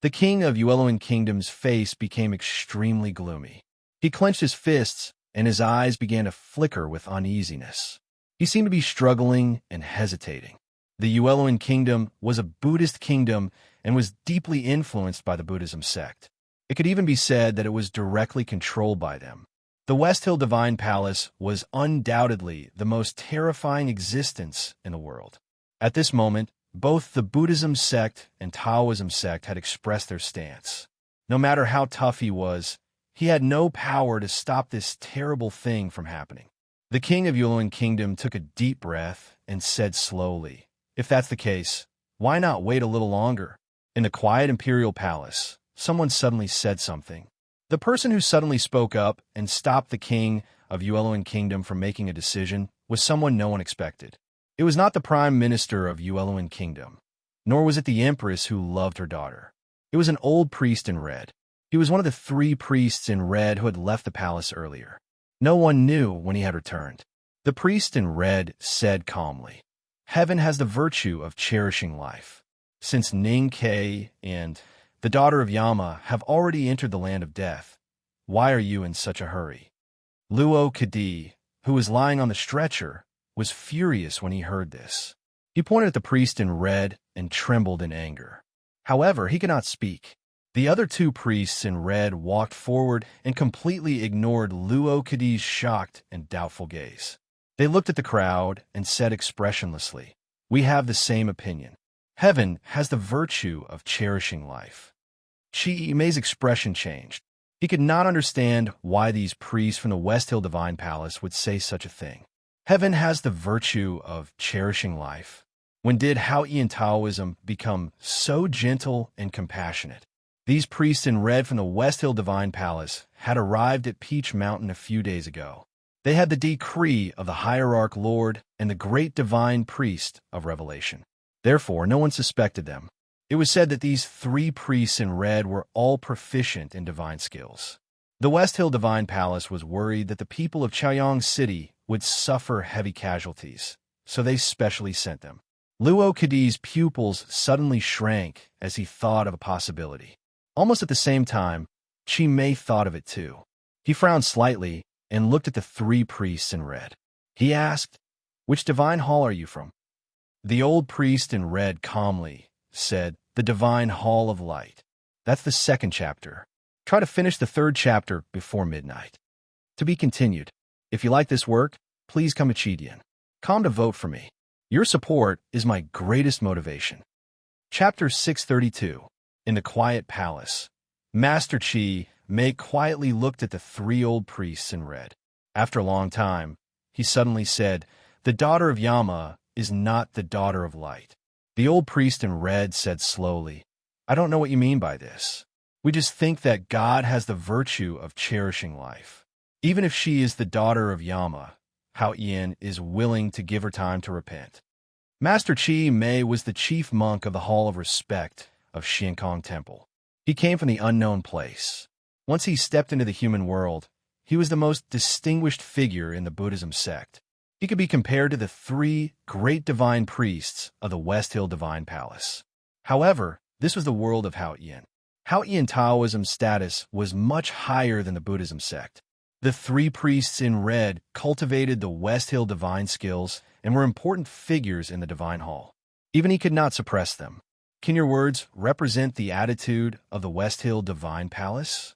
The king of Yueluan Kingdom's face became extremely gloomy. He clenched his fists, and his eyes began to flicker with uneasiness. He seemed to be struggling and hesitating. The Yueluan Kingdom was a Buddhist kingdom and was deeply influenced by the Buddhism sect. It could even be said that it was directly controlled by them. The West Hill Divine Palace was undoubtedly the most terrifying existence in the world. At this moment, both the Buddhism sect and Taoism sect had expressed their stance. No matter how tough he was, he had no power to stop this terrible thing from happening. The king of Yueluan Kingdom took a deep breath and said slowly, "If that's the case, why not wait a little longer?" In the quiet imperial palace, someone suddenly said something. The person who suddenly spoke up and stopped the king of Yueluan Kingdom from making a decision was someone no one expected. It was not the prime minister of Yueluan Kingdom, nor was it the empress who loved her daughter. It was an old priest in red. He was one of the 3 priests in red who had left the palace earlier. No one knew when he had returned. The priest in red said calmly, "Heaven has the virtue of cherishing life. Since Ninkei and the daughter of Yama have already entered the land of death, why are you in such a hurry?" Luo Kadi, who was lying on the stretcher, was furious when he heard this. He pointed at the priest in red and trembled in anger. However, he could not speak. The other 2 priests in red walked forward and completely ignored Luo Kadi's shocked and doubtful gaze. They looked at the crowd and said expressionlessly, "We have the same opinion. Heaven has the virtue of cherishing life." Chi Mei's expression changed. He could not understand why these priests from the West Hill Divine Palace would say such a thing. Heaven has the virtue of cherishing life. When did Haoyan Taoism become so gentle and compassionate? These priests in red from the West Hill Divine Palace had arrived at Peach Mountain a few days ago. They had the decree of the Hierarch Lord and the Great Divine Priest of Revelation. Therefore, no one suspected them. It was said that these 3 priests in red were all proficient in divine skills. The West Hill Divine Palace was worried that the people of Chaoyang City would suffer heavy casualties, so they specially sent them. Luo Kadi's pupils suddenly shrank as he thought of a possibility. Almost at the same time, Chi Mei thought of it too. He frowned slightly and looked at the three priests in red. He asked, "Which divine hall are you from?" The old priest in red calmly said, "The divine hall of light. That's the second chapter. Try to finish the third chapter before midnight." To be continued. If you like this work, please come to Chidian. Come to vote for me. Your support is my greatest motivation. Chapter 632. In the Quiet Palace. Master Chi Mei quietly looked at the three old priests in red. After a long time, he suddenly said, "The daughter of Yama is not the daughter of light." The old priest in red said slowly, "I don't know what you mean by this. We just think that God has the virtue of cherishing life. Even if she is the daughter of Yama, Hao Yin is willing to give her time to repent." Master Chi Mei was the chief monk of the Hall of Respect of Xiankong Temple. He came from the unknown place. Once he stepped into the human world, he was the most distinguished figure in the Buddhism sect. He could be compared to the three great divine priests of the West Hill Divine Palace. However, this was the world of Hao Yin. Hao Yin Taoism's status was much higher than the Buddhism sect. The three priests in red cultivated the West Hill divine skills and were important figures in the divine hall. Even he could not suppress them. Can your words represent the attitude of the West Hill Divine Palace?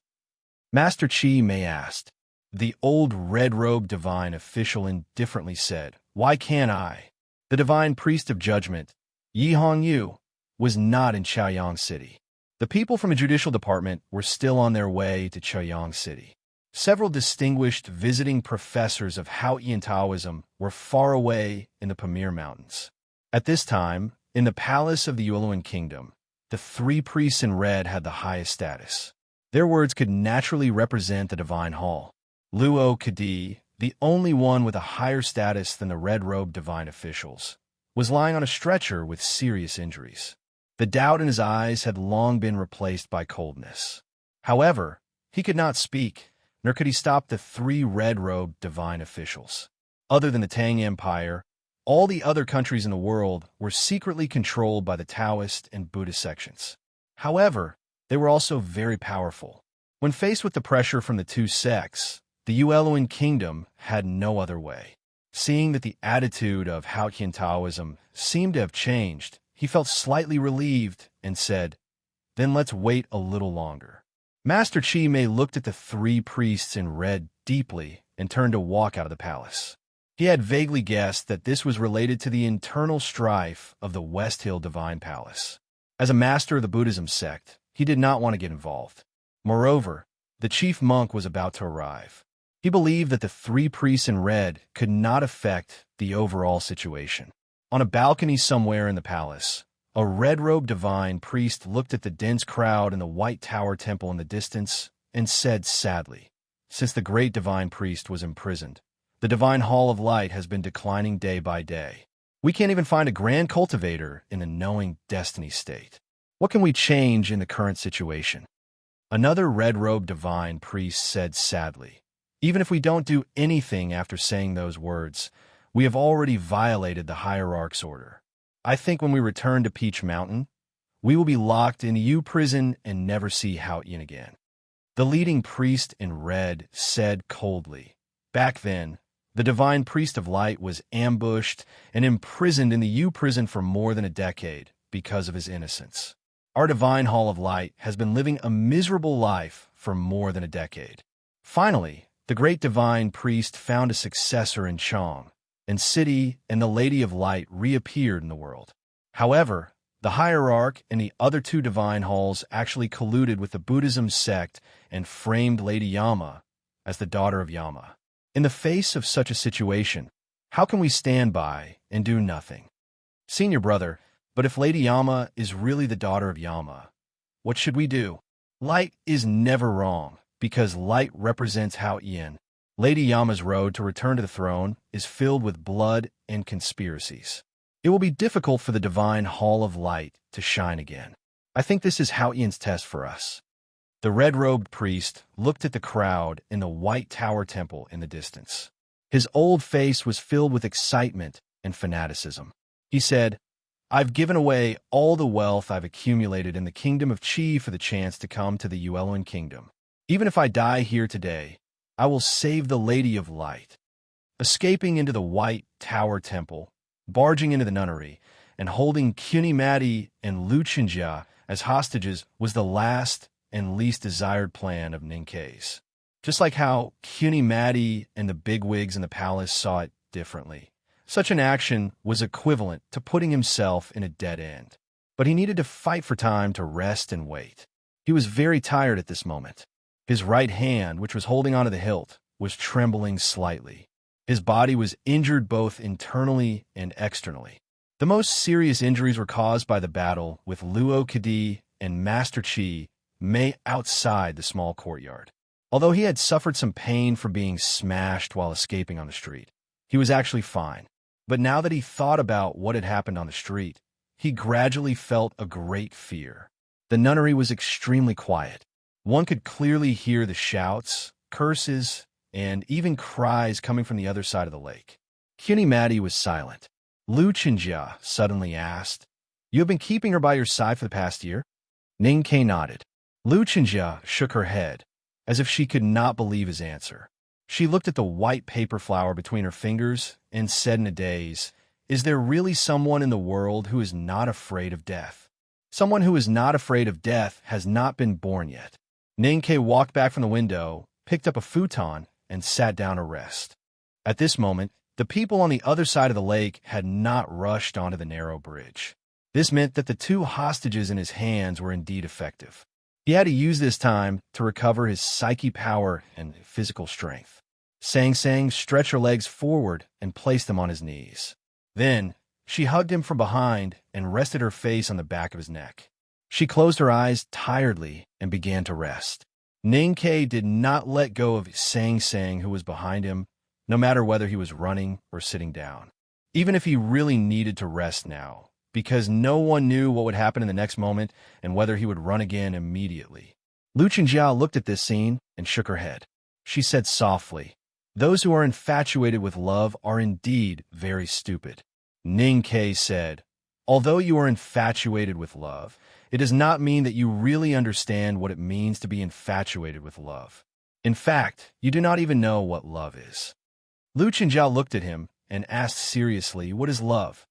Master Chi Mei asked. The old red-robed divine official indifferently said, "Why can't I?" The divine priest of judgment, Yi Hongyu, was not in Chaoyang City. The people from the judicial department were still on their way to Chaoyang City. Several distinguished visiting professors of Haotian Taoism were far away in the Pamir Mountains. At this time, in the palace of the Yueluan Kingdom, the three priests in red had the highest status. Their words could naturally represent the divine hall. Luo Kadi, the only one with a higher status than the red-robed divine officials, was lying on a stretcher with serious injuries. The doubt in his eyes had long been replaced by coldness. However, he could not speak, nor could he stop the three red-robed divine officials. Other than the Tang Empire, all the other countries in the world were secretly controlled by the Taoist and Buddhist sections. However, they were also very powerful. When faced with the pressure from the two sects, the Yueluan Kingdom had no other way. Seeing that the attitude of Haotian Taoism seemed to have changed, he felt slightly relieved and said, "Then let's wait a little longer." Master Chi Mei looked at the three priests in red deeply and turned to walk out of the palace. He had vaguely guessed that this was related to the internal strife of the West Hill Divine Palace. As a master of the Buddhism sect, he did not want to get involved. Moreover, the chief monk was about to arrive. He believed that the three priests in red could not affect the overall situation. On a balcony somewhere in the palace, a red-robed divine priest looked at the dense crowd in the White Tower Temple in the distance and said sadly, "Since the great divine priest was imprisoned, the divine hall of light has been declining day by day. We can't even find a grand cultivator in the knowing destiny state. What can we change in the current situation?" Another red-robed divine priest said sadly, "Even if we don't do anything after saying those words, we have already violated the hierarch's order. I think when we return to Peach Mountain, we will be locked in Yu prison and never see Haotian again." The leading priest in red said coldly, "Back then, the divine priest of light was ambushed and imprisoned in the Yu prison for more than a decade because of his innocence. Our divine hall of light has been living a miserable life for more than a decade. Finally, the great divine priest found a successor in Chong, and City and the Lady of Light reappeared in the world. However, the hierarch and the other two divine halls actually colluded with the Buddhism sect and framed Lady Yama as the daughter of Yama. In the face of such a situation, how can we stand by and do nothing? Senior brother, but if Lady Yama is really the daughter of Yama, what should we do? Light is never wrong, because light represents Haotian. Lady Yama's road to return to the throne is filled with blood and conspiracies. It will be difficult for the divine hall of light to shine again. I think this is Haotian's test for us." The red-robed priest looked at the crowd in the White Tower Temple in the distance. His old face was filled with excitement and fanaticism. He said, "I've given away all the wealth I've accumulated in the kingdom of Qi for the chance to come to the Yueluan Kingdom. Even if I die here today, I will save the Lady of Light. Escaping into the White Tower Temple, barging into the nunnery, and holding Kunimati and Luchinjia as hostages was the last and least desired plan of Ninkei's. Just like how Kunimati and the bigwigs in the palace saw it differently. Such an action was equivalent to putting himself in a dead end. But he needed to fight for time to rest and wait. He was very tired at this moment. His right hand, which was holding onto the hilt, was trembling slightly. His body was injured both internally and externally. The most serious injuries were caused by the battle with Luo Kadi and Master Chi Mei outside the small courtyard. Although he had suffered some pain from being smashed while escaping on the street, he was actually fine. But now that he thought about what had happened on the street, he gradually felt a great fear. The nunnery was extremely quiet. One could clearly hear the shouts, curses, and even cries coming from the other side of the lake. Kunimati was silent. Luchinjia suddenly asked, "You have been keeping her by your side for the past year?" Ninkei nodded. Luchinjia shook her head, as if she could not believe his answer. She looked at the white paper flower between her fingers and said in a daze, "Is there really someone in the world who is not afraid of death? Someone who is not afraid of death has not been born yet." Ninkei walked back from the window, picked up a futon, and sat down to rest. At this moment, the people on the other side of the lake had not rushed onto the narrow bridge. This meant that the two hostages in his hands were indeed effective. He had to use this time to recover his psyche power and physical strength. Sang Sang stretched her legs forward and placed them on his knees. Then, she hugged him from behind and rested her face on the back of his neck. She closed her eyes tiredly and began to rest. Ninkei did not let go of Sang Sang, who was behind him, no matter whether he was running or sitting down. Even if he really needed to rest now, because no one knew what would happen in the next moment and whether he would run again immediately. Luchinjia looked at this scene and shook her head. She said softly, "Those who are infatuated with love are indeed very stupid." Ninkei said, "Although you are infatuated with love, it does not mean that you really understand what it means to be infatuated with love. In fact, you do not even know what love is." Luchinjia looked at him and asked seriously, "What is love?"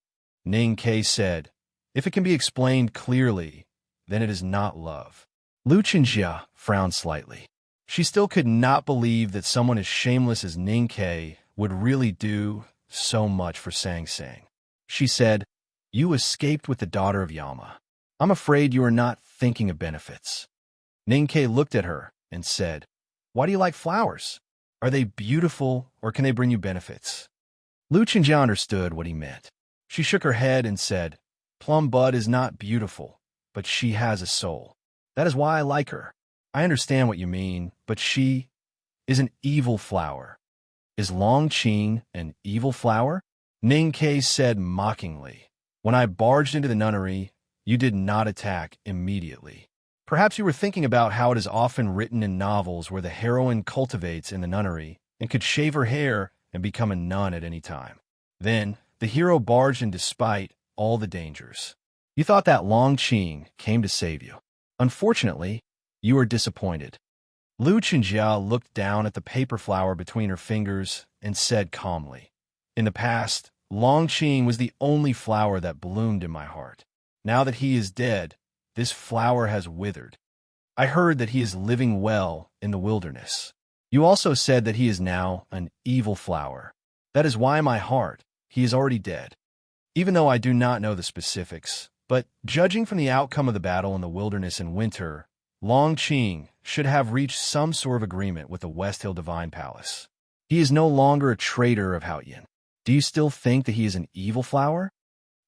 Ninkei said, "If it can be explained clearly, then it is not love." Luchinjia frowned slightly. She still could not believe that someone as shameless as Ninkei would really do so much for Sang Sang. She said, "You escaped with the daughter of Yama. I'm afraid you are not thinking of benefits." Ninkei looked at her and said, "Why do you like flowers? Are they beautiful or can they bring you benefits?" Luchinjia understood what he meant. She shook her head and said, "Plum Bud is not beautiful, but she has a soul. That is why I like her. I understand what you mean, but she is an evil flower." "Is Longqing an evil flower?" Ninkei said mockingly. "When I barged into the nunnery, you did not attack immediately. Perhaps you were thinking about how it is often written in novels where the heroine cultivates in the nunnery and could shave her hair and become a nun at any time. Then, the hero barged in despite all the dangers. You thought that Longqing came to save you. Unfortunately, you are disappointed." Luchinjia looked down at the paper flower between her fingers and said calmly, "In the past, Longqing was the only flower that bloomed in my heart. Now that he is dead, this flower has withered. I heard that he is living well in the wilderness. You also said that he is now an evil flower. That is why, my heart, he is already dead. Even though I do not know the specifics, but judging from the outcome of the battle in the wilderness in winter, Longqing should have reached some sort of agreement with the West Hill Divine Palace. He is no longer a traitor of Haoyan. Do you still think that he is an evil flower?"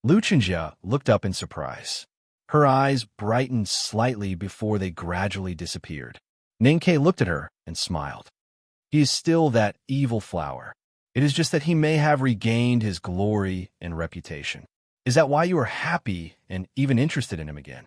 Luchinjia looked up in surprise. Her eyes brightened slightly before they gradually disappeared. Ninkei looked at her and smiled. "He is still that evil flower. It is just that he may have regained his glory and reputation. Is that why you are happy and even interested in him again?"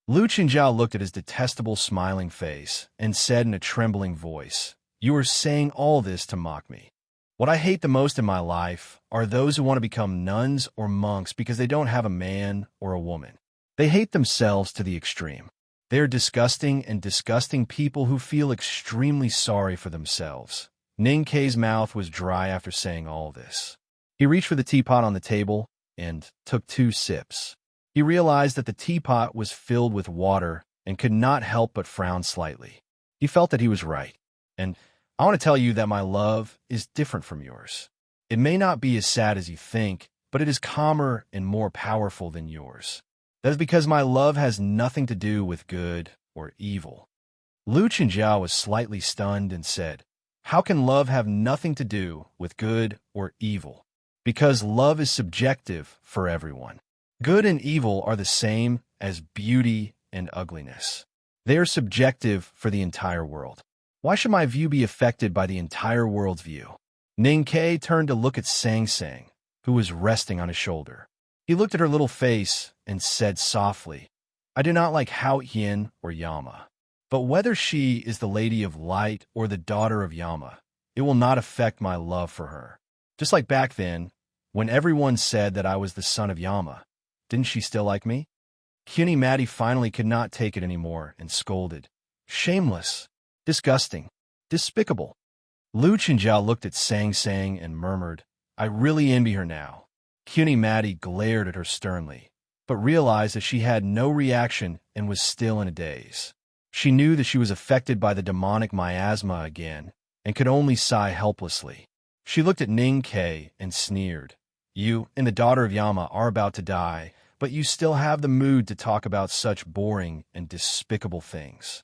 Luchinjia looked at his detestable smiling face and said in a trembling voice, "You are saying all this to mock me. What I hate the most in my life are those who want to become nuns or monks because they don't have a man or a woman. They hate themselves to the extreme. They are disgusting and disgusting people who feel extremely sorry for themselves. Ninkei's mouth was dry after saying all this. He reached for the teapot on the table and took 2 sips. He realized that the teapot was filled with water and could not help but frown slightly. He felt that he was right. And I want to tell you that my love is different from yours. It may not be as sad as you think, but it is calmer and more powerful than yours. That is because my love has nothing to do with good or evil. Lu Chenjiao was slightly stunned and said, "How can love have nothing to do with good or evil?" Because love is subjective for everyone. Good and evil are the same as beauty and ugliness. They are subjective for the entire world. Why should my view be affected by the entire world's view? Ninkei turned to look at Sang Sang, who was resting on his shoulder. He looked at her little face and said softly, "I do not like Hao Yin or Yama. But whether she is the Lady of Light or the daughter of Yama, it will not affect my love for her. Just like back then, when everyone said that I was the son of Yama, didn't she still like me?" Cuny Matty finally could not take it anymore and scolded, "Shameless, disgusting, despicable." Lu Chenjiao looked at Sang Sang and murmured, "I really envy her now." Cuny Matty glared at her sternly, but realized that she had no reaction and was still in a daze. She knew that she was affected by the demonic miasma again and could only sigh helplessly. She looked at Ninkei and sneered, "You and the daughter of Yama are about to die, but you still have the mood to talk about such boring and despicable things.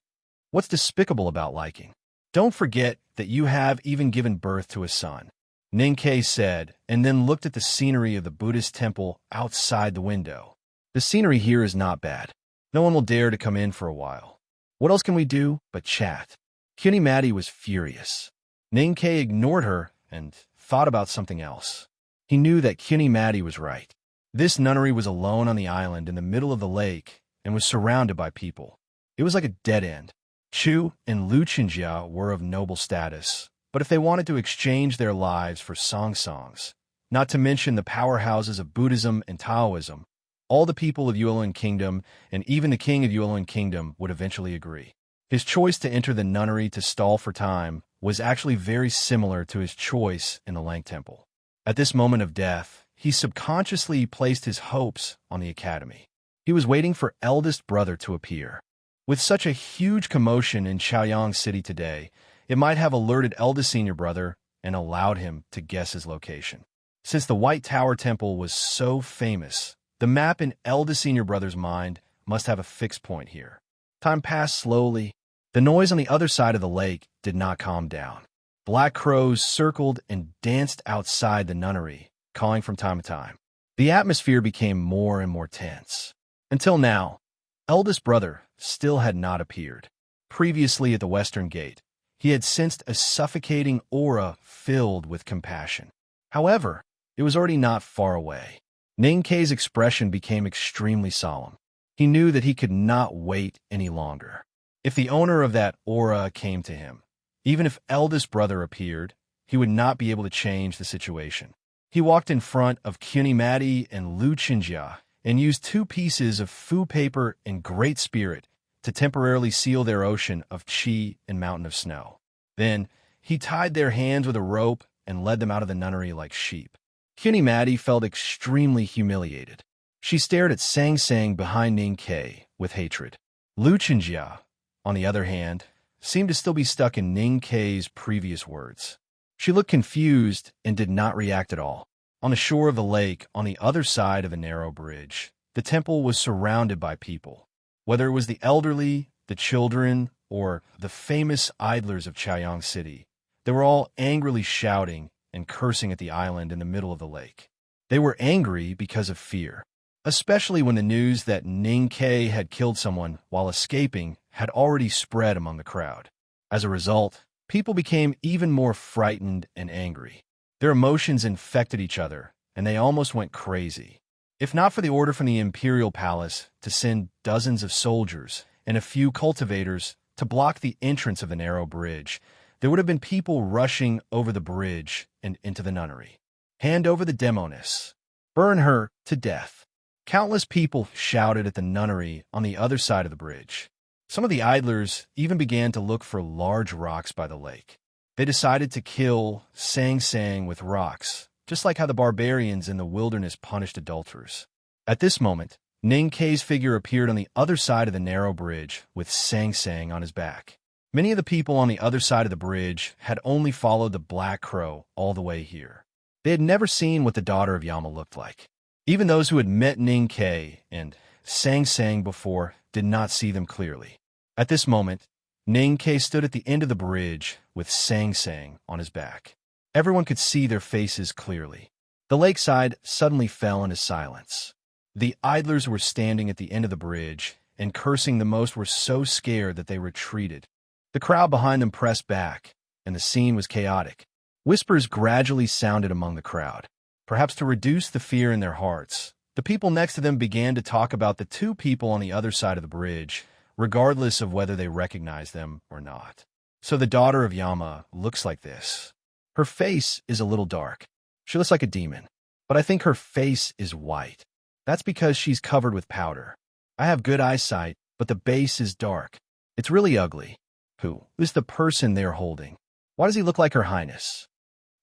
What's despicable about liking? Don't forget that you have even given birth to a son," Ninkei said, and then looked at the scenery of the Buddhist temple outside the window. "The scenery here is not bad. No one will dare to come in for a while. What else can we do but chat?" Cuny Matty was furious. Ninkei ignored her and thought about something else. He knew that Cuny Matty was right. This nunnery was alone on the island in the middle of the lake and was surrounded by people. It was like a dead end. Chu and Lu Chenjiao were of noble status, but if they wanted to exchange their lives for songs, not to mention the powerhouses of Buddhism and Taoism, all the people of Yuelun Kingdom and even the king of Yuelun Kingdom would eventually agree. His choice to enter the nunnery to stall for time was actually very similar to his choice in the Lang Temple. At this moment of death, he subconsciously placed his hopes on the academy. He was waiting for eldest brother to appear. With such a huge commotion in Chaoyang City today, it might have alerted eldest senior brother and allowed him to guess his location. Since the White Tower Temple was so famous, the map in eldest senior brother's mind must have a fixed point here. Time passed slowly. The noise on the other side of the lake did not calm down. Black crows circled and danced outside the nunnery, calling from time to time. The atmosphere became more and more tense. Until now, eldest brother still had not appeared. Previously at the western gate, he had sensed a suffocating aura filled with compassion. However, it was already not far away. Ninkei's expression became extremely solemn. He knew that he could not wait any longer. If the owner of that aura came to him, even if eldest brother appeared, he would not be able to change the situation. He walked in front of Cuny Matty and Lu Chenjia and used 2 pieces of fu paper and Great Spirit to temporarily seal their ocean of chi and mountain of snow. Then, he tied their hands with a rope and led them out of the nunnery like sheep. Cuny Matty felt extremely humiliated. She stared at Sang Sang behind Ninkei with hatred. Lu Chenjia, on the other hand, seemed to still be stuck in Ninkei's previous words. She looked confused and did not react at all. On the shore of the lake, on the other side of a narrow bridge, the temple was surrounded by people. Whether it was the elderly, the children, or the famous idlers of Chaoyang City, they were all angrily shouting and cursing at the island in the middle of the lake. They were angry because of fear, especially when the news that Ninkei had killed someone while escaping had already spread among the crowd. As a result, people became even more frightened and angry. Their emotions infected each other, and they almost went crazy. If not for the order from the imperial palace to send dozens of soldiers and a few cultivators to block the entrance of the narrow bridge, there would have been people rushing over the bridge and into the nunnery. Hand over the demoness. Burn her to death. Countless people shouted at the nunnery on the other side of the bridge. Some of the idlers even began to look for large rocks by the lake. They decided to kill Sang Sang with rocks, just like how the barbarians in the wilderness punished adulterers. At this moment, Ning Kei's figure appeared on the other side of the narrow bridge with Sang Sang on his back. Many of the people on the other side of the bridge had only followed the Black Crow all the way here. They had never seen what the daughter of Yama looked like. Even those who had met Ning Kei and Sang Sang before did not see them clearly. At this moment, Ning Kei stood at the end of the bridge with Sang Sang on his back. Everyone could see their faces clearly. The lakeside suddenly fell into silence. The idlers were standing at the end of the bridge, and cursing the most were so scared that they retreated. The crowd behind them pressed back, and the scene was chaotic. Whispers gradually sounded among the crowd. Perhaps to reduce the fear in their hearts, the people next to them began to talk about the two people on the other side of the bridge, regardless of whether they recognized them or not. So the daughter of Yama looks like this. Her face is a little dark. She looks like a demon, but I think her face is white. That's because she's covered with powder. I have good eyesight, but the base is dark. It's really ugly. Who is the person they're holding? Why does he look like Her Highness?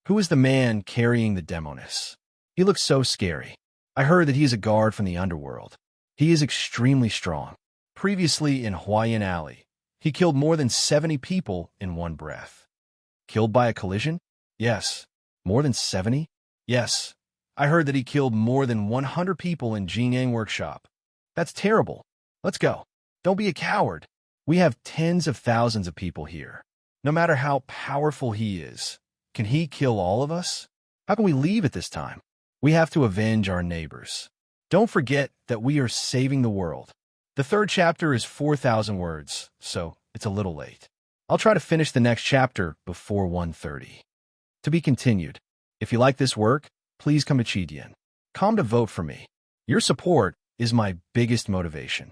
Who is the man carrying the demoness? He looks so scary. I heard that he is a guard from the underworld. He is extremely strong. Previously in Huayan Alley, he killed more than 70 people in one breath. Killed by a collision? Yes. More than 70? Yes. I heard that he killed more than 100 people in Jingyang Workshop. That's terrible. Let's go. Don't be a coward. We have tens of thousands of people here. No matter how powerful he is, can he kill all of us? How can we leave at this time? We have to avenge our neighbors. Don't forget that we are saving the world. The third chapter is 4,000 words, so it's a little late. I'll try to finish the next chapter before 1:30. To be continued. If you like this work, please come to Chidian. Come to vote for me. Your support is my biggest motivation.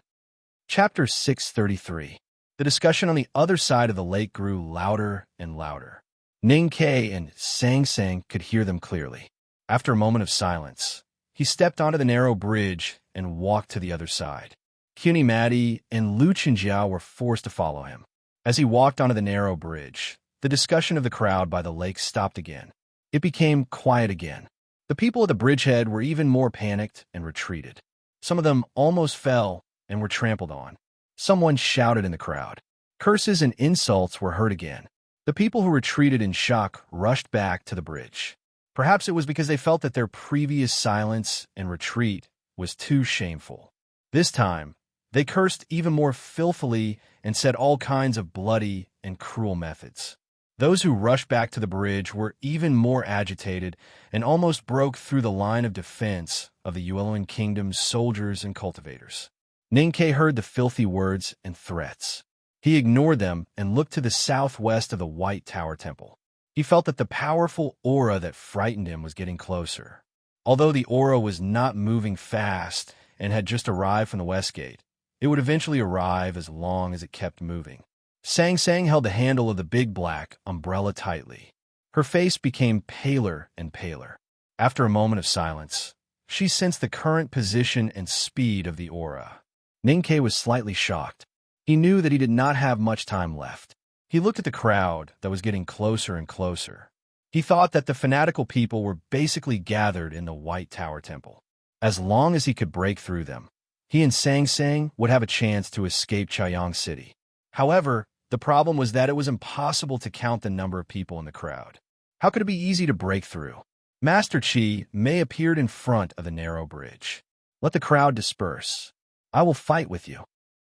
Chapter 633. The discussion on the other side of the lake grew louder and louder. Ning Kei and Sang Sang could hear them clearly. After a moment of silence, he stepped onto the narrow bridge and walked to the other side. Cuny Madi and Lu Chenjiao were forced to follow him. As he walked onto the narrow bridge, the discussion of the crowd by the lake stopped again. It became quiet again. The people at the bridgehead were even more panicked and retreated. Some of them almost fell and were trampled on. Someone shouted in the crowd. Curses and insults were heard again. The people who retreated in shock rushed back to the bridge. Perhaps it was because they felt that their previous silence and retreat was too shameful. This time, they cursed even more filthily and said all kinds of bloody and cruel methods. Those who rushed back to the bridge were even more agitated and almost broke through the line of defense of the Yueluan Kingdom's soldiers and cultivators. Ning Kei heard the filthy words and threats. He ignored them and looked to the southwest of the White Tower Temple. He felt that the powerful aura that frightened him was getting closer. Although the aura was not moving fast and had just arrived from the West Gate, it would eventually arrive as long as it kept moving. Sang Sang held the handle of the big black umbrella tightly. Her face became paler and paler. After a moment of silence, she sensed the current position and speed of the aura. Ning Kei was slightly shocked. He knew that he did not have much time left. He looked at the crowd that was getting closer and closer. He thought that the fanatical people were basically gathered in the White Tower Temple. As long as he could break through them, he and Sang Sang would have a chance to escape Chaoyang City. However, the problem was that it was impossible to count the number of people in the crowd. How could it be easy to break through? Master Qi Mei appeared in front of the narrow bridge. Let the crowd disperse. I will fight with you.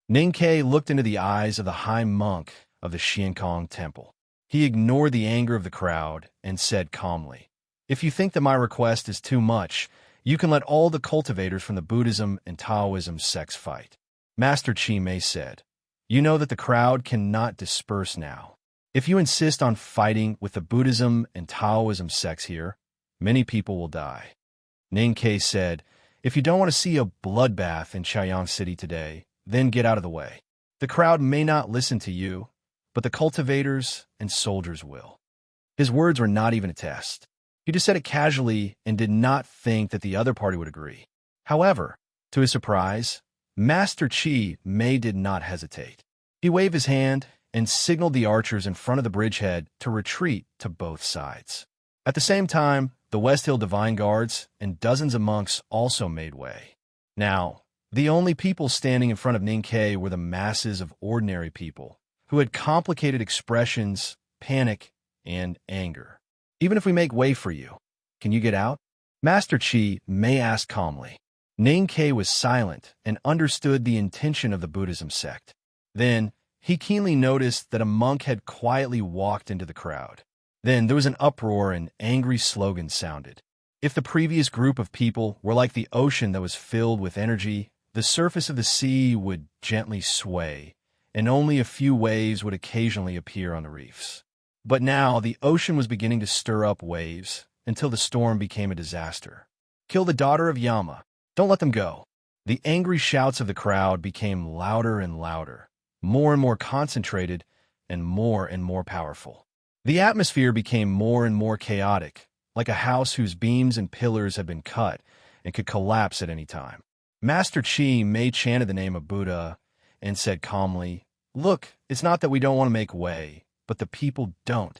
Ning Kei looked into the eyes of the high monk of the Xiankong Temple. He ignored the anger of the crowd and said calmly, "If you think that my request is too much, you can let all the cultivators from the Buddhism and Taoism sects fight." Master Qi Mei said, "You know that the crowd cannot disperse now. If you insist on fighting with the Buddhism and Taoism sects here, many people will die." Ning Kei said, "If you don't want to see a bloodbath in Chaoyang City today, then get out of the way. The crowd may not listen to you, but the cultivators and soldiers will." His words were not even a test. He just said it casually and did not think that the other party would agree. However, to his surprise, Master Qi Mei did not hesitate. He waved his hand and signaled the archers in front of the bridgehead to retreat to both sides. At the same time, the West Hill Divine Guards and dozens of monks also made way. Now, the only people standing in front of Ninkei were the masses of ordinary people, who had complicated expressions, panic, and anger. "Even if we make way for you, can you get out?" Master Chi Mei asked calmly. Ninkei was silent and understood the intention of the Buddhism sect. Then, he keenly noticed that a monk had quietly walked into the crowd. Then there was an uproar and angry slogans sounded. If the previous group of people were like the ocean that was filled with energy, the surface of the sea would gently sway, and only a few waves would occasionally appear on the reefs. But now the ocean was beginning to stir up waves until the storm became a disaster. "Kill the daughter of Yama. Don't let them go." The angry shouts of the crowd became louder and louder, more and more concentrated, and more powerful. The atmosphere became more and more chaotic, like a house whose beams and pillars had been cut and could collapse at any time. Master Chi Mei chanted the name of Buddha and said calmly, "Look, it's not that we don't want to make way, but the people don't."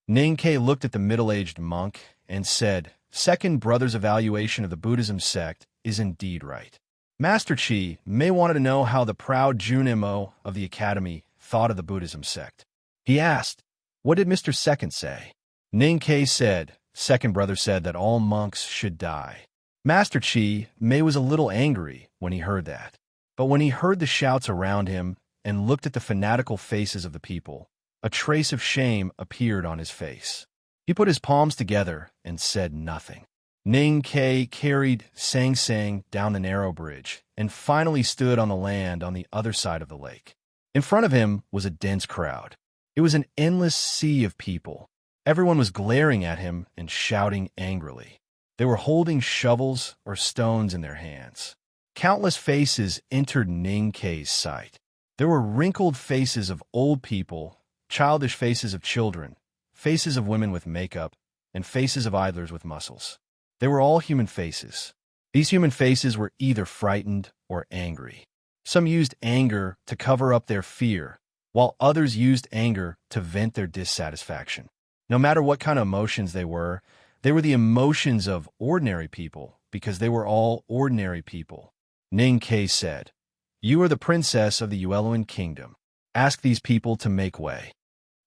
Ninkei looked at the middle-aged monk and said, "Second brother's evaluation of the Buddhism sect is indeed right." Master Chi Mei wanted to know how the proud Junimo of the academy thought of the Buddhism sect. He asked, "What did Mr. Second say?" Ninkei said, "Second brother said that all monks should die." Master Chi Mei was a little angry when he heard that. But when he heard the shouts around him and looked at the fanatical faces of the people, a trace of shame appeared on his face. He put his palms together and said nothing. Ninkei carried Sang Sang down the narrow bridge and finally stood on the land on the other side of the lake. In front of him was a dense crowd. It was an endless sea of people. Everyone was glaring at him and shouting angrily. They were holding shovels or stones in their hands. Countless faces entered Ninkei's sight. There were wrinkled faces of old people, childish faces of children, faces of women with makeup, and faces of idlers with muscles. They were all human faces. These human faces were either frightened or angry. Some used anger to cover up their fear, while others used anger to vent their dissatisfaction. No matter what kind of emotions they were the emotions of ordinary people because they were all ordinary people. Ninkei said, "You are the princess of the Yueluan kingdom. Ask these people to make way."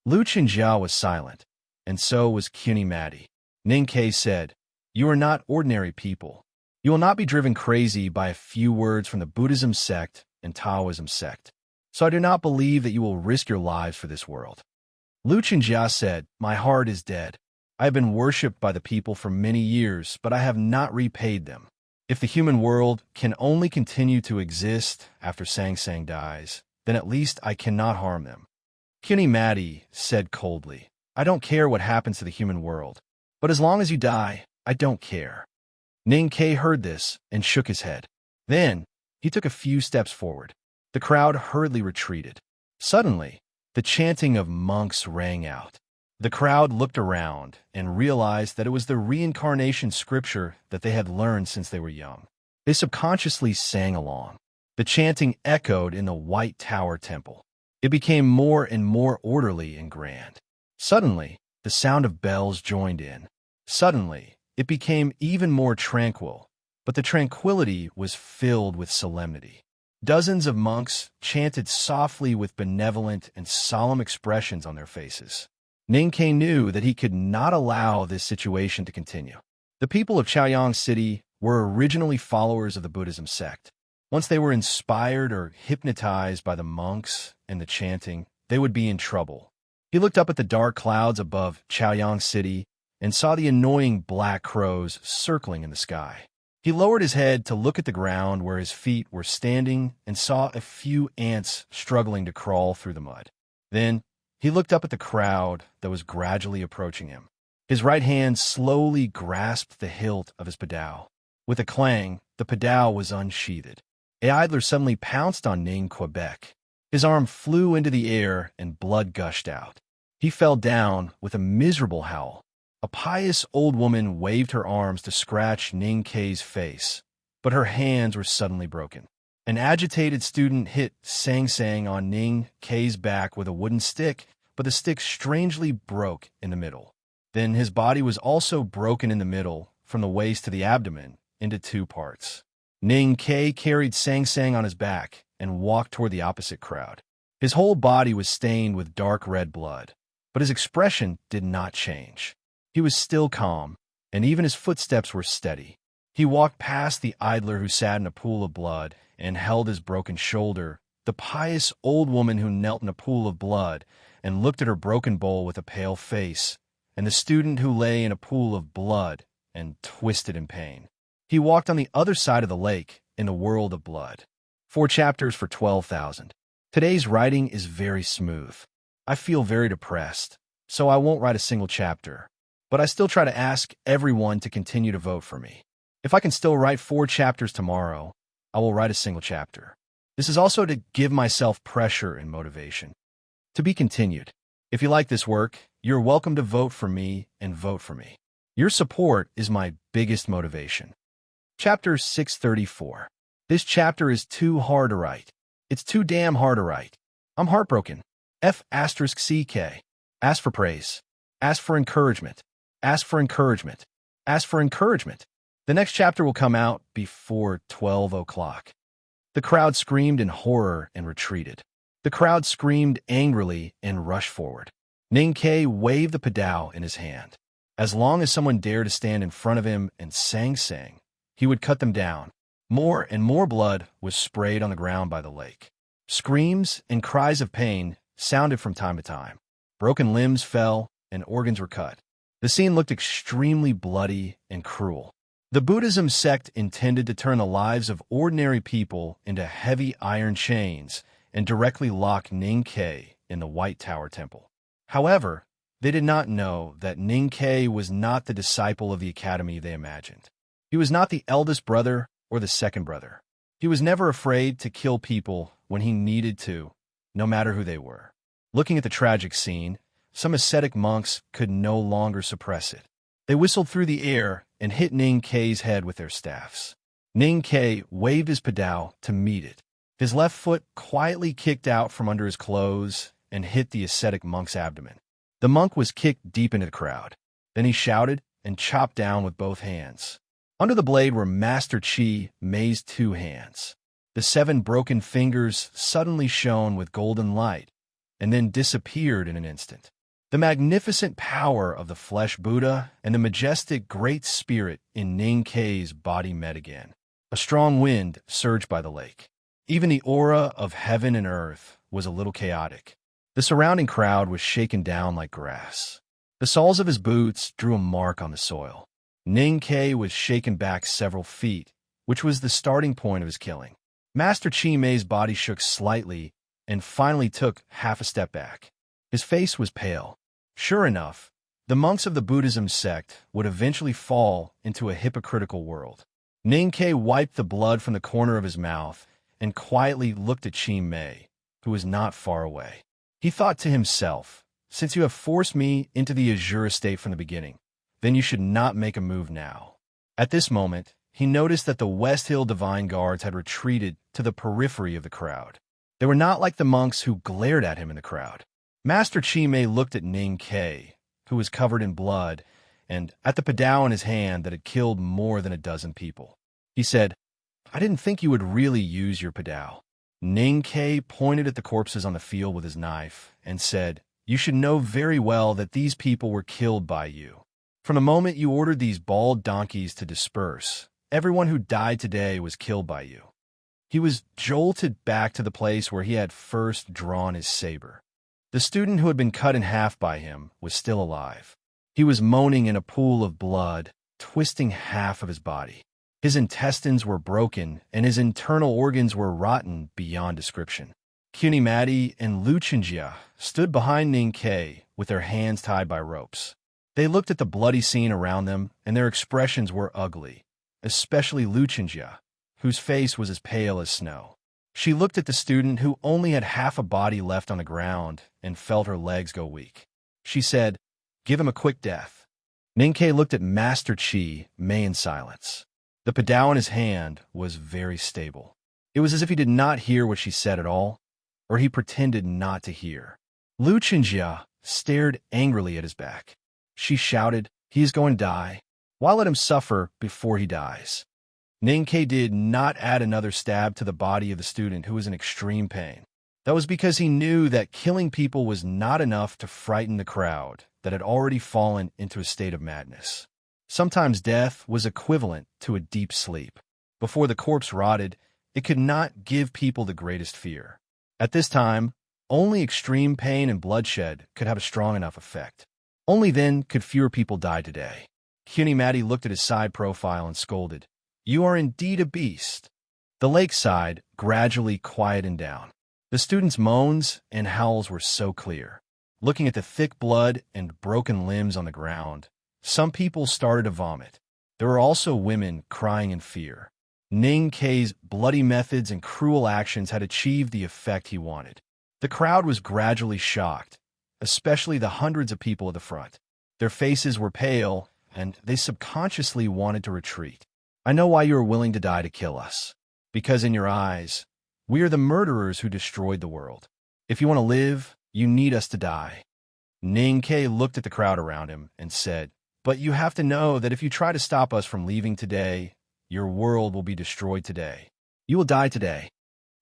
Lu Qinjia was silent, and so was Kunimati. Ninkei said, "You are not ordinary people. You will not be driven crazy by a few words from the Buddhism sect and Taoism sect. So I do not believe that you will risk your lives for this world." Lu Qinjia said, "My heart is dead. I have been worshipped by the people for many years, but I have not repaid them. If the human world can only continue to exist after Sang Sang dies, then at least I cannot harm them." Kunimati said coldly, "I don't care what happens to the human world, but as long as you die, I don't care." Ninkei heard this and shook his head. Then, he took a few steps forward. The crowd hurriedly retreated. Suddenly, the chanting of monks rang out. The crowd looked around and realized that it was the reincarnation scripture that they had learned since they were young. They subconsciously sang along. The chanting echoed in the White Tower Temple. It became more and more orderly and grand. Suddenly, the sound of bells joined in. Suddenly, it became even more tranquil, but the tranquility was filled with solemnity. Dozens of monks chanted softly with benevolent and solemn expressions on their faces. Ninkei knew that he could not allow this situation to continue. The people of Chaoyang City were originally followers of the Buddhism sect. Once they were inspired or hypnotized by the monks and the chanting, they would be in trouble. He looked up at the dark clouds above Chaoyang City and saw the annoying black crows circling in the sky. He lowered his head to look at the ground where his feet were standing and saw a few ants struggling to crawl through the mud. Then, he looked up at the crowd that was gradually approaching him. His right hand slowly grasped the hilt of his padao. With a clang, the padao was unsheathed. A idler suddenly pounced on Ning Quebec. His arm flew into the air and blood gushed out. He fell down with a miserable howl. A pious old woman waved her arms to scratch Ninkei's face, but her hands were suddenly broken. An agitated student hit Sang Sang on Ning K's back with a wooden stick, but the stick strangely broke in the middle. Then his body was also broken in the middle, from the waist to the abdomen, into two parts. Ning K carried Sang Sang on his back and walked toward the opposite crowd. His whole body was stained with dark red blood, but his expression did not change. He was still calm, and even his footsteps were steady. He walked past the idler who sat in a pool of blood and held his broken shoulder, the pious old woman who knelt in a pool of blood and looked at her broken bowl with a pale face, and the student who lay in a pool of blood and twisted in pain. He walked on the other side of the lake in the world of blood. 4 chapters for 12,000. Today's writing is very smooth. I feel very depressed, so I won't write a single chapter, but I still try to ask everyone to continue to vote for me. If I can still write 4 chapters tomorrow, I will write a single chapter. This is also to give myself pressure and motivation. To be continued. If you like this work, you're welcome to vote for me and vote for me. Your support is my biggest motivation. Chapter 634. This chapter is too hard to write. It's too damn hard to write. I'm heartbroken. F***CK. Ask for praise. Ask for encouragement. Ask for encouragement. Ask for encouragement. The next chapter will come out before 12 o'clock. The crowd screamed in horror and retreated. The crowd screamed angrily and rushed forward. Ning K waved the padao in his hand. As long as someone dared to stand in front of him and sang, he would cut them down. More and more blood was sprayed on the ground by the lake. Screams and cries of pain sounded from time to time. Broken limbs fell and organs were cut. The scene looked extremely bloody and cruel. The Buddhism sect intended to turn the lives of ordinary people into heavy iron chains and directly lock Ning K in the White Tower Temple. However, they did not know that Ning K was not the disciple of the academy they imagined. He was not the eldest brother or the second brother. He was never afraid to kill people when he needed to, no matter who they were. Looking at the tragic scene, some ascetic monks could no longer suppress it. They whistled through the air and hit Ning K's head with their staffs. Ning K waved his padao to meet it. His left foot quietly kicked out from under his clothes and hit the ascetic monk's abdomen. The monk was kicked deep into the crowd. Then he shouted and chopped down with both hands. Under the blade were Master Chi Mei's 2 hands. The 7 broken fingers suddenly shone with golden light and then disappeared in an instant. The magnificent power of the flesh Buddha and the majestic Great Spirit in Ning K's body met again. A strong wind surged by the lake. Even the aura of heaven and earth was a little chaotic. The surrounding crowd was shaken down like grass. The soles of his boots drew a mark on the soil. Ning K was shaken back several feet, which was the starting point of his killing. Master Chi Mei's body shook slightly and finally took half a step back. His face was pale. Sure enough, the monks of the Buddhism sect would eventually fall into a hypocritical world. Ning K wiped the blood from the corner of his mouth and quietly looked at Chi Mei, who was not far away. He thought to himself, since you have forced me into the azure state from the beginning, then you should not make a move now. At this moment, he noticed that the West Hill Divine Guards had retreated to the periphery of the crowd. They were not like the monks who glared at him in the crowd. Master Chi Mei looked at Ning K, who was covered in blood, and at the padao in his hand that had killed more than a dozen people. He said, "I didn't think you would really use your padao." Ning K pointed at the corpses on the field with his knife and said, "You should know very well that these people were killed by you. From the moment you ordered these bald donkeys to disperse, everyone who died today was killed by you." He was jolted back to the place where he had first drawn his saber. The student who had been cut in half by him was still alive. He was moaning in a pool of blood, twisting half of his body. His intestines were broken, and his internal organs were rotten beyond description. Kunimati and Luchinjia stood behind Ning K with their hands tied by ropes. They looked at the bloody scene around them, and their expressions were ugly, especially Luchinjia, whose face was as pale as snow. She looked at the student who only had half a body left on the ground and felt her legs go weak. She said, "Give him a quick death." Ning K looked at Master Chi Mei in silence. The padao in his hand was very stable. It was as if he did not hear what she said at all, or he pretended not to hear. Lu Chenjia stared angrily at his back. She shouted, "He is going to die. Why let him suffer before he dies?" Ning Ke did not add another stab to the body of the student who was in extreme pain. That was because he knew that killing people was not enough to frighten the crowd that had already fallen into a state of madness. Sometimes death was equivalent to a deep sleep. Before the corpse rotted, it could not give people the greatest fear. At this time, only extreme pain and bloodshed could have a strong enough effect. Only then could fewer people die today. Hunimati looked at his side profile and scolded, "You are indeed a beast." The lakeside gradually quieted down. The students' moans and howls were so clear. Looking at the thick blood and broken limbs on the ground, some people started to vomit. There were also women crying in fear. Ning Ke's bloody methods and cruel actions had achieved the effect he wanted. The crowd was gradually shocked, especially the hundreds of people at the front. Their faces were pale, and they subconsciously wanted to retreat. "I know why you are willing to die to kill us. Because in your eyes, we are the murderers who destroyed the world. If you want to live, you need us to die." Ning Ke looked at the crowd around him and said, "But you have to know that if you try to stop us from leaving today, your world will be destroyed today. You will die today."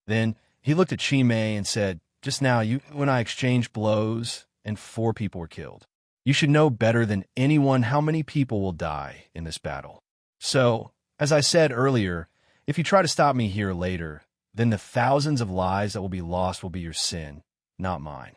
Then he looked at Chi Mei and said, "Just now, you and I exchanged blows, and 4 people were killed. You should know better than anyone how many people will die in this battle. So, as I said earlier, if you try to stop me here later, then the thousands of lives that will be lost will be your sin, not mine."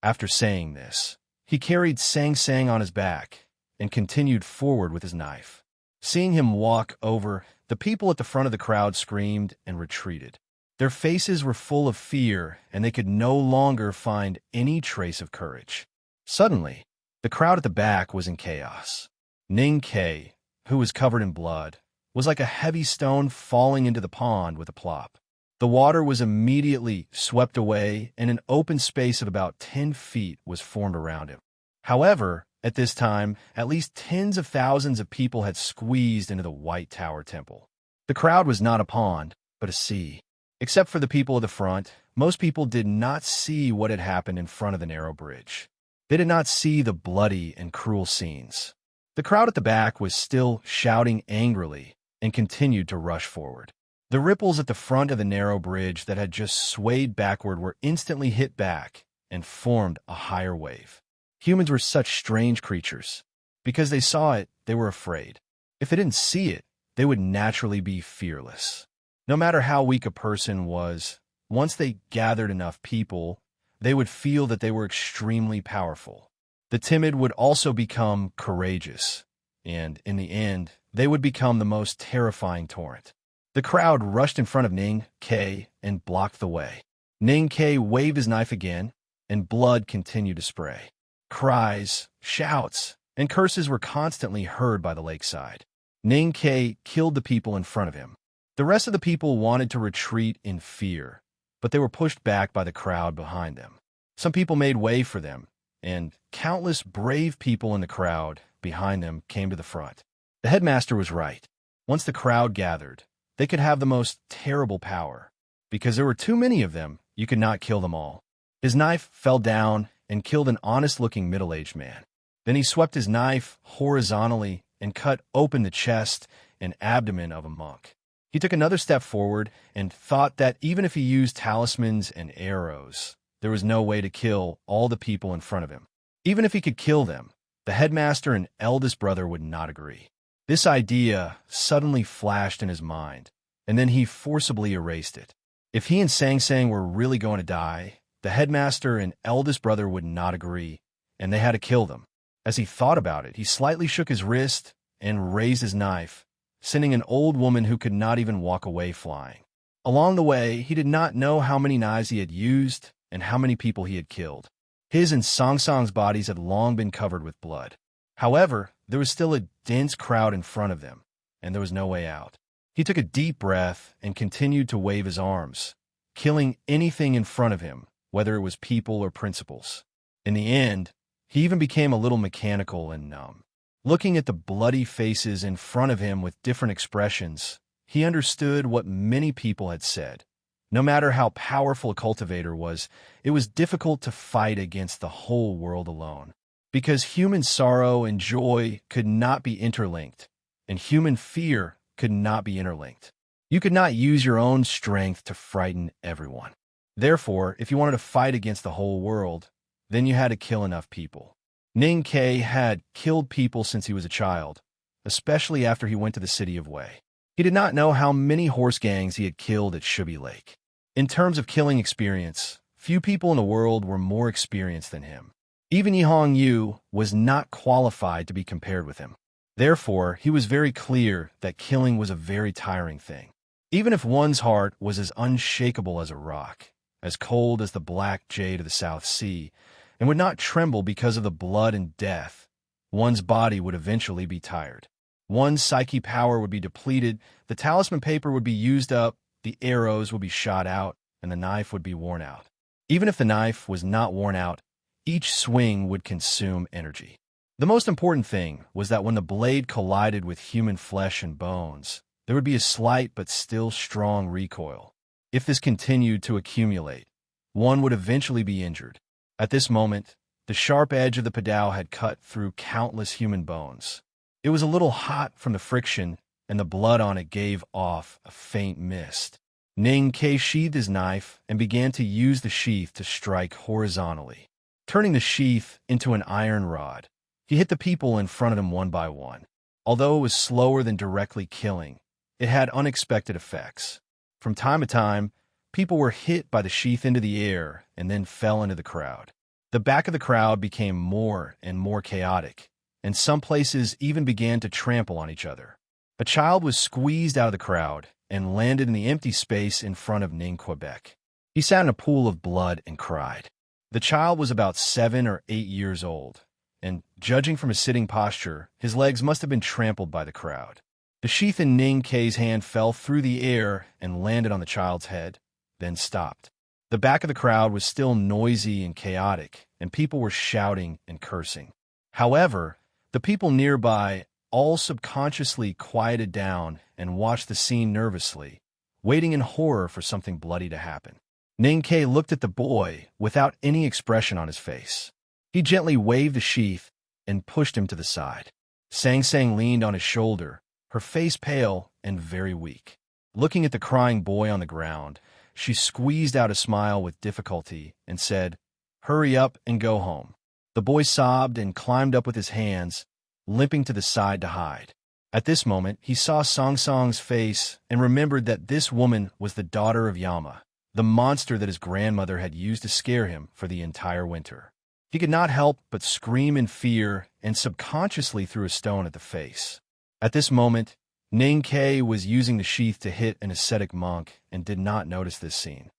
After saying this, he carried Sang Sang on his back and continued forward with his knife. Seeing him walk over, the people at the front of the crowd screamed and retreated. Their faces were full of fear, and they could no longer find any trace of courage. Suddenly, the crowd at the back was in chaos. Ning Ke, who was covered in blood, was like a heavy stone falling into the pond with a plop. The water was immediately swept away, and an open space of about 10 feet was formed around him. However, at this time, at least tens of thousands of people had squeezed into the White Tower Temple. The crowd was not a pond, but a sea. Except for the people at the front, most people did not see what had happened in front of the narrow bridge. They did not see the bloody and cruel scenes. The crowd at the back was still shouting angrily and continued to rush forward. The ripples at the front of the narrow bridge that had just swayed backward were instantly hit back and formed a higher wave. Humans were such strange creatures. Because they saw it, they were afraid. If they didn't see it, they would naturally be fearless. No matter how weak a person was, once they gathered enough people, they would feel that they were extremely powerful. The timid would also become courageous, and in the end, they would become the most terrifying torrent. The crowd rushed in front of Ning Ke and blocked the way. Ning Ke waved his knife again, and blood continued to spray. Cries, shouts, and curses were constantly heard by the lakeside. Ning Ke killed the people in front of him. The rest of the people wanted to retreat in fear, but they were pushed back by the crowd behind them. Some people made way for them, and countless brave people in the crowd behind them came to the front. The headmaster was right. Once the crowd gathered, they could have the most terrible power. Because there were too many of them, you could not kill them all. His knife fell down and killed an honest-looking middle-aged man. Then he swept his knife horizontally and cut open the chest and abdomen of a monk. He took another step forward and thought that even if he used talismans and arrows, there was no way to kill all the people in front of him. Even if he could kill them, the headmaster and eldest brother would not agree. This idea suddenly flashed in his mind, and then he forcibly erased it. If he and Sang Sang were really going to die, the headmaster and eldest brother would not agree, and they had to kill them. As he thought about it, he slightly shook his wrist and raised his knife, sending an old woman who could not even walk away flying. Along the way, he did not know how many knives he had used and how many people he had killed. His and Sang Sang's bodies had long been covered with blood. However, there was still a dense crowd in front of them, and there was no way out. He took a deep breath and continued to wave his arms, killing anything in front of him, whether it was people or principles. In the end, he even became a little mechanical and numb. Looking at the bloody faces in front of him with different expressions, he understood what many people had said. No matter how powerful a cultivator was, it was difficult to fight against the whole world alone. Because human sorrow and joy could not be interlinked, and human fear could not be interlinked. You could not use your own strength to frighten everyone. Therefore, if you wanted to fight against the whole world, then you had to kill enough people. Ning Ke had killed people since he was a child, especially after he went to the city of Wei. He did not know how many horse gangs he had killed at Shubi Lake. In terms of killing experience, few people in the world were more experienced than him. Even Yihong Yu was not qualified to be compared with him. Therefore, he was very clear that killing was a very tiring thing. Even if one's heart was as unshakable as a rock, as cold as the black jade of the South Sea, and would not tremble because of the blood and death, one's body would eventually be tired. One's psyche power would be depleted, the talisman paper would be used up, the arrows would be shot out, and the knife would be worn out. Even if the knife was not worn out, each swing would consume energy. The most important thing was that when the blade collided with human flesh and bones, there would be a slight but still strong recoil. If this continued to accumulate, one would eventually be injured. At this moment, the sharp edge of the padao had cut through countless human bones. It was a little hot from the friction, and the blood on it gave off a faint mist. Ning Ke sheathed his knife and began to use the sheath to strike horizontally. Turning the sheath into an iron rod, he hit the people in front of him one by one. Although it was slower than directly killing, it had unexpected effects. From time to time, people were hit by the sheath into the air and then fell into the crowd. The back of the crowd became more and more chaotic, and some places even began to trample on each other. A child was squeezed out of the crowd and landed in the empty space in front of Ning Quebec. He sat in a pool of blood and cried. The child was about 7 or 8 years old, and, judging from his sitting posture, his legs must have been trampled by the crowd. The sheath in Ning Ke's hand fell through the air and landed on the child's head, then stopped. The back of the crowd was still noisy and chaotic, and people were shouting and cursing. However, the people nearby all subconsciously quieted down and watched the scene nervously, waiting in horror for something bloody to happen. Ning Ke looked at the boy without any expression on his face. He gently waved the sheath and pushed him to the side. Sang Sang leaned on his shoulder, her face pale and very weak. Looking at the crying boy on the ground, she squeezed out a smile with difficulty and said, "Hurry up and go home." The boy sobbed and climbed up with his hands, limping to the side to hide. At this moment, he saw Song Song's face and remembered that this woman was the daughter of Yama, the monster that his grandmother had used to scare him for the entire winter. He could not help but scream in fear and subconsciously threw a stone at the face. At this moment, Ning Ke was using the sheath to hit an ascetic monk and did not notice this scene.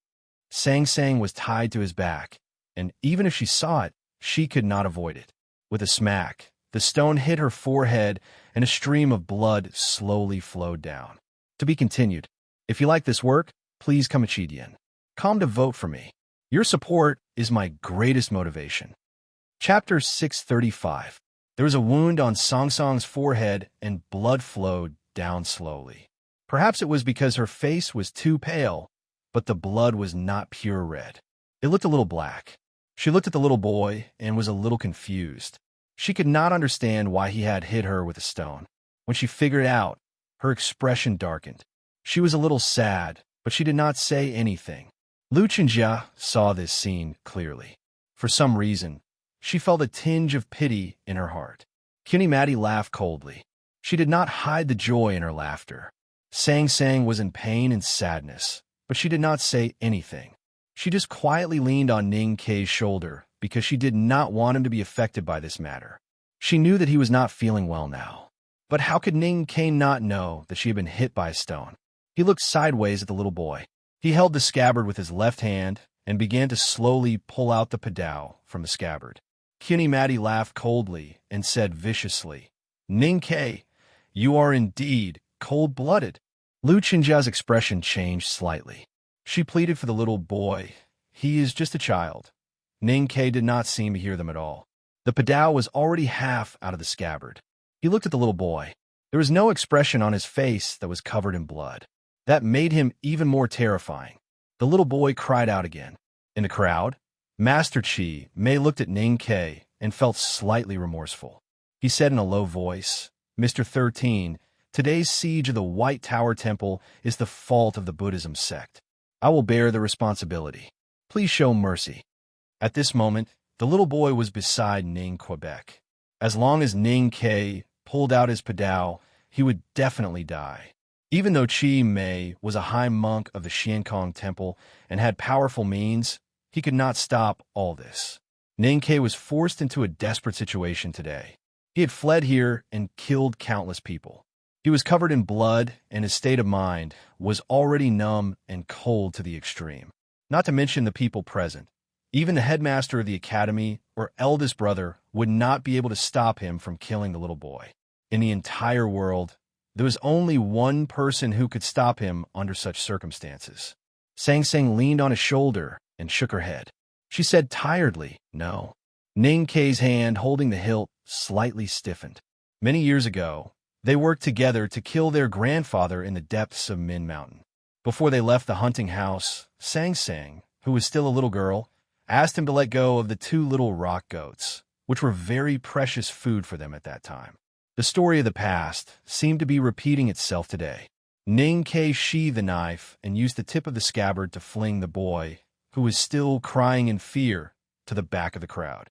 Sang Sang was tied to his back, and even if she saw it, she could not avoid it. With a smack, the stone hit her forehead and a stream of blood slowly flowed down. To be continued. If you like this work, please come Chidian. Come to vote for me. Your support is my greatest motivation. Chapter 635. There was a wound on Song Song's forehead and blood flowed down slowly. Perhaps it was because her face was too pale, but the blood was not pure red. It looked a little black. She looked at the little boy and was a little confused. She could not understand why he had hit her with a stone. When she figured it out, her expression darkened. She was a little sad, but she did not say anything. Lu Chenjia saw this scene clearly. For some reason, she felt a tinge of pity in her heart. Cuny Maddie laughed coldly. She did not hide the joy in her laughter. Sang Sang was in pain and sadness, but she did not say anything. She just quietly leaned on Ning Ke's shoulder because she did not want him to be affected by this matter. She knew that he was not feeling well now. But how could Ning Ke not know that she had been hit by a stone? He looked sideways at the little boy. He held the scabbard with his left hand and began to slowly pull out the padao from the scabbard. Cuny Maddie laughed coldly and said viciously, "Ning Ke, you are indeed cold-blooded." Lu Chenjia's expression changed slightly. She pleaded for the little boy. He is just a child. Ning Ke did not seem to hear them at all. The padao was already half out of the scabbard. He looked at the little boy. There was no expression on his face that was covered in blood. That made him even more terrifying. The little boy cried out again. In the crowd, Master Chi Mei looked at Ning Ke and felt slightly remorseful. He said in a low voice, "Mr. 13, today's siege of the White Tower Temple is the fault of the Buddhism sect. I will bear the responsibility. Please show mercy." At this moment, the little boy was beside Ning Quebec. As long as Ning Ke pulled out his padao, he would definitely die. Even though Chi Mei was a high monk of the Xiankong Temple and had powerful means, he could not stop all this. Ning Ke was forced into a desperate situation today. He had fled here and killed countless people. He was covered in blood, and his state of mind was already numb and cold to the extreme. Not to mention the people present. Even the headmaster of the academy or eldest brother would not be able to stop him from killing the little boy. In the entire world, there was only one person who could stop him under such circumstances. Sang Sang leaned on his shoulder and shook her head. She said tiredly, "No." Ning Ke's hand holding the hilt slightly stiffened. Many years ago, they worked together to kill their grandfather in the depths of Min Mountain. Before they left the hunting house, Sang Sang, who was still a little girl, asked him to let go of the 2 little rock goats, which were very precious food for them at that time. The story of the past seemed to be repeating itself today. Ning Ke sheathed the knife and used the tip of the scabbard to fling the boy, who was still crying in fear, to the back of the crowd.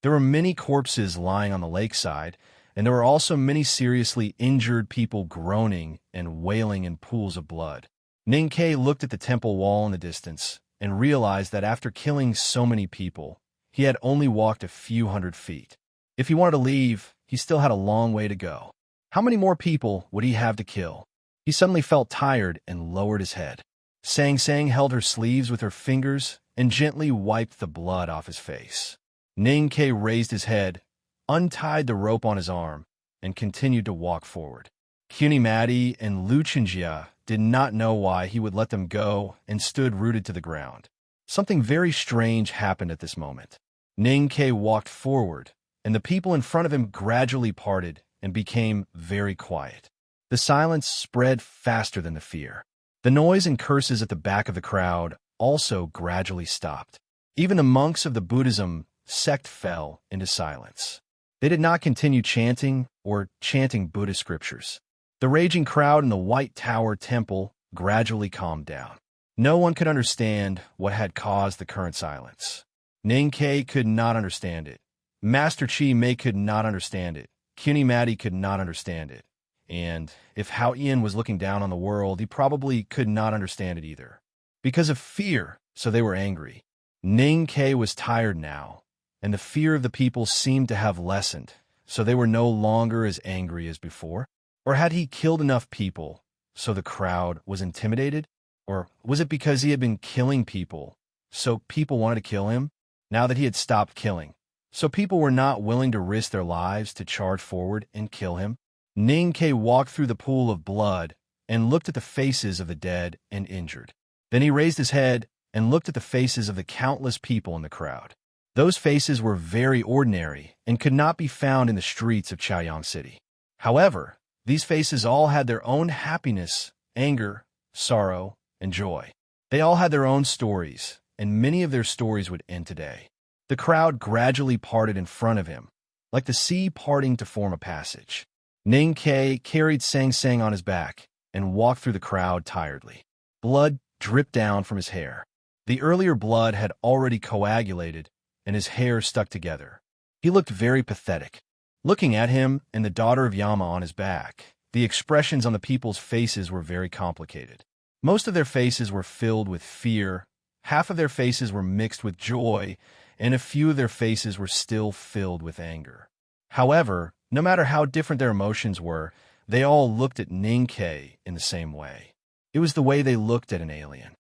There were many corpses lying on the lakeside, and there were also many seriously injured people groaning and wailing in pools of blood. Ning Ke looked at the temple wall in the distance and realized that after killing so many people, he had only walked a few hundred feet. If he wanted to leave, he still had a long way to go. How many more people would he have to kill? He suddenly felt tired and lowered his head. Sang Sang held her sleeves with her fingers and gently wiped the blood off his face. Ning Ke raised his head, untied the rope on his arm, and continued to walk forward. Kunimati and Lu Chenjia did not know why he would let them go and stood rooted to the ground. Something very strange happened at this moment. Ning Ke walked forward, and the people in front of him gradually parted and became very quiet. The silence spread faster than the fear. The noise and curses at the back of the crowd also gradually stopped. Even the monks of the Buddhism sect fell into silence. They did not continue chanting or chanting Buddhist scriptures. The raging crowd in the White Tower Temple gradually calmed down. No one could understand what had caused the current silence. Ning Ke could not understand it. Master Chi Mei could not understand it. Kunimati could not understand it. And if Hao Ian was looking down on the world, he probably could not understand it either. Because of fear, so they were angry. Ning Ke was tired now, and the fear of the people seemed to have lessened, so they were no longer as angry as before. Or had he killed enough people, so the crowd was intimidated? Or was it because he had been killing people, so people wanted to kill him, now that he had stopped killing? So people were not willing to risk their lives to charge forward and kill him? Ning Ke walked through the pool of blood and looked at the faces of the dead and injured. Then he raised his head and looked at the faces of the countless people in the crowd. Those faces were very ordinary and could not be found in the streets of Chaoyang City. However, these faces all had their own happiness, anger, sorrow, and joy. They all had their own stories, and many of their stories would end today. The crowd gradually parted in front of him, like the sea parting to form a passage. Ning Ke carried Sang Sang on his back and walked through the crowd tiredly. Blood dripped down from his hair. The earlier blood had already coagulated, and his hair stuck together. He looked very pathetic. Looking at him and the daughter of Yama on his back, the expressions on the people's faces were very complicated. Most of their faces were filled with fear, half of their faces were mixed with joy, and a few of their faces were still filled with anger. However, no matter how different their emotions were, they all looked at Ning Ke in the same way. It was the way they looked at an alien.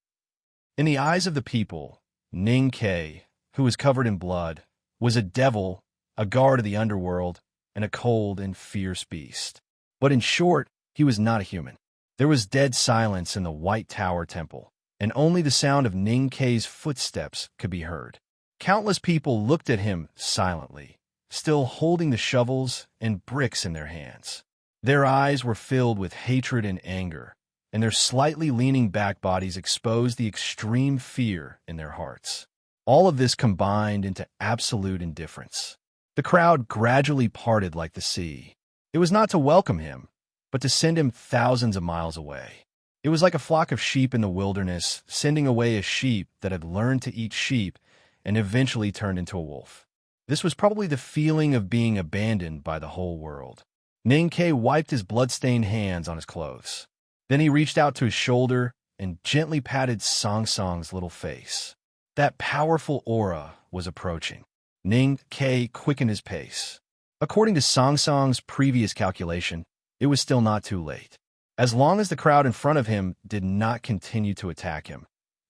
In the eyes of the people, Ning Ke, who was covered in blood, was a devil, a guard of the underworld, and a cold and fierce beast. But in short, he was not a human. There was dead silence in the White Tower Temple, and only the sound of Ning Ke's footsteps could be heard. Countless people looked at him silently, still holding the shovels and bricks in their hands. Their eyes were filled with hatred and anger, and their slightly leaning back bodies exposed the extreme fear in their hearts. All of this combined into absolute indifference. The crowd gradually parted like the sea. It was not to welcome him, but to send him thousands of miles away. It was like a flock of sheep in the wilderness, sending away a sheep that had learned to eat sheep and eventually turned into a wolf. This was probably the feeling of being abandoned by the whole world. Ninkei wiped his blood-stained hands on his clothes. Then he reached out to his shoulder and gently patted Song Song's little face. That powerful aura was approaching. Ninkei quickened his pace. According to Song Song's previous calculation, it was still not too late. As long as the crowd in front of him did not continue to attack him,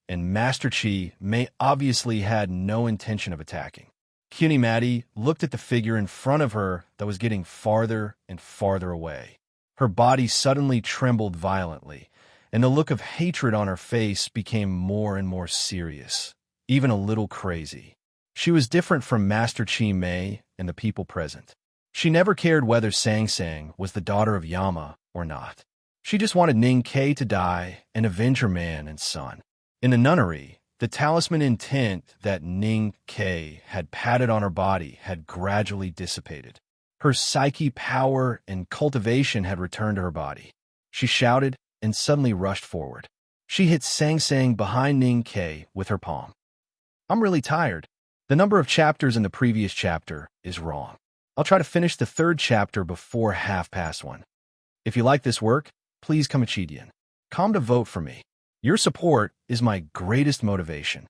and Master Chi Mei obviously had no intention of attacking. Kunimati looked at the figure in front of her that was getting farther and farther away. Her body suddenly trembled violently, and the look of hatred on her face became more and more serious, even a little crazy. She was different from Master Chi Mei and the people present. She never cared whether Sang Sang was the daughter of Yama or not. She just wanted Ninkei to die and avenge her man and son. In the nunnery, the talisman intent that Ninkei had patted on her body had gradually dissipated. Her psyche power and cultivation had returned to her body. She shouted and suddenly rushed forward. She hit Sang Sang behind Ninkei with her palm. I'm really tired. The number of chapters in the previous chapter is wrong. I'll try to finish the third chapter before 1:30. If you like this work, please come Chidian. Come to vote for me. Your support is my greatest motivation.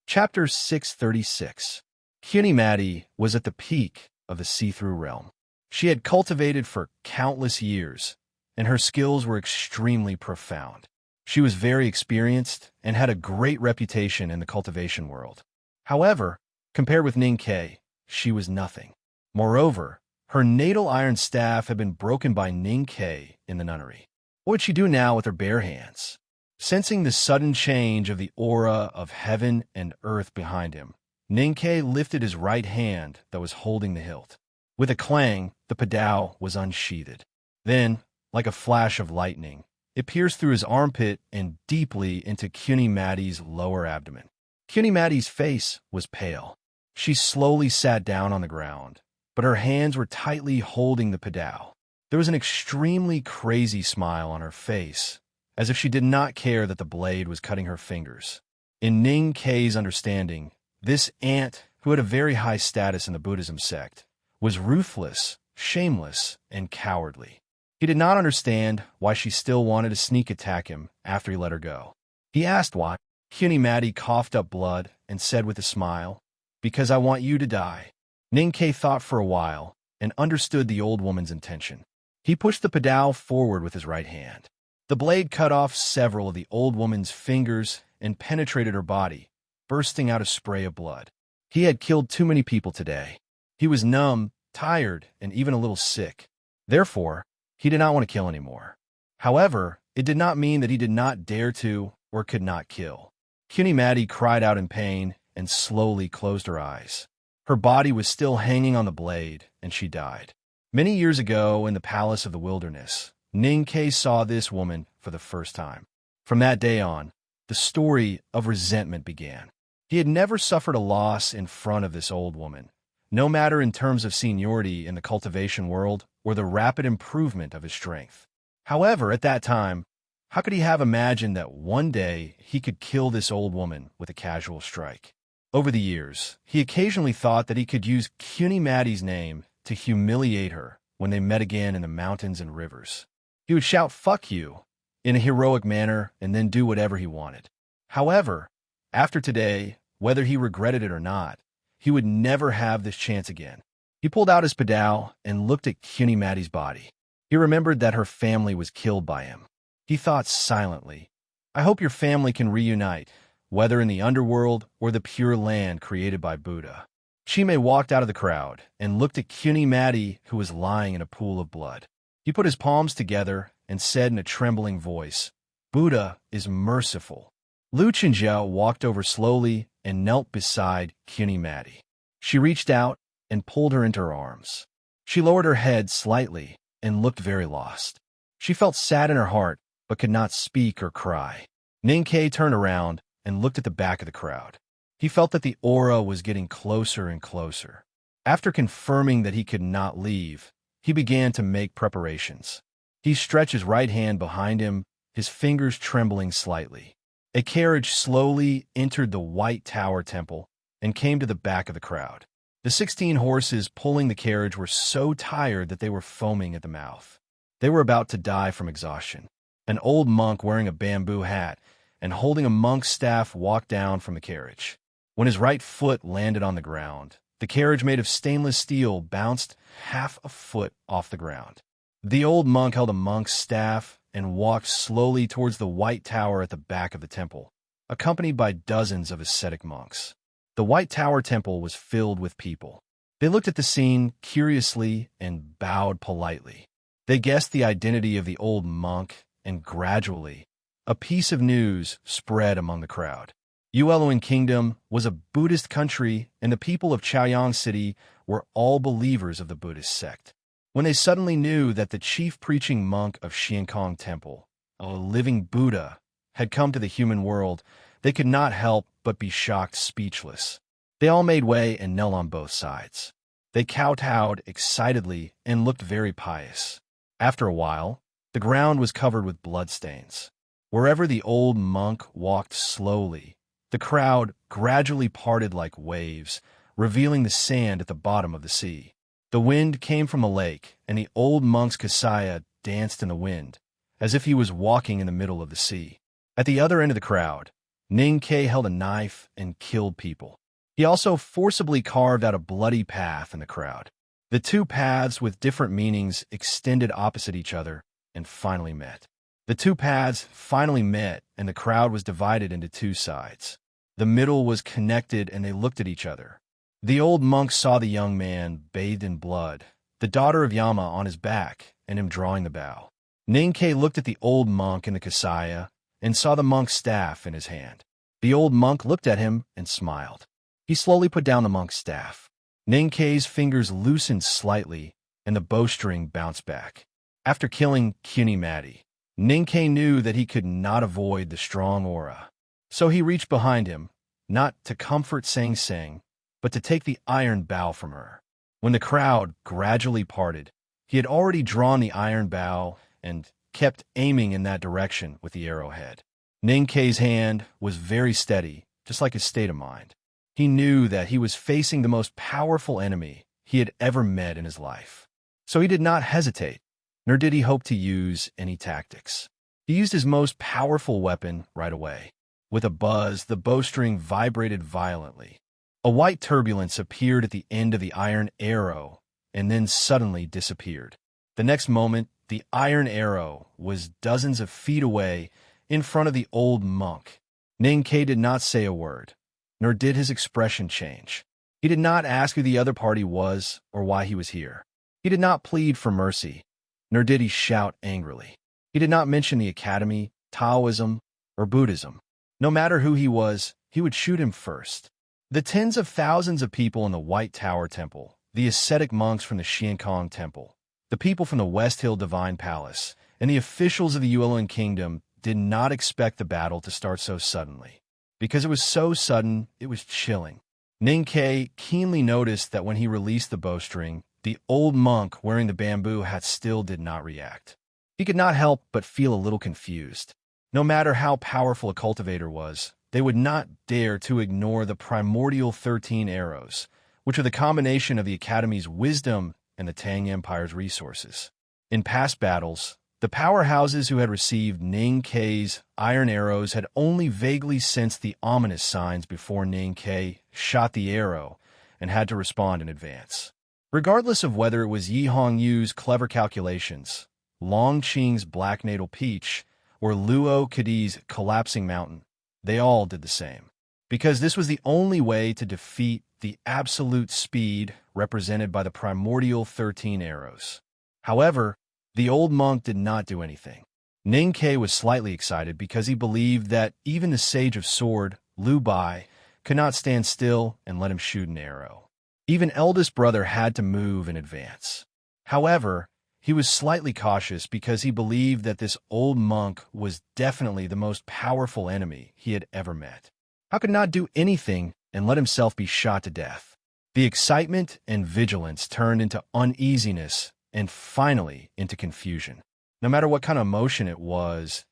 Chapter 636. Kunimati was at the peak of the see-through realm. She had cultivated for countless years, and her skills were extremely profound. She was very experienced and had a great reputation in the cultivation world. However, compared with Ninkei, she was nothing. Moreover, her natal iron staff had been broken by Ninkei in the nunnery. What would she do now with her bare hands? Sensing the sudden change of the aura of heaven and earth behind him, Ninkei lifted his right hand that was holding the hilt. With a clang, the padao was unsheathed. Then, like a flash of lightning, it pierced through his armpit and deeply into Kunimati's lower abdomen. Kunimati's face was pale. She slowly sat down on the ground, but her hands were tightly holding the padao. There was an extremely crazy smile on her face, as if she did not care that the blade was cutting her fingers. In Ninkei's understanding, this aunt, who had a very high status in the Buddhism sect, was ruthless, shameless, and cowardly. He did not understand why she still wanted to sneak attack him after he let her go. He asked why. Kunimati coughed up blood and said with a smile, "Because I want you to die." Ninkei thought for a while and understood the old woman's intention. He pushed the padao forward with his right hand. The blade cut off several of the old woman's fingers and penetrated her body, bursting out a spray of blood. He had killed too many people today. He was numb, tired, and even a little sick. Therefore, he did not want to kill anymore. However, it did not mean that he did not dare to or could not kill. Kunimati cried out in pain and slowly closed her eyes. Her body was still hanging on the blade, and she died. Many years ago, in the palace of the wilderness, Ninkei saw this woman for the first time. From that day on, the story of resentment began. He had never suffered a loss in front of this old woman, no matter in terms of seniority in the cultivation world or the rapid improvement of his strength. However, at that time, how could he have imagined that one day he could kill this old woman with a casual strike? Over the years, he occasionally thought that he could use Kunimati's name to humiliate her when they met again in the mountains and rivers. He would shout, "Fuck you," in a heroic manner and then do whatever he wanted. However, after today, whether he regretted it or not, he would never have this chance again. He pulled out his padao and looked at Kunimati's body. He remembered that her family was killed by him. He thought silently, "I hope your family can reunite, whether in the underworld or the pure land created by Buddha." Chime walked out of the crowd and looked at Kunimati, who was lying in a pool of blood. He put his palms together and said in a trembling voice, "Buddha is merciful." Lu Chenjiao walked over slowly and knelt beside Kunimati. She reached out and pulled her into her arms. She lowered her head slightly and looked very lost. She felt sad in her heart, but could not speak or cry. Ninkei turned around and looked at the back of the crowd. He felt that the aura was getting closer and closer. After confirming that he could not leave, he began to make preparations. He stretched his right hand behind him, his fingers trembling slightly. A carriage slowly entered the White Tower Temple and came to the back of the crowd. The 16 horses pulling the carriage were so tired that they were foaming at the mouth. They were about to die from exhaustion. An old monk wearing a bamboo hat and holding a monk's staff walked down from the carriage. When his right foot landed on the ground, the carriage made of stainless steel bounced half a foot off the ground. The old monk held a monk's staff and walked slowly towards the White Tower at the back of the temple, accompanied by dozens of ascetic monks. The White Tower Temple was filled with people. They looked at the scene curiously and bowed politely. They guessed the identity of the old monk, and gradually, a piece of news spread among the crowd. Yueluan Kingdom was a Buddhist country, and the people of Chaoyang City were all believers of the Buddhist sect. When they suddenly knew that the chief preaching monk of Xiankong Temple, a living Buddha, had come to the human world, they could not help but be shocked speechless. They all made way and knelt on both sides. They kowtowed excitedly and looked very pious. After a while, the ground was covered with bloodstains. Wherever the old monk walked slowly, the crowd gradually parted like waves, revealing the sand at the bottom of the sea. The wind came from a lake, and the old monk's kasaya danced in the wind, as if he was walking in the middle of the sea. At the other end of the crowd, Ninkei held a knife and killed people. He also forcibly carved out a bloody path in the crowd. The two paths with different meanings extended opposite each other and finally met. The two paths finally met, and the crowd was divided into two sides. The middle was connected, and they looked at each other. The old monk saw the young man bathed in blood, the daughter of Yama on his back, and him drawing the bow. Ninkei looked at the old monk in the kasaya and saw the monk's staff in his hand. The old monk looked at him and smiled. He slowly put down the monk's staff. Ninkei's fingers loosened slightly, and the bowstring bounced back. After killing Kunimati, Ninkei knew that he could not avoid the strong aura. So he reached behind him, not to comfort Sang Sang, but to take the iron bow from her. When the crowd gradually parted, he had already drawn the iron bow and kept aiming in that direction with the arrowhead. Ninkei's hand was very steady, just like his state of mind. He knew that he was facing the most powerful enemy he had ever met in his life. So he did not hesitate, nor did he hope to use any tactics. He used his most powerful weapon right away. With a buzz, the bowstring vibrated violently. A white turbulence appeared at the end of the iron arrow and then suddenly disappeared. The next moment, the iron arrow was dozens of feet away in front of the old monk. Ninkei did not say a word, nor did his expression change. He did not ask who the other party was or why he was here. He did not plead for mercy, nor did he shout angrily. He did not mention the academy, Taoism, or Buddhism. No matter who he was, he would shoot him first. The tens of thousands of people in the White Tower Temple, the ascetic monks from the Xiankong Temple, the people from the West Hill Divine Palace, and the officials of the Yueluan Kingdom did not expect the battle to start so suddenly. Because it was so sudden, it was chilling. Ninkei keenly noticed that when he released the bowstring, the old monk wearing the bamboo hat still did not react. He could not help but feel a little confused. No matter how powerful a cultivator was, they would not dare to ignore the primordial 13 arrows, which are the combination of the Academy's wisdom and the Tang Empire's resources. In past battles, the powerhouses who had received Ninkei's iron arrows had only vaguely sensed the ominous signs before Ninkei shot the arrow and had to respond in advance. Regardless of whether it was Yi Hongyu's clever calculations, Long Qing's black natal peach, or Luo Kadi's collapsing mountain, they all did the same. Because this was the only way to defeat the absolute speed represented by the primordial 13 arrows. However, the old monk did not do anything. Ninkei was slightly excited because he believed that even the Sage of Sword, Liu Bai, could not stand still and let him shoot an arrow. Even eldest brother had to move in advance. However, He was slightly cautious because he believed that this old monk was definitely the most powerful enemy he had ever met. How could not do anything and let himself be shot to death? The excitement and vigilance turned into uneasiness and finally into confusion. No matter what kind of emotion it was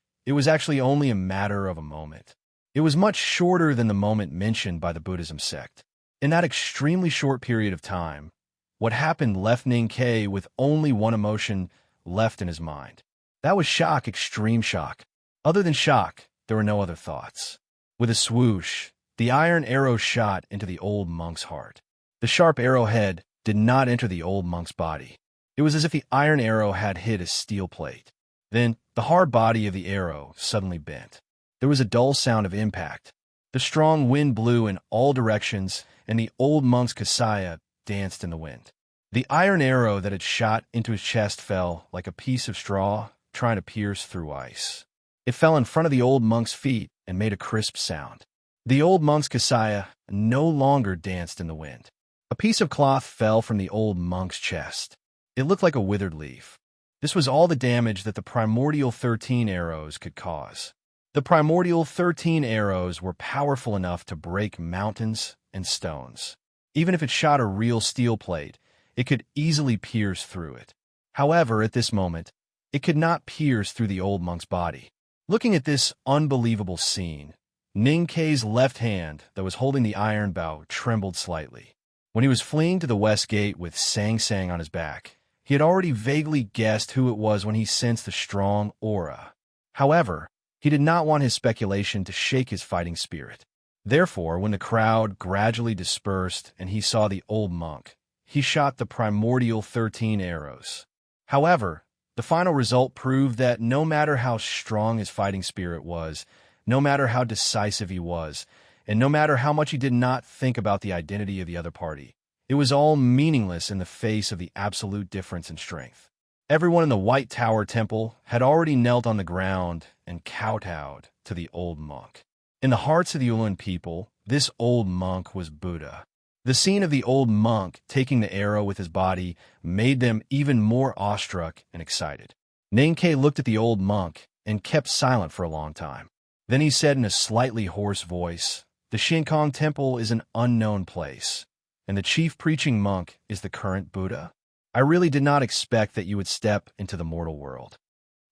actually only a matter of a moment. It was much shorter than the moment mentioned by the Buddhism sect. In that extremely short period of time, what happened left Ninkei with only one emotion left in his mind. That was shock, extreme shock. Other than shock, there were no other thoughts. With a swoosh, the iron arrow shot into the old monk's heart. The sharp arrowhead did not enter the old monk's body. It was as if the iron arrow had hit a steel plate. Then, the hard body of the arrow suddenly bent. There was a dull sound of impact. The strong wind blew in all directions, and the old monk's kasaya danced in the wind. The iron arrow that had shot into his chest fell like a piece of straw trying to pierce through ice. It fell in front of the old monk's feet and made a crisp sound. The old monk's kasaya no longer danced in the wind. A piece of cloth fell from the old monk's chest. It looked like a withered leaf. This was all the damage that the primordial 13 arrows could cause. The primordial 13 arrows were powerful enough to break mountains and stones. Even if it shot a real steel plate, it could easily pierce through it. However, at this moment, it could not pierce through the old monk's body. Looking at this unbelievable scene, Ninkei's left hand that was holding the iron bow trembled slightly. When he was fleeing to the west gate with Sang Sang on his back, he had already vaguely guessed who it was when he sensed the strong aura. However, he did not want his speculation to shake his fighting spirit. Therefore, when the crowd gradually dispersed and he saw the old monk, he shot the primordial 13 arrows. However, the final result proved that no matter how strong his fighting spirit was, no matter how decisive he was, and no matter how much he did not think about the identity of the other party, it was all meaningless in the face of the absolute difference in strength. Everyone in the White Tower Temple had already knelt on the ground and kowtowed to the old monk. In the hearts of the Ulan people, this old monk was Buddha. The scene of the old monk taking the arrow with his body made them even more awestruck and excited. Ninkei looked at the old monk and kept silent for a long time. Then he said in a slightly hoarse voice, "The Shinkong Temple is an unknown place, and the chief preaching monk is the current Buddha. I really did not expect that you would step into the mortal world."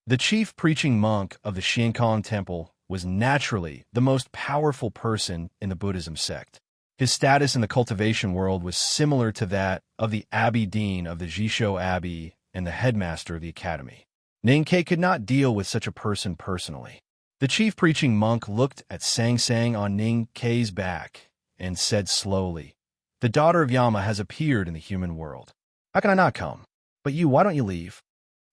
The chief preaching monk of the Shinkong Temple was naturally the most powerful person in the Buddhism sect. His status in the cultivation world was similar to that of the abbey dean of the Jisho Abbey and the headmaster of the academy. Ninkei could not deal with such a person personally. The chief preaching monk looked at Sang Sang on Ninkei's back and said slowly, "The daughter of Yama has appeared in the human world. How can I not come? But you, why don't you leave?"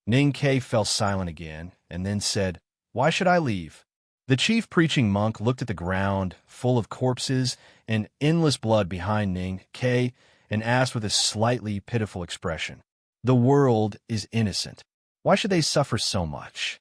Ninkei fell silent again and then said, "Why should I leave?" The chief preaching monk looked at the ground, full of corpses and endless blood behind Ninkei, and asked with a slightly pitiful expression, "The world is innocent. Why should they suffer so much?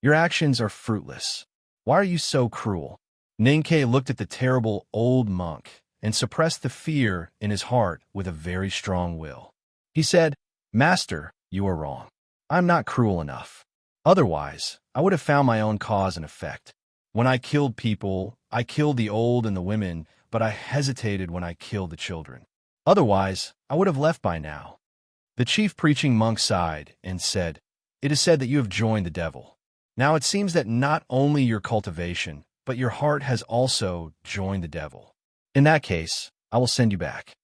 Your actions are fruitless. Why are you so cruel?" Ninkei looked at the terrible old monk and suppressed the fear in his heart with a very strong will. He said, "Master, you are wrong. I am not cruel enough. Otherwise, I would have found my own cause and effect. When I killed people, I killed the old and the women, but I hesitated when I killed the children. Otherwise, I would have left by now." The chief preaching monk sighed and said, "It is said that you have joined the devil. Now it seems that not only your cultivation, but your heart has also joined the devil. In that case, I will send you back.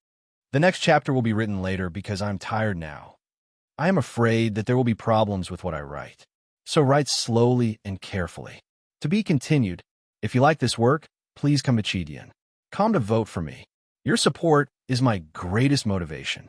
The next chapter will be written later because I am tired now. I am afraid that there will be problems with what I write. So write slowly and carefully. To be continued. If you like this work, please come to Chidian. Come to vote for me. Your support is my greatest motivation."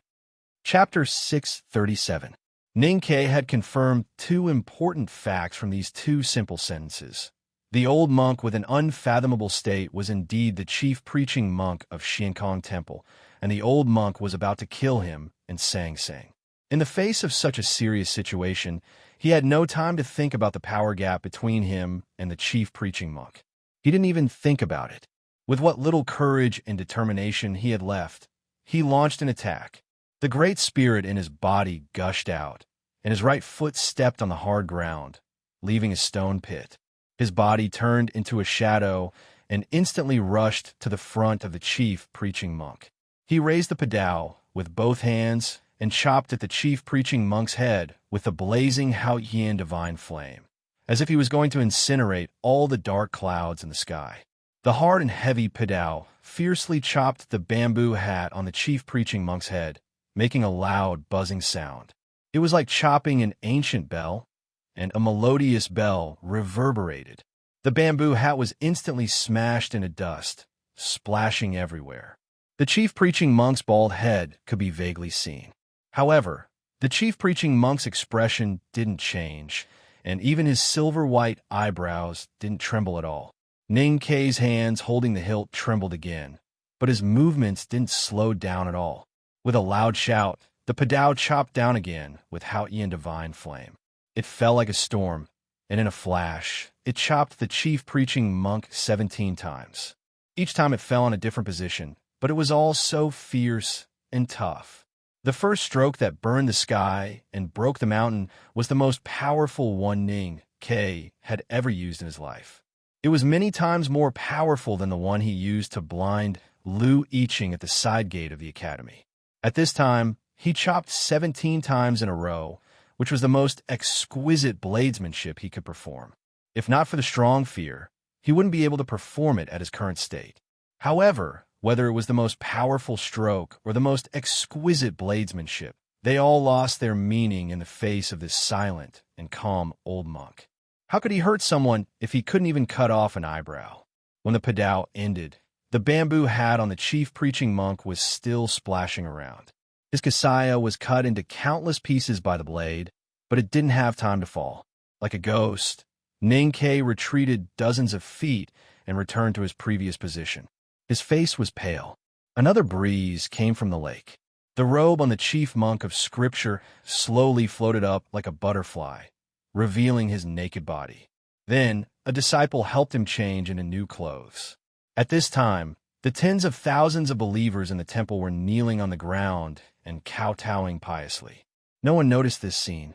Chapter 637. Ninkei had confirmed two important facts from these two simple sentences. The old monk with an unfathomable state was indeed the chief preaching monk of Shinkong Temple, and the old monk was about to kill him and Sang Sang. In the face of such a serious situation, he had no time to think about the power gap between him and the chief preaching monk. He didn't even think about it. With what little courage and determination he had left, he launched an attack. The great spirit in his body gushed out, and his right foot stepped on the hard ground, leaving a stone pit. His body turned into a shadow and instantly rushed to the front of the chief preaching monk. He raised the padao with both hands and chopped at the chief preaching monk's head with a blazing Hao-Yin divine flame, as if he was going to incinerate all the dark clouds in the sky. The hard and heavy padao fiercely chopped the bamboo hat on the chief preaching monk's head, making a loud, buzzing sound. It was like chopping an ancient bell, and a melodious bell reverberated. The bamboo hat was instantly smashed into dust, splashing everywhere. The chief preaching monk's bald head could be vaguely seen. However, the chief preaching monk's expression didn't change, and even his silver-white eyebrows didn't tremble at all. Ning Kei's hands holding the hilt trembled again, but his movements didn't slow down at all. With a loud shout, the padao chopped down again with Hao-Yin divine flame. It fell like a storm, and in a flash, it chopped the chief preaching monk 17 times. Each time it fell in a different position, but it was all so fierce and tough. The first stroke that burned the sky and broke the mountain was the most powerful one Ning Kei had ever used in his life. It was many times more powerful than the one he used to blind Lu Yiqing at the side gate of the academy. At this time, he chopped 17 times in a row, which was the most exquisite bladesmanship he could perform. If not for the strong fear, he wouldn't be able to perform it at his current state. However, whether it was the most powerful stroke or the most exquisite bladesmanship, they all lost their meaning in the face of this silent and calm old monk. How could he hurt someone if he couldn't even cut off an eyebrow? When the padao ended, the bamboo hat on the chief preaching monk was still splashing around. His kasaya was cut into countless pieces by the blade, but it didn't have time to fall. Like a ghost, Ning Kei retreated dozens of feet and returned to his previous position. His face was pale. Another breeze came from the lake. The robe on the chief monk of scripture slowly floated up like a butterfly, revealing his naked body. Then, a disciple helped him change into new clothes. At this time, the tens of thousands of believers in the temple were kneeling on the ground and kowtowing piously. No one noticed this scene.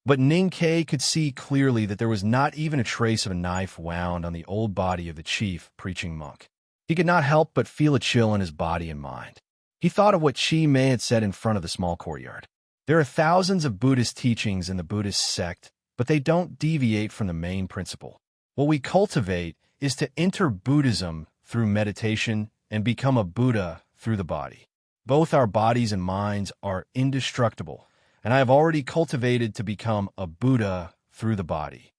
But Ning Kei could see clearly that there was not even a trace of a knife wound on the old body of the chief preaching monk. He could not help but feel a chill in his body and mind. He thought of what Chi Mei had said in front of the small courtyard. There are thousands of Buddhist teachings in the Buddhist sect, but they don't deviate from the main principle. What we cultivate is to enter Buddhism through meditation and become a Buddha through the body. Both our bodies and minds are indestructible, and I have already cultivated to become a Buddha through the body.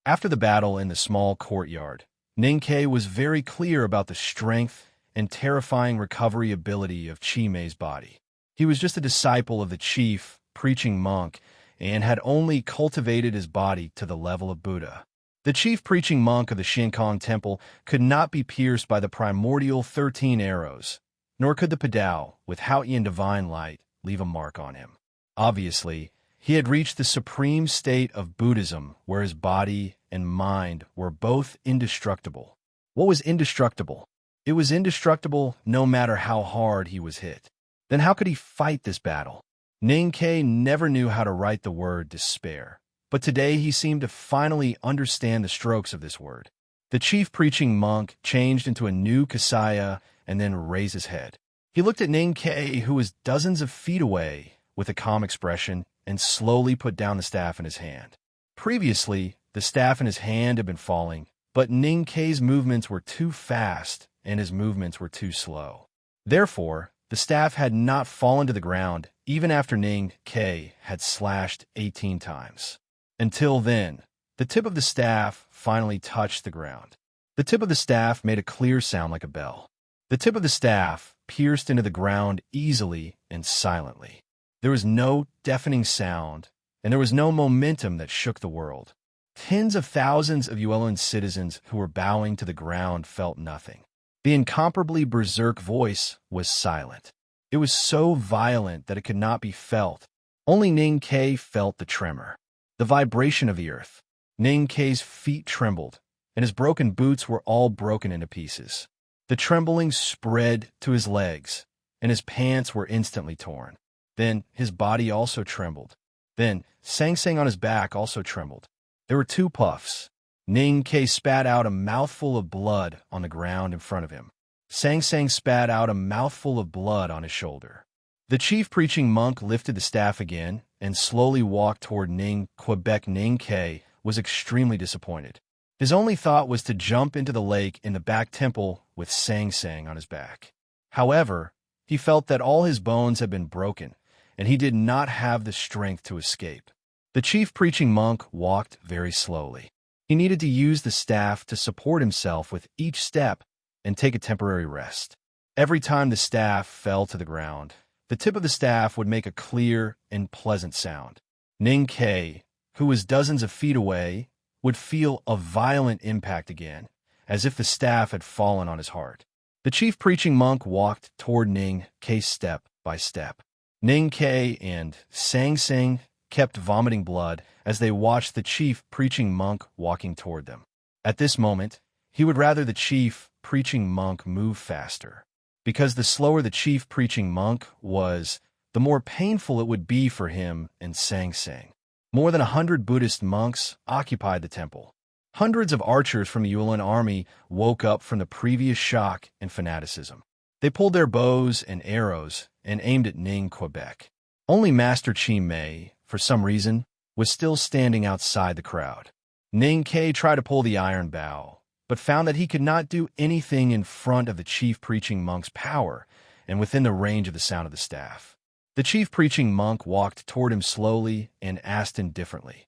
After the battle in the small courtyard, Ning Kei was very clear about the strength and terrifying recovery ability of Chi Mei's body. He was just a disciple of the chief preaching monk and had only cultivated his body to the level of Buddha. The chief preaching monk of the Shinkong temple could not be pierced by the primordial 13 arrows, nor could the padao, with Hao-Yin divine light, leave a mark on him. Obviously, he had reached the supreme state of Buddhism where his body and mind were both indestructible. What was indestructible? It was indestructible no matter how hard he was hit. Then how could he fight this battle? Ning Kei never knew how to write the word despair, but today he seemed to finally understand the strokes of this word. The chief preaching monk changed into a new kasaya and then raised his head. He looked at Ning Kei, who was dozens of feet away, with a calm expression, and slowly put down the staff in his hand. Previously, the staff in his hand had been falling, but Ning Kei's movements were too fast and his movements were too slow. Therefore, the staff had not fallen to the ground even after Ning Kei had slashed 18 times. Until then, the tip of the staff finally touched the ground. The tip of the staff made a clear sound like a bell. The tip of the staff pierced into the ground easily and silently. There was no deafening sound, and there was no momentum that shook the world. Tens of thousands of Yuelan citizens who were bowing to the ground felt nothing. The incomparably berserk voice was silent. It was so violent that it could not be felt. Only Ning Kei felt the tremor, the vibration of the earth. Ning Kei's feet trembled, and his broken boots were all broken into pieces. The trembling spread to his legs, and his pants were instantly torn. Then his body also trembled. Then, Sang Sang on his back also trembled. There were 2 puffs. Ning Ke spat out a mouthful of blood on the ground in front of him. Sang Sang spat out a mouthful of blood on his shoulder. The chief preaching monk lifted the staff again and slowly walked toward Ning Quebec. Ning Ke was extremely disappointed. His only thought was to jump into the lake in the back temple with Sang Sang on his back. However, he felt that all his bones had been broken, and he did not have the strength to escape. The chief preaching monk walked very slowly. He needed to use the staff to support himself with each step and take a temporary rest. Every time the staff fell to the ground, the tip of the staff would make a clear and pleasant sound. Ning Ke, who was dozens of feet away, would feel a violent impact again, as if the staff had fallen on his heart. The chief preaching monk walked toward Ning Ke step by step. Ning Ke and Sang Sang kept vomiting blood as they watched the chief preaching monk walking toward them. At this moment, he would rather the chief preaching monk move faster, because the slower the chief preaching monk was, the more painful it would be for him and Sang Sang. More than 100 Buddhist monks occupied the temple. Hundreds of archers from the Yuan army woke up from the previous shock and fanaticism. They pulled their bows and arrows and aimed at Ning Quebec. Only Master Chi Mei, for some reason, was still standing outside the crowd. Ning Ke tried to pull the iron bow, but found that he could not do anything in front of the chief preaching monk's power and within the range of the sound of the staff. The chief preaching monk walked toward him slowly and asked indifferently,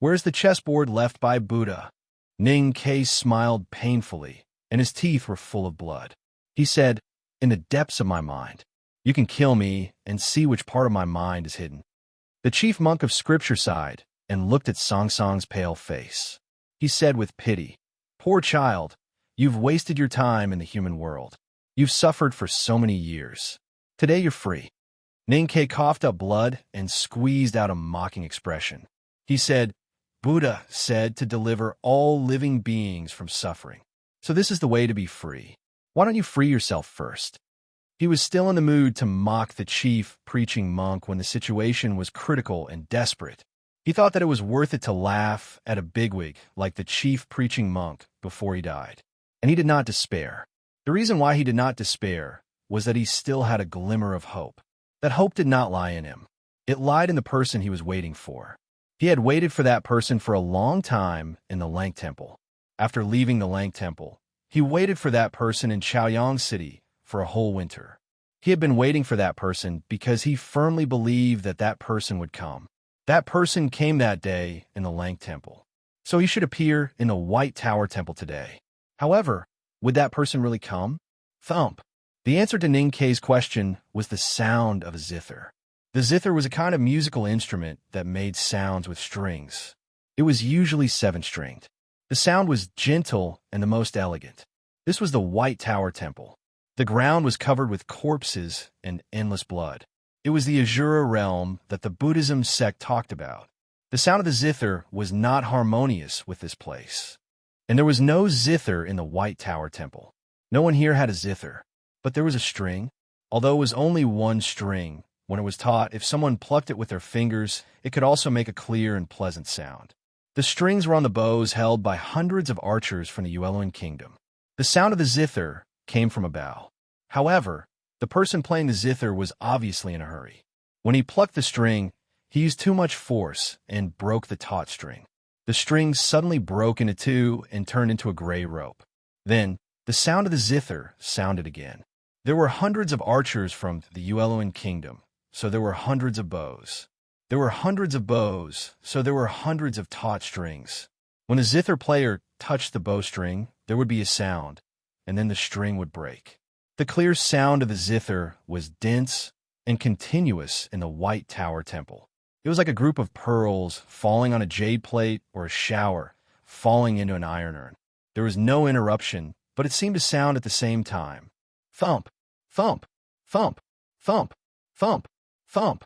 "Where's the chessboard left by Buddha?" Ning Ke smiled painfully, and his teeth were full of blood. He said, "In the depths of my mind. You can kill me and see which part of my mind is hidden." The chief monk of scripture sighed and looked at Sang Sang's pale face. He said with pity, "Poor child, you've wasted your time in the human world. You've suffered for so many years. Today you're free." Ning Ke coughed up blood and squeezed out a mocking expression. He said, "Buddha said to deliver all living beings from suffering. So this is the way to be free. Why don't you free yourself first?" He was still in the mood to mock the chief preaching monk when the situation was critical and desperate. He thought that it was worth it to laugh at a bigwig like the chief preaching monk before he died. And he did not despair. The reason why he did not despair was that he still had a glimmer of hope. That hope did not lie in him. It lied in the person he was waiting for. He had waited for that person for a long time in the Lang Temple. After leaving the Lang Temple, he waited for that person in Chaoyang City for a whole winter. He had been waiting for that person because he firmly believed that that person would come. That person came that day in the Lang Temple. So he should appear in the White Tower Temple today. However, would that person really come? Thump. The answer to Ning Ke's question was the sound of a zither. The zither was a kind of musical instrument that made sounds with strings. It was usually 7-stringed. The sound was gentle and the most elegant. This was the White Tower Temple. The ground was covered with corpses and endless blood. It was the Azura realm that the Buddhism sect talked about. The sound of the zither was not harmonious with this place. And there was no zither in the White Tower Temple. No one here had a zither. But there was a string. Although it was only one string, when it was taught if someone plucked it with their fingers, it could also make a clear and pleasant sound. The strings were on the bows held by hundreds of archers from the Yueluan kingdom. The sound of the zither came from a bow. However, the person playing the zither was obviously in a hurry. When he plucked the string, he used too much force and broke the taut string. The string suddenly broke into 2 and turned into a gray rope. Then, the sound of the zither sounded again. There were hundreds of archers from the Yueluan kingdom, so there were hundreds of bows. There were hundreds of bows, so there were hundreds of taut strings. When the zither player touched the bowstring, there would be a sound, and then the string would break. The clear sound of the zither was dense and continuous in the White Tower Temple. It was like a group of pearls falling on a jade plate or a shower falling into an iron urn. There was no interruption, but it seemed to sound at the same time. Thump, thump, thump, thump, thump, thump.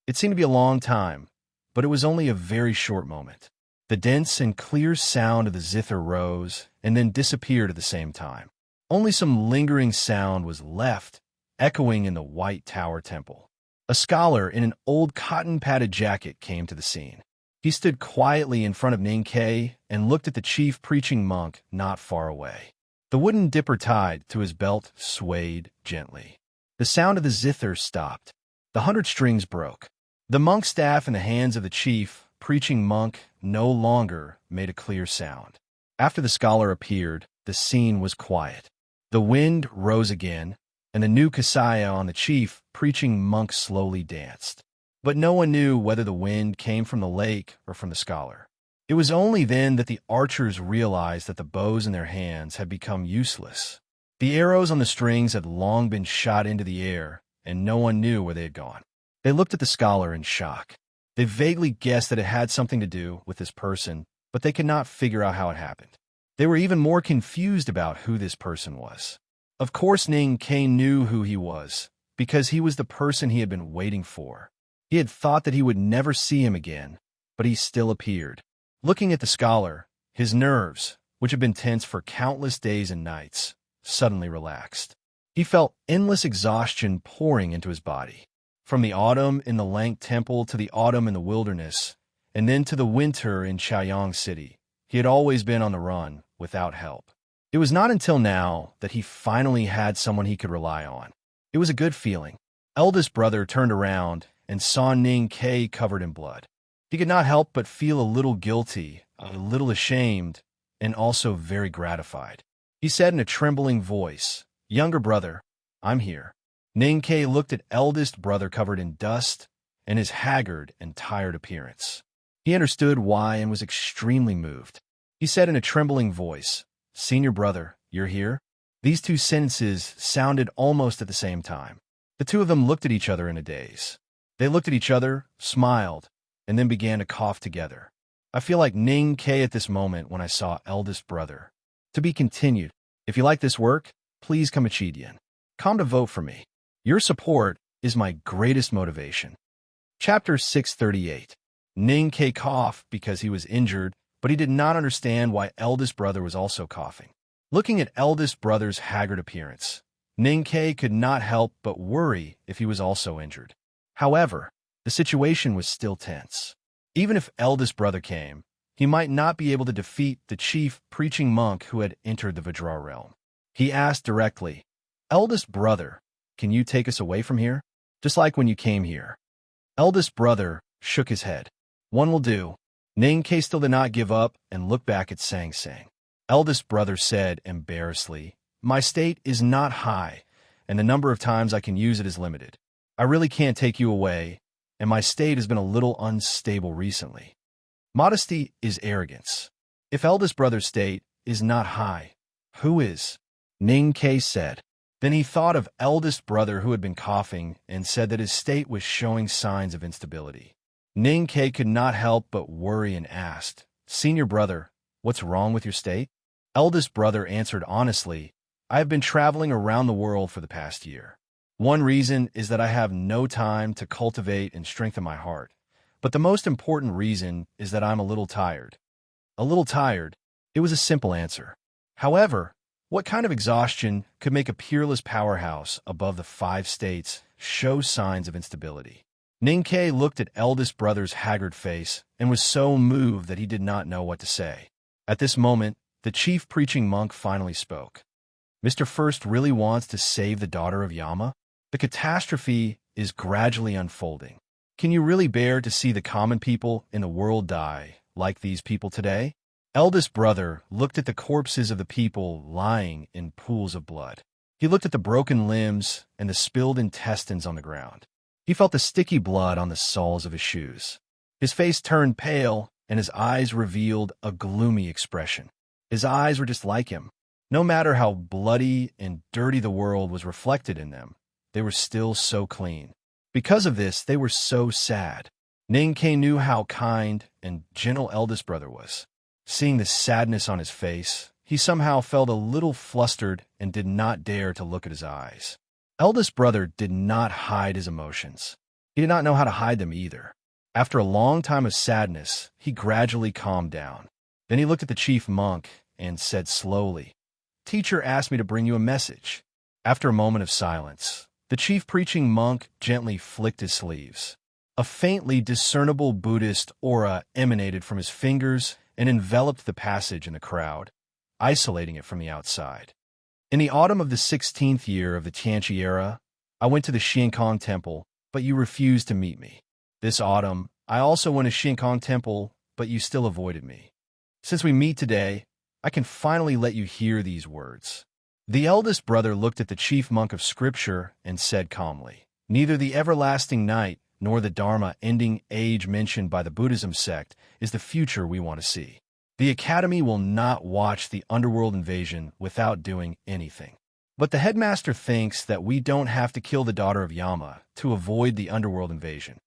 It seemed to be a long time, but it was only a very short moment. The dense and clear sound of the zither rose and then disappeared at the same time. Only some lingering sound was left, echoing in the White Tower Temple. A scholar in an old cotton-padded jacket came to the scene. He stood quietly in front of Ninkei and looked at the chief preaching monk not far away. The wooden dipper tied to his belt swayed gently. The sound of the zither stopped. The 100 strings broke. The monk's staff in the hands of the chief preaching monk no longer made a clear sound. After the scholar appeared, the scene was quiet. The wind rose again, and the new kasaya on the chief preaching monk slowly danced. But no one knew whether the wind came from the lake or from the scholar. It was only then that the archers realized that the bows in their hands had become useless. The arrows on the strings had long been shot into the air, and no one knew where they had gone. They looked at the scholar in shock. They vaguely guessed that it had something to do with this person, but they could not figure out how it happened. They were even more confused about who this person was. Of course, Ning Kei knew who he was, because he was the person he had been waiting for. He had thought that he would never see him again, but he still appeared. Looking at the scholar, his nerves, which had been tense for countless days and nights, suddenly relaxed. He felt endless exhaustion pouring into his body. From the autumn in the Lank Temple to the autumn in the wilderness, and then to the winter in Chaoyang City, he had always been on the run, without help. It was not until now that he finally had someone he could rely on. It was a good feeling. Eldest brother turned around and saw Ning Kei covered in blood. He could not help but feel a little guilty, a little ashamed, and also very gratified. He said in a trembling voice, "Younger brother, I'm here." Ning Kei looked at eldest brother covered in dust and his haggard and tired appearance. He understood why and was extremely moved. He said in a trembling voice, "Senior brother, you're here?" These two sentences sounded almost at the same time. The two of them looked at each other in a daze. They looked at each other, smiled, and then began to cough together. I feel like Ning Kei at this moment when I saw eldest brother. To be continued. If you like this work, please come Chidian. Come to vote for me. Your support is my greatest motivation. Chapter 638. Ning Kei coughed because he was injured, but he did not understand why eldest brother was also coughing. Looking at eldest brother's haggard appearance, Ning Kei could not help but worry if he was also injured. However, the situation was still tense. Even if eldest brother came, he might not be able to defeat the chief preaching monk who had entered the Vajra realm. He asked directly, "Eldest brother, can you take us away from here? Just like when you came here." Eldest brother shook his head. "One will do." Ning Kei still did not give up and looked back at Sang Sang. Eldest brother said embarrassedly, "My state is not high, and the number of times I can use it is limited. I really can't take you away, and my state has been a little unstable recently." Modesty is arrogance. If eldest brother's state is not high, who is? Ning Kei said. Then he thought of eldest brother who had been coughing and said that his state was showing signs of instability. Ning Kei could not help but worry and asked, "Senior brother, what's wrong with your state?" Eldest brother answered honestly, "I have been traveling around the world for the past year. One reason is that I have no time to cultivate and strengthen my heart. But the most important reason is that I'm a little tired." A little tired. It was a simple answer. However, what kind of exhaustion could make a peerless powerhouse above the 5 states show signs of instability? Ning Kei looked at eldest brother's haggard face and was so moved that he did not know what to say. At this moment, the chief preaching monk finally spoke. "Mr. First really wants to save the daughter of Yama? The catastrophe is gradually unfolding. Can you really bear to see the common people in the world die like these people today?" Eldest brother looked at the corpses of the people lying in pools of blood. He looked at the broken limbs and the spilled intestines on the ground. He felt the sticky blood on the soles of his shoes. His face turned pale and his eyes revealed a gloomy expression. His eyes were just like him. No matter how bloody and dirty the world was reflected in them, they were still so clean. Because of this, they were so sad. Ning Kei knew how kind and gentle eldest brother was. Seeing the sadness on his face, he somehow felt a little flustered and did not dare to look at his eyes. Eldest brother did not hide his emotions. He did not know how to hide them either. After a long time of sadness, he gradually calmed down. Then he looked at the chief monk and said slowly, "Teacher asked me to bring you a message." After a moment of silence, The chief preaching monk gently flicked his sleeves. A faintly discernible Buddhist aura emanated from his fingers and enveloped the passage in the crowd, isolating it from the outside. In the autumn of the 16th year of the Tianqi era, I went to the Xiankong Temple, but you refused to meet me. This autumn, I also went to Xiankong Temple, but you still avoided me. Since we meet today, I can finally let you hear these words. The eldest brother looked at the chief monk of scripture and said calmly, "Neither the everlasting night nor the Dharma ending age mentioned by the Buddhism sect is the future we want to see. The Academy will not watch the underworld invasion without doing anything. But the headmaster thinks that we don't have to kill the daughter of Yama to avoid the underworld invasion."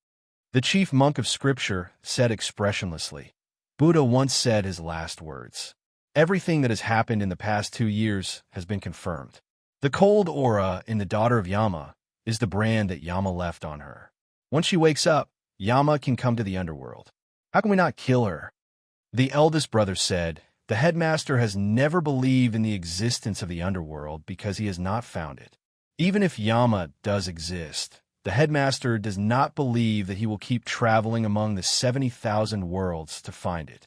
The chief monk of scripture said expressionlessly, "Buddha once said his last words. Everything that has happened in the past 2 years has been confirmed. The cold aura in the daughter of Yama is the brand that Yama left on her. Once she wakes up, Yama can come to the underworld. How can we not kill her?" The eldest brother said, "The headmaster has never believed in the existence of the underworld because he has not found it. Even if Yama does exist, the headmaster does not believe that he will keep traveling among the 70,000 worlds to find it."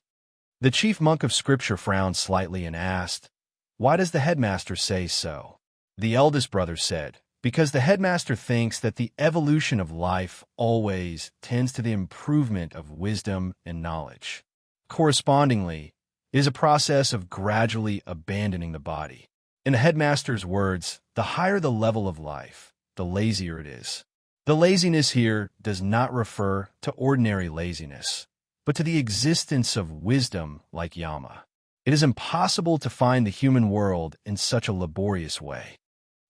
The chief monk of scripture frowned slightly and asked, "Why does the headmaster say so?" The eldest brother said, "Because the headmaster thinks that the evolution of life always tends to the improvement of wisdom and knowledge. Correspondingly, it is a process of gradually abandoning the body. In the headmaster's words, the higher the level of life, the lazier it is. The laziness here does not refer to ordinary laziness, but to the existence of wisdom like Yama. It is impossible to find the human world in such a laborious way."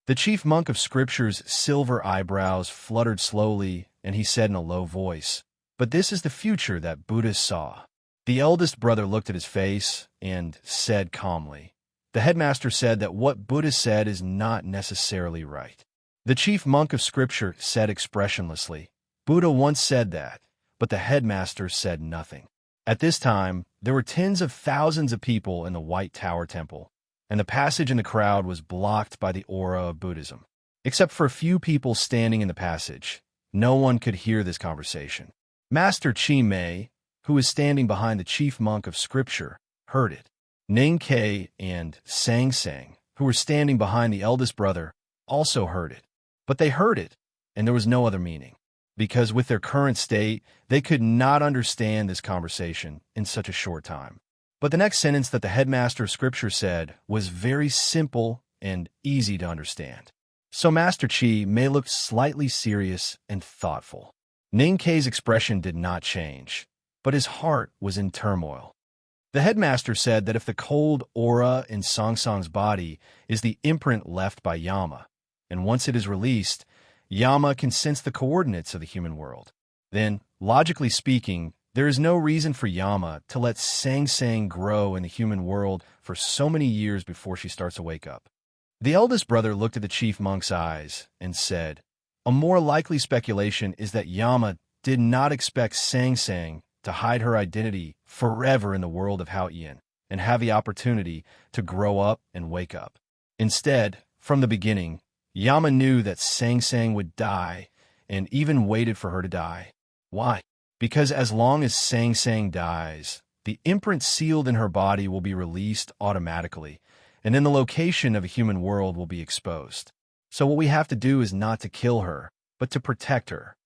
The chief monk of scripture's silver eyebrows fluttered slowly, and he said in a low voice, "But this is the future that Buddha saw." The eldest brother looked at his face and said calmly, "The headmaster said that what Buddha said is not necessarily right." The chief monk of scripture said expressionlessly, "Buddha once said that, but the headmaster said nothing." At this time, there were tens of thousands of people in the White Tower Temple, and the passage in the crowd was blocked by the aura of Buddhism. Except for a few people standing in the passage, no one could hear this conversation. Master Chi Mei, who was standing behind the chief monk of scripture, heard it. Ning Kei and Sang Sang, who were standing behind the eldest brother, also heard it. But they heard it, and there was no other meaning, because with their current state, they could not understand this conversation in such a short time. But the next sentence that the headmaster of scripture said was very simple and easy to understand. So Master Chi Mei looked slightly serious and thoughtful. Ning Kei's expression did not change, but his heart was in turmoil. The headmaster said that if the cold aura in Song Song's body is the imprint left by Yama, and once it is released, Yama can sense the coordinates of the human world, then, logically speaking, there is no reason for Yama to let Sang Sang grow in the human world for so many years before she starts to wake up. The eldest brother looked at the chief monk's eyes and said, "A more likely speculation is that Yama did not expect Sang Sang to hide her identity forever in the world of Haoyan and have the opportunity to grow up and wake up. Instead, from the beginning, Yama knew that Sang Sang would die and even waited for her to die. Why? Because as long as Sang Sang dies, the imprint sealed in her body will be released automatically, and then the location of a human world will be exposed. So what we have to do is not to kill her, but to protect her."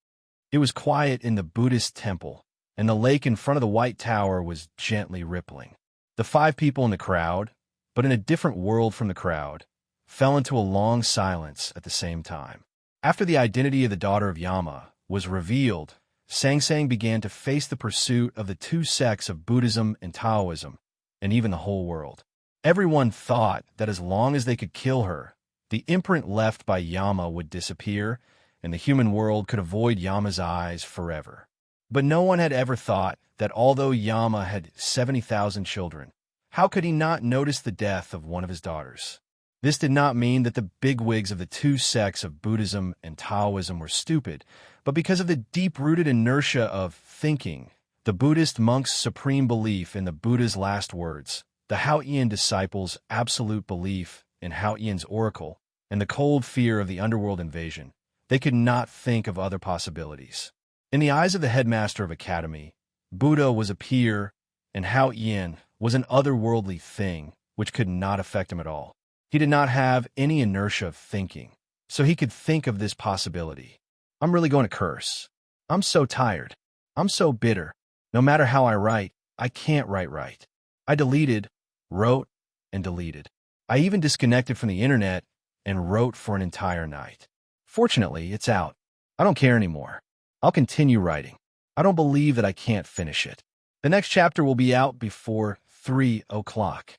It was quiet in the Buddhist temple, and the lake in front of the White Tower was gently rippling. The 5 people in the crowd, but in a different world from the crowd, fell into a long silence at the same time. After the identity of the daughter of Yama was revealed, Sang Sang began to face the pursuit of the 2 sects of Buddhism and Taoism, and even the whole world. Everyone thought that as long as they could kill her, the imprint left by Yama would disappear, and the human world could avoid Yama's eyes forever. But no one had ever thought that although Yama had 70,000 children, how could he not notice the death of one of his daughters? This did not mean that the bigwigs of the 2 sects of Buddhism and Taoism were stupid, but because of the deep-rooted inertia of thinking, the Buddhist monk's supreme belief in the Buddha's last words, the Haoyan disciples' absolute belief in Haoyan's oracle, and the cold fear of the underworld invasion, They could not think of other possibilities. In the eyes of the headmaster of academy, Buddha was a peer, and Hao Yin was an otherworldly thing which could not affect him at all. He did not have any inertia of thinking, so he could think of this possibility. I'm really going to curse. I'm so tired. I'm so bitter. No matter how I write, I can't write right. I deleted, wrote, and deleted. I even disconnected from the internet and wrote for an entire night. Fortunately, it's out. I don't care anymore. I'll continue writing. I don't believe that I can't finish it. The next chapter will be out before 3 o'clock.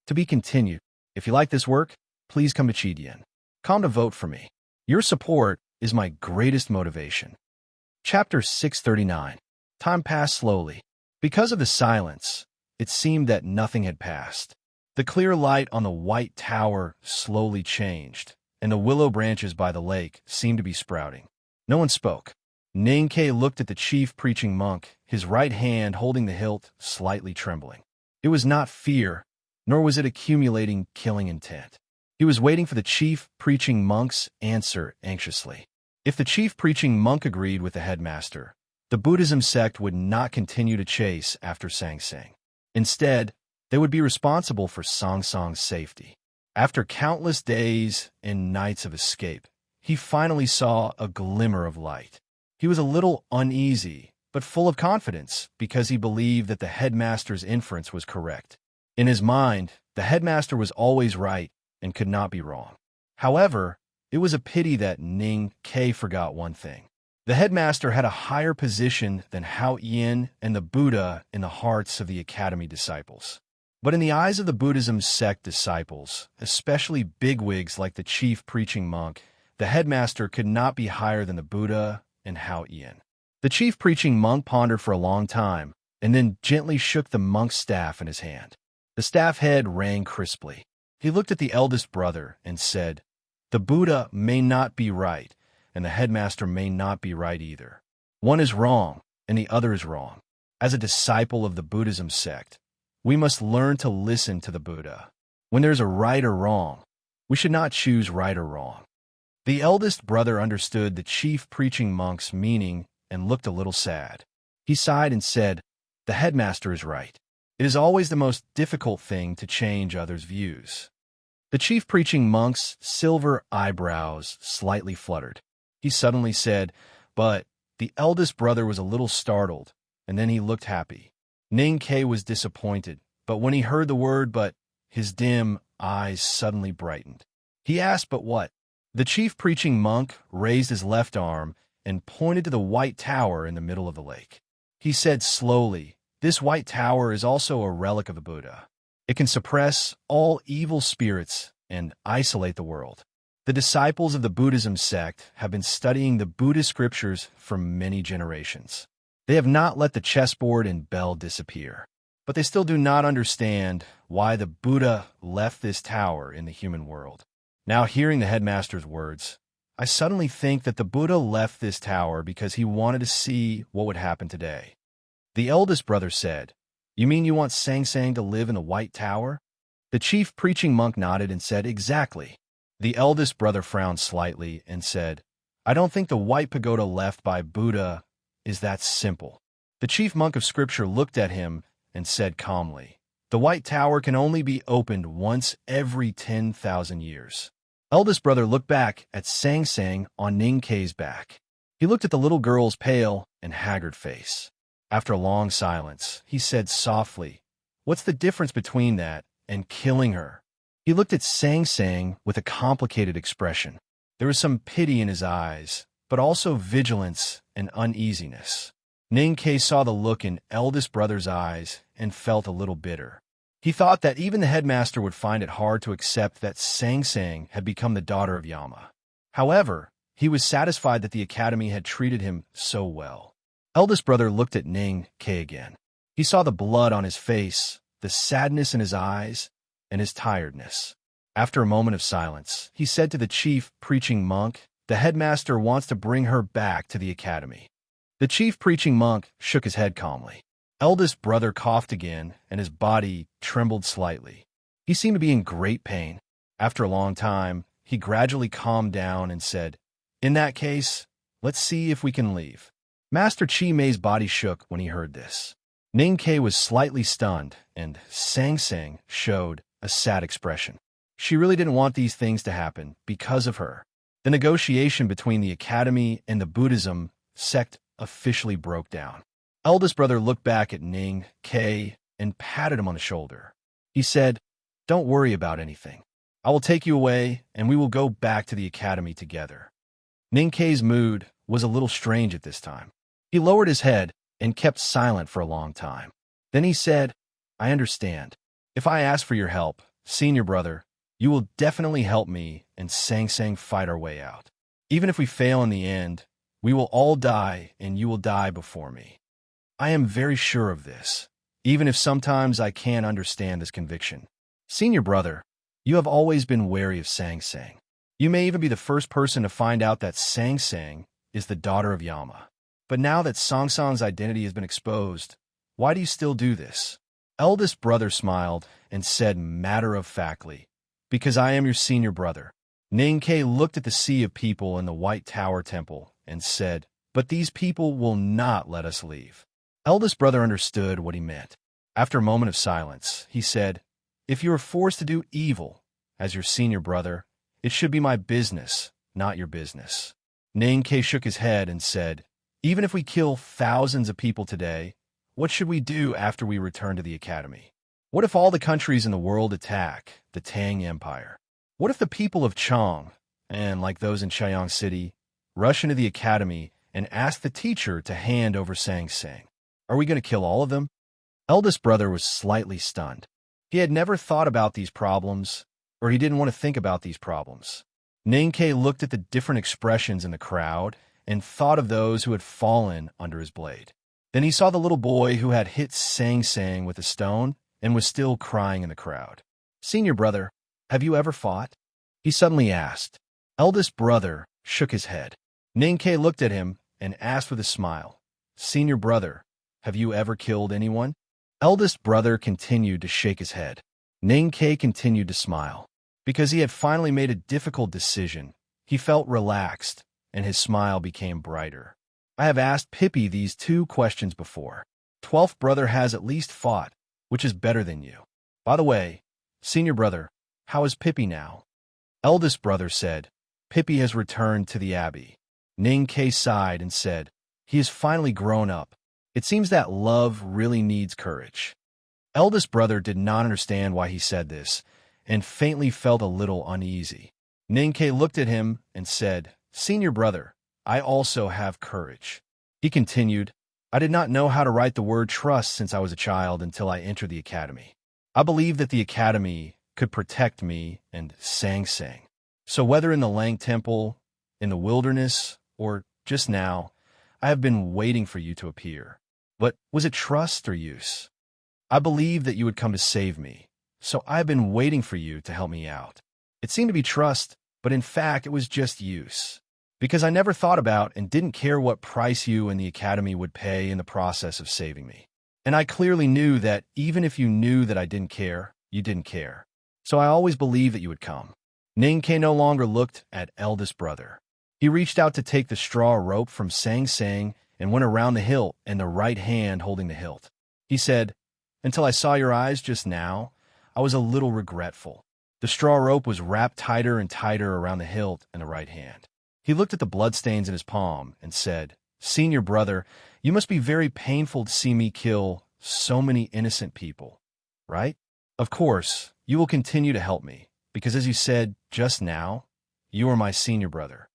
To be continued. If you like this work, please come to Chidian. Come to vote for me. Your support is my greatest motivation. Chapter 639. Time passed slowly. Because of the silence, it seemed that nothing had passed. The clear light on the white tower slowly changed, and the willow branches by the lake seemed to be sprouting. No one spoke. Ninkei looked at the chief preaching monk, his right hand holding the hilt, slightly trembling. It was not fear, nor was it accumulating killing intent. He was waiting for the chief preaching monk's answer anxiously. If the chief preaching monk agreed with the headmaster, the Buddhism sect would not continue to chase after Sang Sang. Instead, they would be responsible for Song Song's safety. After countless days and nights of escape, he finally saw a glimmer of light. He was a little uneasy, but full of confidence because he believed that the headmaster's inference was correct. In his mind, the headmaster was always right and could not be wrong. However, it was a pity that Ning Kei forgot one thing. The headmaster had a higher position than Hao Yin and the Buddha in the hearts of the academy disciples. But in the eyes of the Buddhism sect disciples, especially bigwigs like the chief preaching monk, the headmaster could not be higher than the Buddha and Hao Yin. The chief preaching monk pondered for a long time, and then gently shook the monk's staff in his hand. The staff head rang crisply. He looked at the eldest brother and said, "The Buddha may not be right, and the headmaster may not be right either. One is wrong, and the other is wrong. As a disciple of the Buddhism sect, we must learn to listen to the Buddha. When there's a right or wrong, we should not choose right or wrong." The eldest brother understood the chief preaching monk's meaning and looked a little sad. He sighed and said, "The headmaster is right. It is always the most difficult thing to change others' views." The chief preaching monk's silver eyebrows slightly fluttered. He suddenly said, "But," the eldest brother was a little startled, and then he looked happy. Ning Kei was disappointed, but when he heard the word "but," his dim eyes suddenly brightened. He asked, "But what?" The chief preaching monk raised his left arm and pointed to the white tower in the middle of the lake. He said slowly, "This white tower is also a relic of the Buddha. It can suppress all evil spirits and isolate the world." The disciples of the Buddhism sect have been studying the Buddhist scriptures for many generations. They have not let the chessboard and bell disappear, but they still do not understand why the Buddha left this tower in the human world. Now, hearing the headmaster's words, I suddenly think that the Buddha left this tower because he wanted to see what would happen today. The eldest brother said, "You mean you want Sang Sang to live in the White Tower?" The chief preaching monk nodded and said, "Exactly." The eldest brother frowned slightly and said, "I don't think the white pagoda left by Buddha is that simple." The chief monk of scripture looked at him and said calmly, "The White Tower can only be opened once every 10,000 years." Eldest brother looked back at Sang Sang on Ning Kei's back. He looked at the little girl's pale and haggard face. After a long silence, he said softly, "What's the difference between that and killing her?" He looked at Sang Sang with a complicated expression. There was some pity in his eyes, but also vigilance and uneasiness. Ning Kei saw the look in eldest brother's eyes and felt a little bitter. He thought that even the headmaster would find it hard to accept that Sang Sang had become the daughter of Yama. However, he was satisfied that the academy had treated him so well. Eldest brother looked at Ning Kei again. He saw the blood on his face, the sadness in his eyes, and his tiredness. After a moment of silence, he said to the chief preaching monk, "The headmaster wants to bring her back to the academy." The chief preaching monk shook his head calmly. Eldest brother coughed again, and his body trembled slightly. He seemed to be in great pain. After a long time, he gradually calmed down and said, In that case, let's see if we can leave. Master Chi Mei's body shook when he heard this. Ning Ke was slightly stunned, and Sang Sang showed a sad expression. She really didn't want these things to happen because of her. The negotiation between the academy and the Buddhism sect officially broke down. Eldest brother looked back at Ning Ke and patted him on the shoulder. He said, "Don't worry about anything. I will take you away, and we will go back to the academy together." Ning Ke's mood was a little strange at this time. He lowered his head and kept silent for a long time. Then he said, "I understand. If I ask for your help, senior brother, you will definitely help me and Sang Sang fight our way out. Even if we fail in the end, we will all die and you will die before me. I am very sure of this, even if sometimes I can't understand this conviction. Senior brother, you have always been wary of Sang Sang. You may even be the first person to find out that Sang Sang is the daughter of Yama. But now that Sang Sang's identity has been exposed, why do you still do this?" Eldest brother smiled and said matter-of-factly, "Because I am your senior brother." Ning Ke looked at the sea of people in the White Tower Temple and said, "But these people will not let us leave." Eldest brother understood what he meant. After a moment of silence, he said, "If you are forced to do evil, as your senior brother, it should be my business, not your business." Ning Ke shook his head and said, "Even if we kill thousands of people today, what should we do after we return to the academy? What if all the countries in the world attack the Tang Empire? What if the people of Chang, and like those in Chaoyang City, rush into the academy and ask the teacher to hand over Sang Sang? Are we going to kill all of them?" Eldest brother was slightly stunned. He had never thought about these problems, or he didn't want to think about these problems. Ning Ke looked at the different expressions in the crowd and thought of those who had fallen under his blade. Then he saw the little boy who had hit Sang Sang with a stone and was still crying in the crowd. "Senior brother, have you ever fought?" he suddenly asked. Eldest brother shook his head. Ning Ke looked at him and asked with a smile, "Senior brother, have you ever killed anyone?" Eldest brother continued to shake his head. Ning Ke continued to smile. Because he had finally made a difficult decision, he felt relaxed, and his smile became brighter. "I have asked Pippi these 2 questions before. 12th brother has at least fought, which is better than you. By the way, senior brother, how is Pippi now?" Eldest brother said, "Pippi has returned to the abbey." Ning Ke sighed and said, "He has finally grown up. It seems that love really needs courage." Eldest brother did not understand why he said this, and faintly felt a little uneasy. Ning Ke looked at him and said, "Senior brother, I also have courage." He continued, "I did not know how to write the word trust since I was a child until I entered the academy. I believed that the academy could protect me and Sang Sang. So whether in the Lang Temple, in the wilderness, or just now, I have been waiting for you to appear. But was it trust or use? I believed that you would come to save me, so I have been waiting for you to help me out. It seemed to be trust, but in fact it was just use. Because I never thought about and didn't care what price you and the academy would pay in the process of saving me. And I clearly knew that even if you knew that I didn't care, you didn't care. So I always believed that you would come." Ning Ke no longer looked at eldest brother. He reached out to take the straw rope from Sang Sang and went around the hilt and the right hand holding the hilt. He said, "Until I saw your eyes just now, I was a little regretful." The straw rope was wrapped tighter and tighter around the hilt and the right hand. He looked at the bloodstains in his palm and said, "Senior brother, you must be very painful to see me kill so many innocent people, right? Of course, you will continue to help me, because as you said just now, you are my senior brother."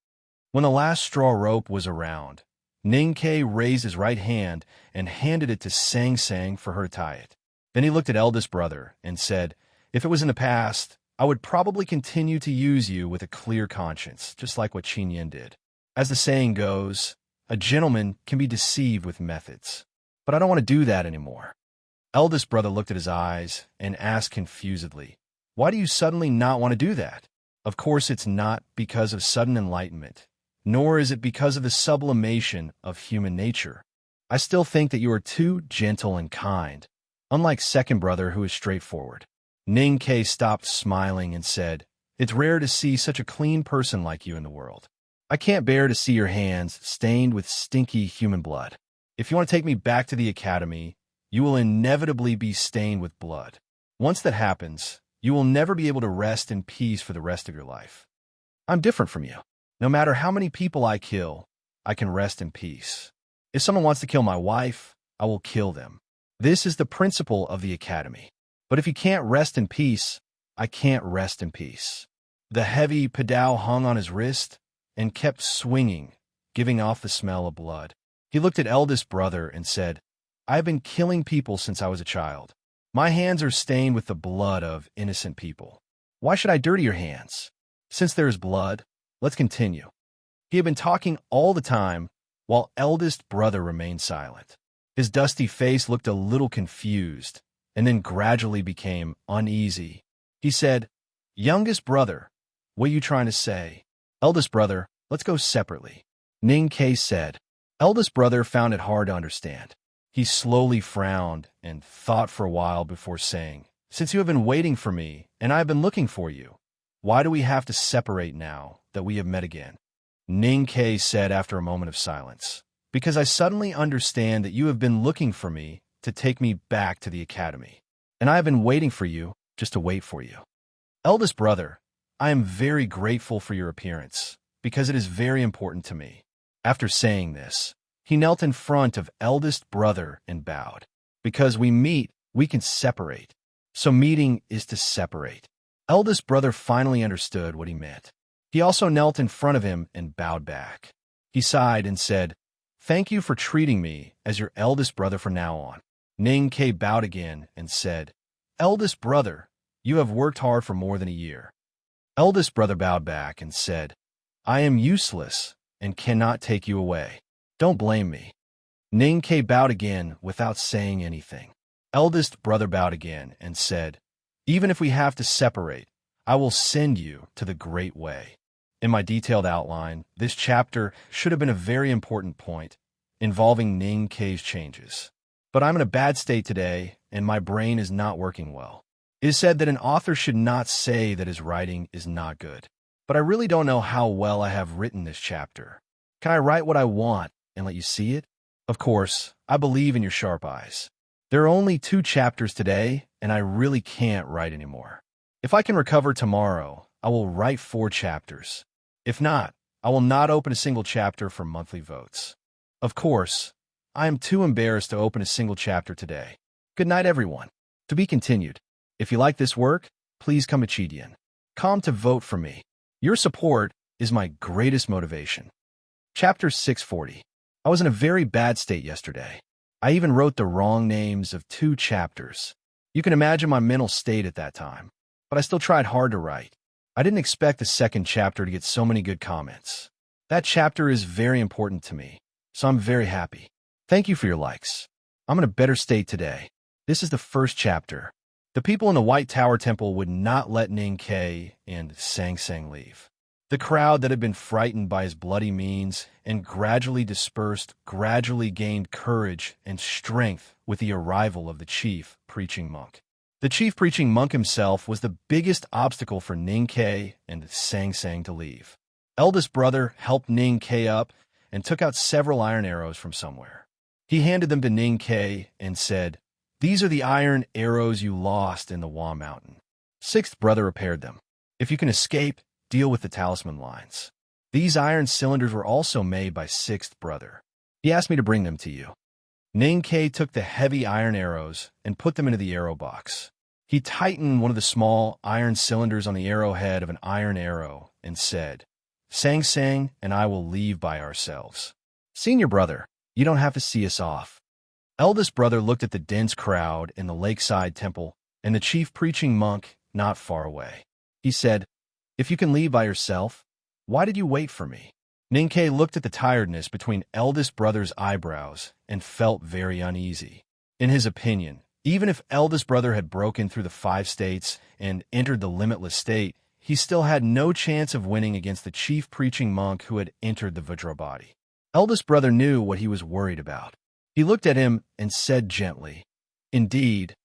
When the last straw rope was around, Ning Ke raised his right hand and handed it to Sang Sang for her to tie it. Then he looked at eldest brother and said, "If it was in the past, I would probably continue to use you with a clear conscience, just like what Qin Yin did. As the saying goes, a gentleman can be deceived with methods. But I don't want to do that anymore." Eldest brother looked at his eyes and asked confusedly, "Why do you suddenly not want to do that?" Of course, it's not because of sudden enlightenment, nor is it because of the sublimation of human nature. I still think that you are too gentle and kind, unlike second brother who is straightforward. Ning Ke stopped smiling and said, "It's rare to see such a clean person like you in the world. I can't bear to see your hands stained with stinky human blood. If you want to take me back to the academy, you will inevitably be stained with blood. Once that happens, you will never be able to rest in peace for the rest of your life. I'm different from you. No matter how many people I kill, I can rest in peace. If someone wants to kill my wife, I will kill them. This is the principle of the academy. But if you can't rest in peace, I can't rest in peace. The heavy pedal hung on his wrist and kept swinging, giving off the smell of blood. He looked at eldest brother and said, I have been killing people since I was a child. My hands are stained with the blood of innocent people. Why should I dirty your hands? Since there is blood, let's continue. He had been talking all the time, while eldest brother remained silent. His dusty face looked a little confused, and then gradually became uneasy. He said, Youngest brother, what are you trying to say? Eldest brother, let's go separately. Ning Ke said. Eldest brother found it hard to understand. He slowly frowned and thought for a while before saying, Since you have been waiting for me, and I have been looking for you, why do we have to separate now that we have met again? Ning Ke said after a moment of silence, Because I suddenly understand that you have been looking for me to take me back to the academy, and I have been waiting for you just to wait for you. Eldest brother, I am very grateful for your appearance, because it is very important to me. After saying this, he knelt in front of eldest brother and bowed. Because we meet, we can separate. So meeting is to separate. Eldest brother finally understood what he meant. He also knelt in front of him and bowed back. He sighed and said, Thank you for treating me as your eldest brother from now on. Ning Ke bowed again and said, Eldest brother, you have worked hard for more than a year. Eldest brother bowed back and said, I am useless and cannot take you away. Don't blame me. Ning Ke bowed again without saying anything. Eldest brother bowed again and said, Even if we have to separate, I will send you to the great way. In my detailed outline, this chapter should have been a very important point involving Ning Ke's changes. But I'm in a bad state today, and my brain is not working well. It is said that an author should not say that his writing is not good. But I really don't know how well I have written this chapter. Can I write what I want and let you see it? Of course, I believe in your sharp eyes. There are only 2 chapters today, and I really can't write anymore. If I can recover tomorrow, I will write 4 chapters. If not, I will not open a single chapter for monthly votes. Of course, I am too embarrassed to open a single chapter today. Good night, everyone. To be continued. If you like this work, please come to Chidian. Come to vote for me. Your support is my greatest motivation. Chapter 640. I was in a very bad state yesterday. I even wrote the wrong names of 2 chapters. You can imagine my mental state at that time, but I still tried hard to write. I didn't expect the second chapter to get so many good comments. That chapter is very important to me, so I'm very happy. Thank you for your likes. I'm in a better state today. This is the first chapter. The people in the White Tower Temple would not let Ning Ke and Sang Sang leave. The crowd that had been frightened by his bloody means and gradually dispersed gradually gained courage and strength with the arrival of the chief preaching monk. The chief preaching monk himself was the biggest obstacle for Ning Ke and Sang Sang to leave. Eldest brother helped Ning Ke up and took out several iron arrows from somewhere. He handed them to Ning Ke and said, These are the iron arrows you lost in the Wa Mountain. Sixth brother repaired them. If you can escape, deal with the talisman lines. These iron cylinders were also made by sixth brother. He asked me to bring them to you. Ning Ke took the heavy iron arrows and put them into the arrow box. He tightened one of the small iron cylinders on the arrowhead of an iron arrow and said, Sang Sang and I will leave by ourselves. Senior brother, you don't have to see us off. Eldest brother looked at the dense crowd in the lakeside temple and the chief preaching monk not far away. He said, If you can leave by yourself, why did you wait for me? Ning Ke looked at the tiredness between eldest brother's eyebrows and felt very uneasy. In his opinion, even if eldest brother had broken through the 5 states and entered the limitless state, he still had no chance of winning against the chief preaching monk who had entered the Vajrabody. Eldest brother knew what he was worried about. He looked at him and said gently, Indeed,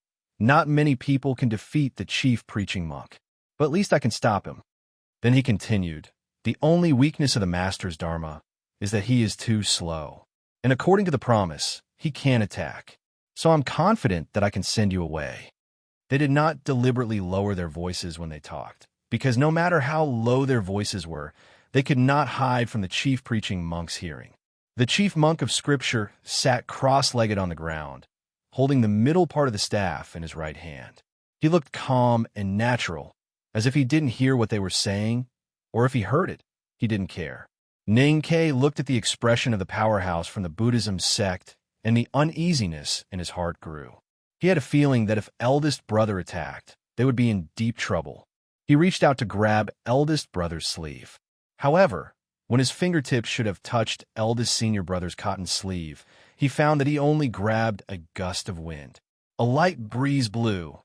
not many people can defeat the chief preaching monk, but at least I can stop him. Then he continued, The only weakness of the Master's Dharma is that he is too slow. And according to the promise, he can attack. So I'm confident that I can send you away. They did not deliberately lower their voices when they talked, because no matter how low their voices were, they could not hide from the chief preaching monk's hearing. The chief monk of Scripture sat cross-legged on the ground, holding the middle part of the staff in his right hand. He looked calm and natural, as if he didn't hear what they were saying, or if he heard it, he didn't care. Ninkei looked at the expression of the powerhouse from the Buddhism sect, and the uneasiness in his heart grew. He had a feeling that if eldest brother attacked, they would be in deep trouble. He reached out to grab eldest brother's sleeve. However, when his fingertips should have touched eldest senior brother's cotton sleeve, he found that he only grabbed a gust of wind. A light breeze blew,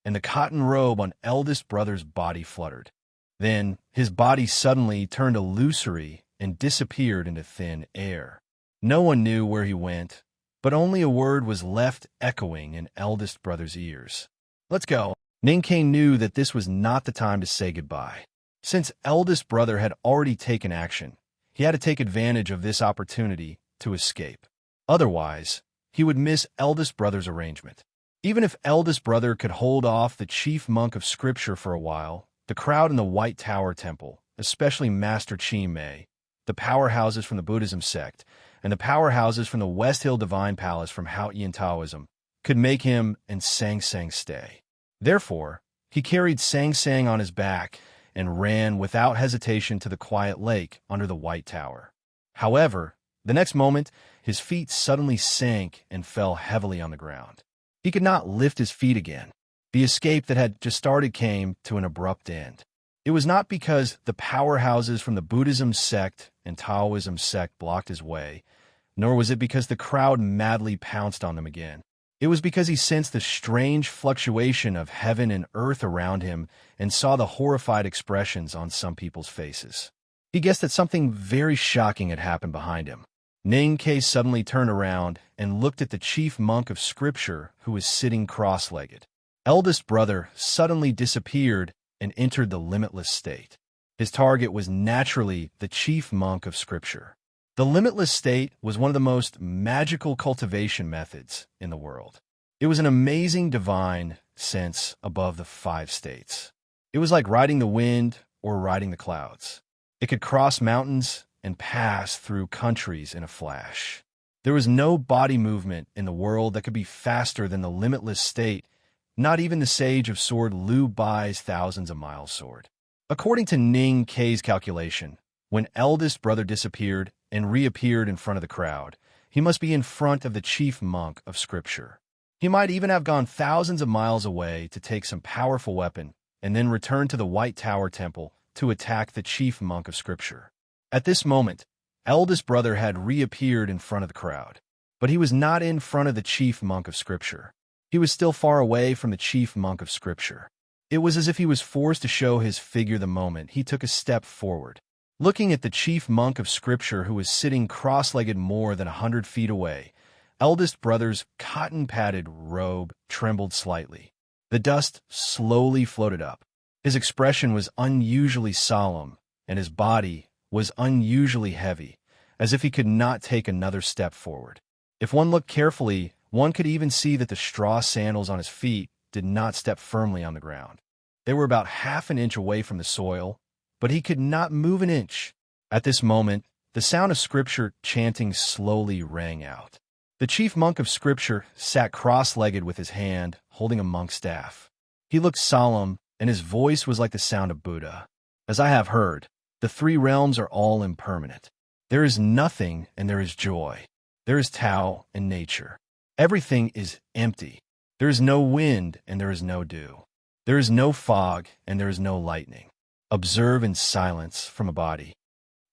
and the cotton robe on eldest brother's body fluttered. Then his body suddenly turned illusory and disappeared into thin air. No one knew where he went, but only a word was left echoing in eldest brother's ears. "Let's go." Ninkei knew that this was not the time to say goodbye. Since eldest brother had already taken action, he had to take advantage of this opportunity to escape. Otherwise, he would miss eldest brother's arrangement. Even if eldest brother could hold off the chief monk of Scripture for a while, the crowd in the White Tower Temple, especially Master Chi Mei, the powerhouses from the Buddhism sect, and the powerhouses from the West Hill Divine Palace from Haotian Taoism, could make him and Sang Sang stay. Therefore, he carried Sang Sang on his back and ran without hesitation to the quiet lake under the White Tower. However, the next moment, his feet suddenly sank and fell heavily on the ground. He could not lift his feet again. The escape that had just started came to an abrupt end. It was not because the powerhouses from the Buddhism sect and Taoism sect blocked his way, nor was it because the crowd madly pounced on them again. It was because he sensed the strange fluctuation of heaven and earth around him and saw the horrified expressions on some people's faces. He guessed that something very shocking had happened behind him. Ninkei suddenly turned around and looked at the chief monk of Scripture who was sitting cross-legged. Eldest brother suddenly disappeared and entered the limitless state. His target was naturally the chief monk of Scripture. The limitless state was one of the most magical cultivation methods in the world. It was an amazing divine sense above the 5 states. It was like riding the wind or riding the clouds. It could cross mountains and pass through countries in a flash. There was no body movement in the world that could be faster than the limitless state, not even the sage of sword Liu Bai's thousands of miles sword. According to Ning Kei's calculation, when eldest brother disappeared and reappeared in front of the crowd, he must be in front of the chief monk of Scripture. He might even have gone thousands of miles away to take some powerful weapon and then return to the White Tower Temple to attack the chief monk of Scripture. At this moment, eldest brother had reappeared in front of the crowd, but he was not in front of the chief monk of Scripture. He was still far away from the chief monk of Scripture. It was as if he was forced to show his figure the moment he took a step forward. Looking at the chief monk of Scripture who was sitting cross-legged more than 100 feet away, eldest brother's cotton-padded robe trembled slightly. The dust slowly floated up. His expression was unusually solemn, and his body was unusually heavy, as if he could not take another step forward. If one looked carefully, one could even see that the straw sandals on his feet did not step firmly on the ground. They were about half an inch away from the soil, but he could not move an inch. At this moment, the sound of Scripture chanting slowly rang out. The chief monk of Scripture sat cross-legged with his hand holding a monk's staff. He looked solemn, and his voice was like the sound of Buddha. As I have heard, the 3 realms are all impermanent. There is nothing and there is joy. There is Tao and nature. Everything is empty. There is no wind and there is no dew. There is no fog and there is no lightning. Observe in silence from a body.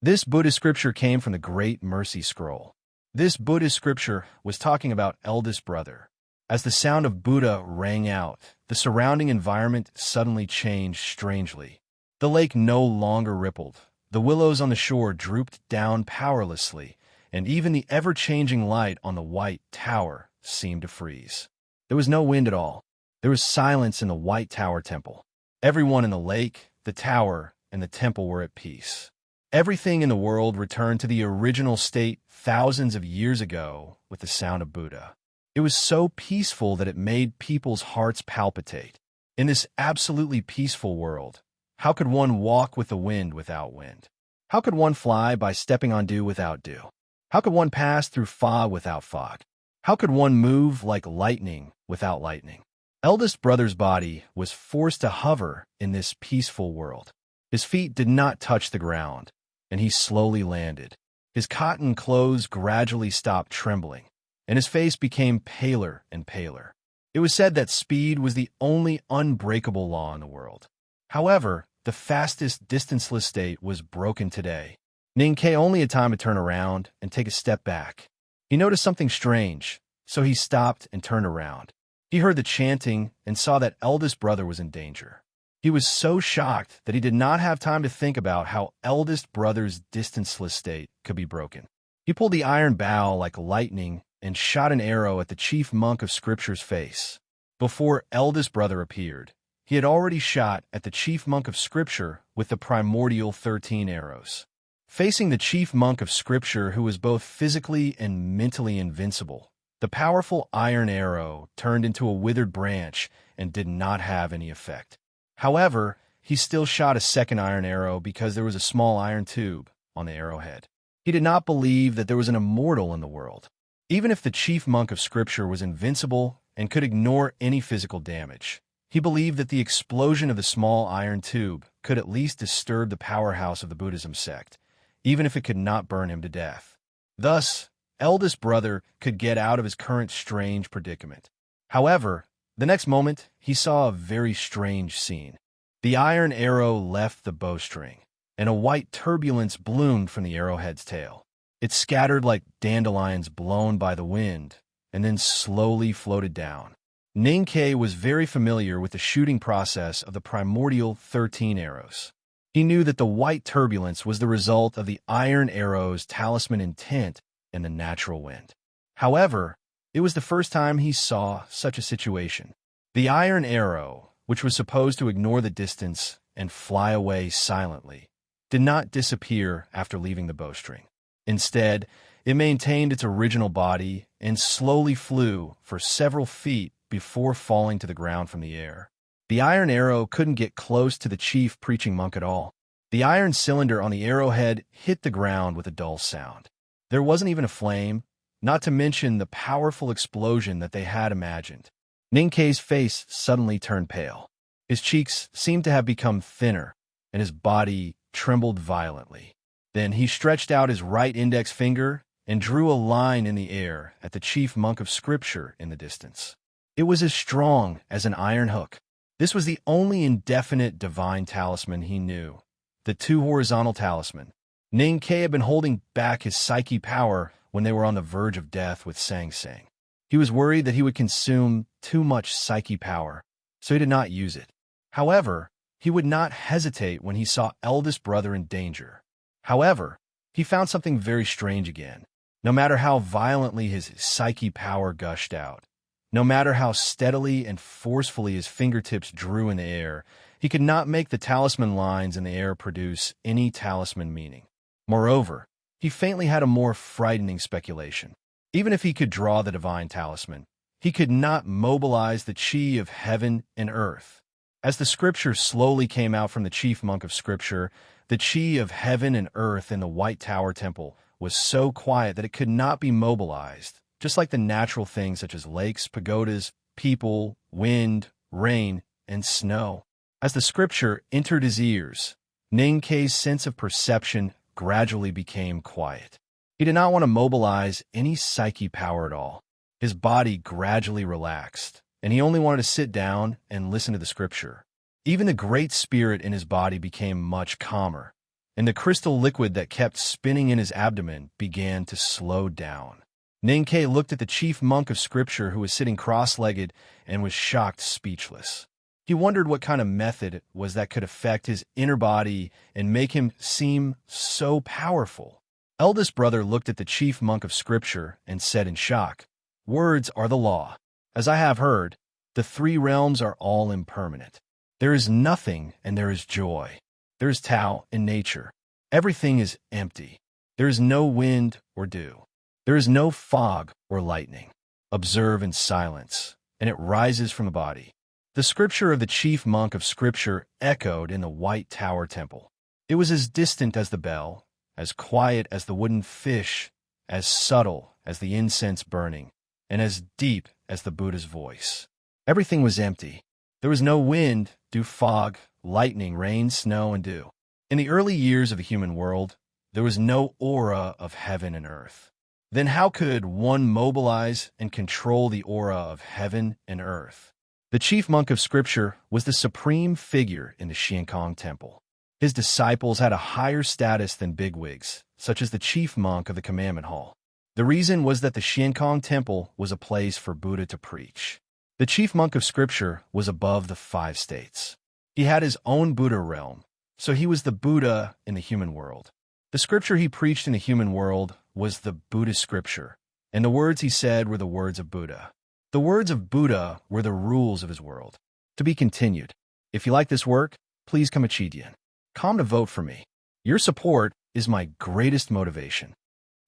This Buddhist scripture came from the Great Mercy Scroll. This Buddhist scripture was talking about eldest brother. As the sound of Buddha rang out, the surrounding environment suddenly changed strangely. The lake no longer rippled. The willows on the shore drooped down powerlessly, and even the ever-changing light on the White Tower seemed to freeze. There was no wind at all. There was silence in the White Tower Temple. Everyone in the lake, the tower, and the temple were at peace. Everything in the world returned to the original state thousands of years ago with the sound of Buddha. It was so peaceful that it made people's hearts palpitate. In this absolutely peaceful world, how could one walk with the wind without wind? How could one fly by stepping on dew without dew? How could one pass through fog without fog? How could one move like lightning without lightning? Eldest brother's body was forced to hover in this peaceful world. His feet did not touch the ground, and he slowly landed. His cotton clothes gradually stopped trembling, and his face became paler and paler. It was said that speed was the only unbreakable law in the world. However, the fastest distanceless state was broken today. Ninkei only had time to turn around and take a step back. He noticed something strange, so he stopped and turned around. He heard the chanting and saw that eldest brother was in danger. He was so shocked that he did not have time to think about how eldest brother's distanceless state could be broken. He pulled the iron bow like lightning and shot an arrow at the chief monk of Scripture's face. Before eldest brother appeared, he had already shot at the chief monk of Scripture with the primordial 13 arrows. Facing the chief monk of Scripture, who was both physically and mentally invincible, the powerful iron arrow turned into a withered branch and did not have any effect. However, he still shot a second iron arrow because there was a small iron tube on the arrowhead. He did not believe that there was an immortal in the world. Even if the chief monk of Scripture was invincible and could ignore any physical damage, he believed that the explosion of the small iron tube could at least disturb the powerhouse of the Buddhism sect, even if it could not burn him to death. Thus, eldest brother could get out of his current strange predicament. However, the next moment, he saw a very strange scene. The iron arrow left the bowstring, and a white turbulence bloomed from the arrowhead's tail. It scattered like dandelions blown by the wind, and then slowly floated down. Ninkei was very familiar with the shooting process of the primordial 13 arrows. He knew that the white turbulence was the result of the iron arrow's talisman intent and the natural wind. However, it was the first time he saw such a situation. The iron arrow, which was supposed to ignore the distance and fly away silently, did not disappear after leaving the bowstring. Instead, it maintained its original body and slowly flew for several feet before falling to the ground from the air. The iron arrow couldn't get close to the chief preaching monk at all. The iron cylinder on the arrowhead hit the ground with a dull sound. There wasn't even a flame, not to mention the powerful explosion that they had imagined. Ninkei's face suddenly turned pale. His cheeks seemed to have become thinner, and his body trembled violently. Then he stretched out his right index finger and drew a line in the air at the chief monk of Scripture in the distance. It was as strong as an iron hook. This was the only indefinite divine talisman he knew, the two horizontal talisman. Ninkei had been holding back his psyche power when they were on the verge of death with Sang Sang. He was worried that he would consume too much psyche power, so he did not use it. However, he would not hesitate when he saw eldest brother in danger. However, he found something very strange again. No matter how violently his psyche power gushed out, no matter how steadily and forcefully his fingertips drew in the air, he could not make the talisman lines in the air produce any talisman meaning. Moreover, he faintly had a more frightening speculation. Even if he could draw the divine talisman, he could not mobilize the chi of heaven and earth. As the scripture slowly came out from the chief monk of Scripture, the chi of heaven and earth in the White Tower Temple was so quiet that it could not be mobilized, just like the natural things such as lakes, pagodas, people, wind, rain, and snow. As the scripture entered his ears, Ninkei's sense of perception gradually became quiet. He did not want to mobilize any psyche power at all. His body gradually relaxed, and he only wanted to sit down and listen to the scripture. Even the great spirit in his body became much calmer, and the crystal liquid that kept spinning in his abdomen began to slow down. Ninkei looked at the chief monk of Scripture, who was sitting cross-legged and was shocked speechless. He wondered what kind of method it was that could affect his inner body and make him seem so powerful. Eldest brother looked at the chief monk of Scripture and said in shock, "Words are the law. As I have heard, the three realms are all impermanent. There is nothing and there is joy. There is Tao in nature. Everything is empty. There is no wind or dew. There is no fog or lightning. Observe in silence, and it rises from the body. The scripture of the chief monk of Scripture echoed in the White Tower Temple. It was as distant as the bell, as quiet as the wooden fish, as subtle as the incense burning, and as deep as the Buddha's voice. Everything was empty. There was no wind, dew, fog, lightning, rain, snow, and dew. In the early years of the human world, there was no aura of heaven and earth. Then how could one mobilize and control the aura of heaven and earth? The chief monk of Scripture was the supreme figure in the Xiankong Temple. His disciples had a higher status than bigwigs, such as the chief monk of the Commandment Hall. The reason was that the Xiankong Temple was a place for Buddha to preach. The chief monk of Scripture was above the 5 states. He had his own Buddha realm, so he was the Buddha in the human world. The scripture he preached in the human world was the Buddhist scripture, and the words he said were the words of Buddha. The words of Buddha were the rules of his world. To be continued. If you like this work, please come Chidian. Come to vote for me. Your support is my greatest motivation.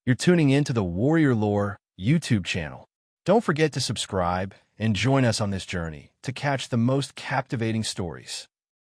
You're tuning in to the Warrior Lore YouTube channel. Don't forget to subscribe and join us on this journey to catch the most captivating stories.